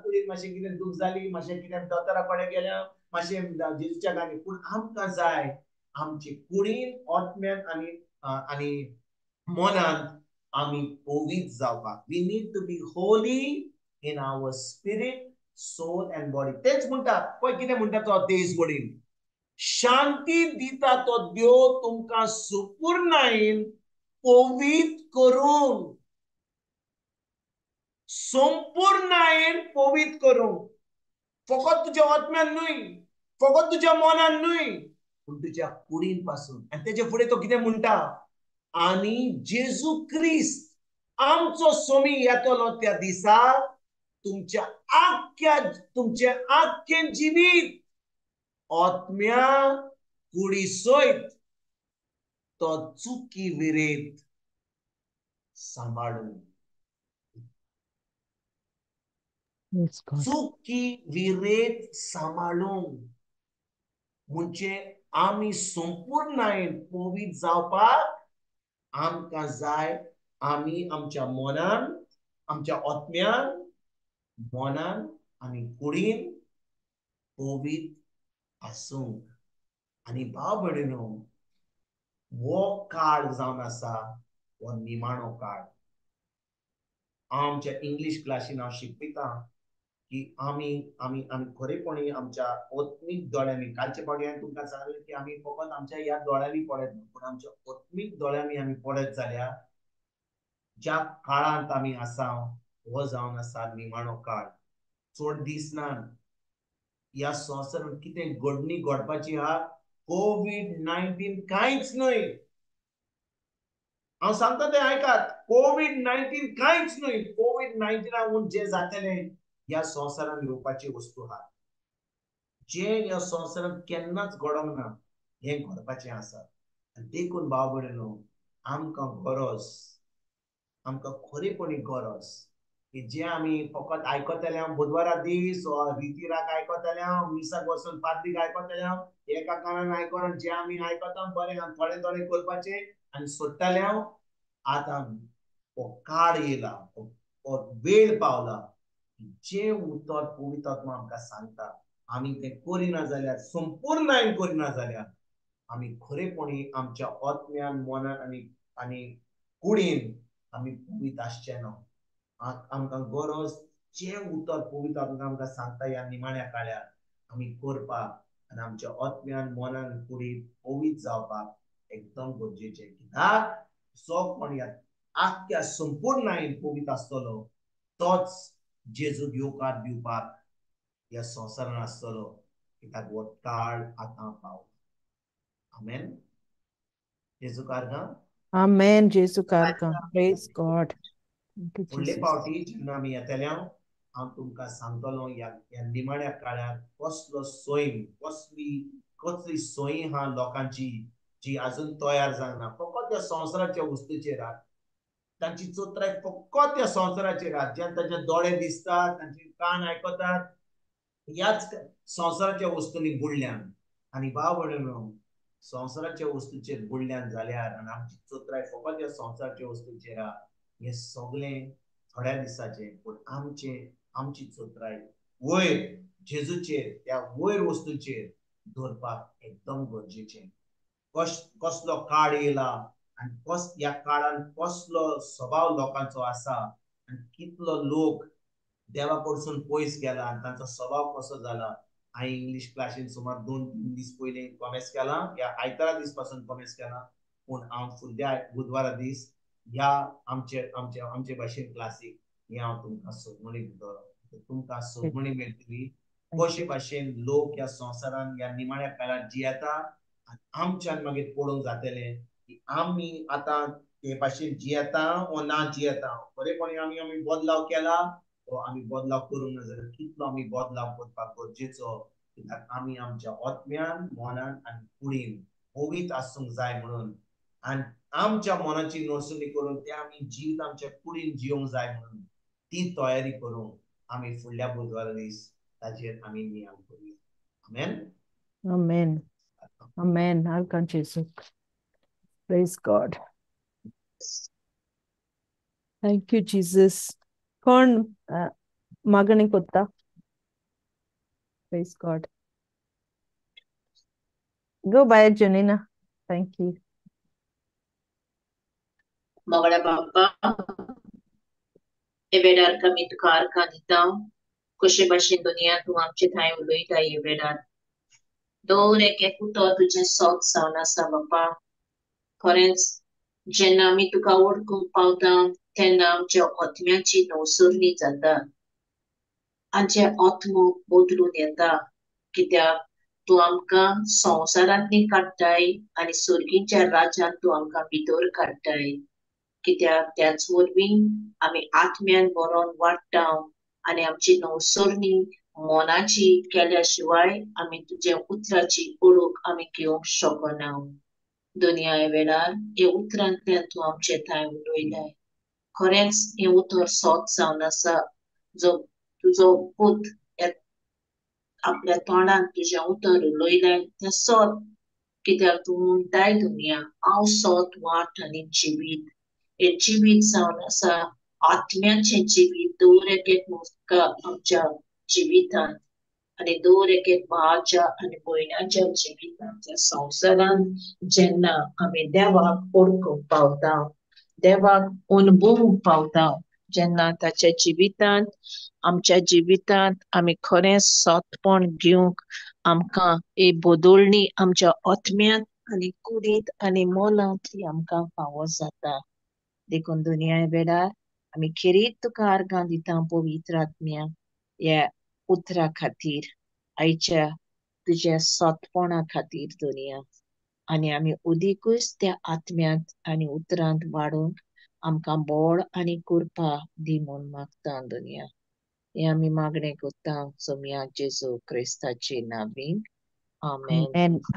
कुडींत मातशें कितें दूख जाली, मातशें कितें दोतोरा कडेन गेल्या, मातशें जेजूच्या गाणी. पूण आमकां जाय आमचे कुडीन, आत्म्यान आनी मनान आमी पवित्र जावपाक. We need to be holy in our spirit, soul and body. तेच म्हणटा पळय कितें म्हणटा तो देश बडीन. शांती दिता तो देव तुमकां संपूर्णायेन पवित्र करूंक, संपूर्णायेन पवित्र करूंक. फकत तुज्या आत्म्यान न्हय, फकत तुज्या मनान न्हय, पूण तुज्या कुडीन पासून. आनी तेजे फुडें तो कितें म्हणटा? आनी जेजू क्रिस्त आमचो सोमी येतलो त्या दिसा तुमचे आख्खें जिवीत आत्म्या कुडी सयत तो चुकी विरेत सांबाळून. चुकी विरेत सांबाळूंक म्हणजे आमी संपूर्णायेन पवित्र जावपाक आमकां जाय आमी आमच्या मनान, आमच्या आत्म्यान, मनान आनी कुडीन पवित्र आसूंक. आनी भाव भयणीनो, हो काळ जावन आसा हो निमाणो काळ. हांव आमच्या इंग्लीश क्लासीन हांव शिकयता की आमी खरेपणी आमच्या आत्मीक दोळ्यांनी, कालच्या फावटी हांवें तुमकां सांगलें की आमी फकत आमच्या ह्या दोळ्यांनी पळयत न्हू, पूण आमच्या आत्मीक दोळ्यांनी आमी पळयत जाल्यार ज्या काळांत आमी आसा हो जावन आसा निमाणो काळ. चड दीस नात. ह्या संवसारांत कितें घडणी घडपाची आहा कोविड-19 कांयच न्हय. हांव सांगता तें आयकात. कोविड-19 कांयच न्हय. कोविड-19 जे जातलें ह्या संवसारांत येवपाची वस्तू आहा. जे ह्या संवसारांत केन्नाच घडोंक ना हें घडपाचें आसा. देखून भाव भयणीनो, आमकां गरज, आमकां खरेपणी गरज की जे आमी फकत आयकतले बुधवारा दीस रितीराक आयकतले मिसाक वचून पाद्रीक आयकतले एका कानान आयकून जे आमी आयकता बरें थोडे थोडे करपाचे आनी सोडटाले. आतां हो काळ येयला, हो वेळ पावला, जे उतर पवित्र आत्मा आमकां सांगता आमी तें करिना जाल्यार, संपूर्ण करिना जाल्यार आमी खरेपणी आमच्या आत्म्यान मनान आनी कुडीन आमी पवित्र आसचे ना. आमकां गरज जे उतर पवित्र आत्मा आमकां सांगता ह्या निमाण्या काळार आमी करपाक आनी आमच्या आत्म्यान मनान कुडीन पवित्र जावपाक एकदम गरजेचें. कित्याक जो कोण ह्या आख्या संपूर्ण पवित्र आसतलो तोच जेजूक येवकार दिवपाक ह्या संवसारान आसतलो. कित्याक हो काळ आतां पावला. आमेन. जेजू कारगा. Amen. Jesu Karka. Praise God. Thank you, फुडले Jesus. फावटी जेन्ना आमी येतले हांव तुमकां सांगतलो ह्या निमाण्या काळार कसलो सैम, कसली सोयी हा लोकांची जी अजून तयार जावना. फकत त्या संवसाराच्या वस्तूचेर आहात. तांची चोत्राय फकत त्या संवसाराचेर आहात. जेन्ना तांचे दोळे दिसतात, तांचे कान आयकतात, ह्याच संवसाराच्या वस्तूंनी बुडल्यान. आनी भाव भयणीनो, संवसाराच्या वस्तूचेर बुडल्यान जाल्यार आनी आमची चोत्राय फकत त्या संवसाराच्या वस्तूचेर आहा, हे सगळें थोड्या दिसाचे. पूण आमची चोत्राय वयर जेजूचेर, त्या वयर वस्तूचेर दवरपाक एकदम गरजेचें. कसलो काळ येयला आनी ह्या काळान कसलो स्वभाव लोकांचो आसा आनी कितलो लोक देवा कडसून पयस गेला आनी तांचो स्वभाव कसो जाला. हांवें इंग्लीश क्लासीन सुमार 2-3 दीस पयलीं कॉमेस केला, ह्या आयतारा दीस पासून कॉमेस केला. पूण हांव फुडल्या बुधवारा दीस ह्या आमचे भाशेन क्लासीक हे हांव तुमकां सोगमणी दितलो. तुमकां सोगमणी मेळटली कशे भाशेन लोक ह्या संवसारान ह्या निमाण्या काळार जियेता आनी आमच्यान मागीर पळोवंक जातलें की आमी आतां हे भाशेन जियेता वो ना जियेता. खरेपणी आमी बदलाव केला वो आमी बदलाव करूंक ना जाल्यार कितलो आमी बदलाव करपाक गरजेचो. कित्याक आमी आमच्या आत्म्यान मनान आनी कुडीन पवित्र आसूंक जाय म्हणून आनी आमच्या मनाची नोंदणी करून ते आमी जीवित आमच्या कुडीन जिवंक जाय म्हणून ती तयारी करूंक आमी फुडल्या बुधवारा दीस ताचेर आमी नियम करूया. आमेन. Amen. Amen. Arkan Jesu. Praise God. Thank you, Jesus. कोण मागणी कोत्ता? Praise God. Go by Janina. Thank you. मोगड्या बाप्पा हे वेळार कमी तुका आर्कां दिता. कशे भाशेन दुनिया तूं आमचे थंय उलयता हे वेळार. दोन एक उतर तुजें सोत जावन आसा बाप्पा. खरेंच जेन्ना आमी तुका वळखूंक पावता तेन्ना आमच्या आत्म्याची नवसरणी जाता. आमचे आत्मो बदलून येता. कित्याक तूं आमकां संवसारांतली काडटाय आनी सुर्गीच्या राज्यांत तूं आमकां भितर काडटाय. कित्याक त्याच वरवीं आमी आत्म्यान बरोवन वाडटा आनी आमची नवसरणी मोनाची केल्या शिवाय आमी तुजे उतराची ओळख आमी घेवंक शकना. दुनिया वेळार हे उतरांतल्यान तूं आमचे थंय उलयलाय. खरेंच हे उतर सोत जावन आसा. जो तुजो पूत आपल्या तोंडान तुजें उतर उलयलें तें सोत. कित्याक तूं म्हणटाय दुनिया हांव सोत वाट आनी जिवीत. हे जिवीत जावन आसा आत्म्याचें जिवीत. दर एक आमच्या जिवितांत आनी दर एक भावाच्या आनी भयणाच्या जिवितांत त्या संवसारान जेन्ना आमी देवाक ओळखूंक पावता, देवाक अनुभवूंक पावता, जेन्ना ताच्या जिवितांत आमच्या जिवितांत आमी खरें सोतपण घेवंक आमकां ही बदलणी आमच्या आत्म्यांत आनी कुडींत आनी मनांत ही आमकां फावो जाता. देखून दुनिया वेळार आमी खिरीत तुका आर्गां दिता पवित्र आत्म्या ह्या उतरा खातीर, आयच्या तुज्या सोतपणा खातीर दुनिया. आनी आमी उदिकूच त्या आत्म्यांत आनी उतरांत वाडून आमकां बळ आनी कृपा दी म्हूण मागता दुनिया. हे आमी मागणें कोत्ता सोम्या जेजू क्रिस्ताचे नांवान. आमेन. Amen.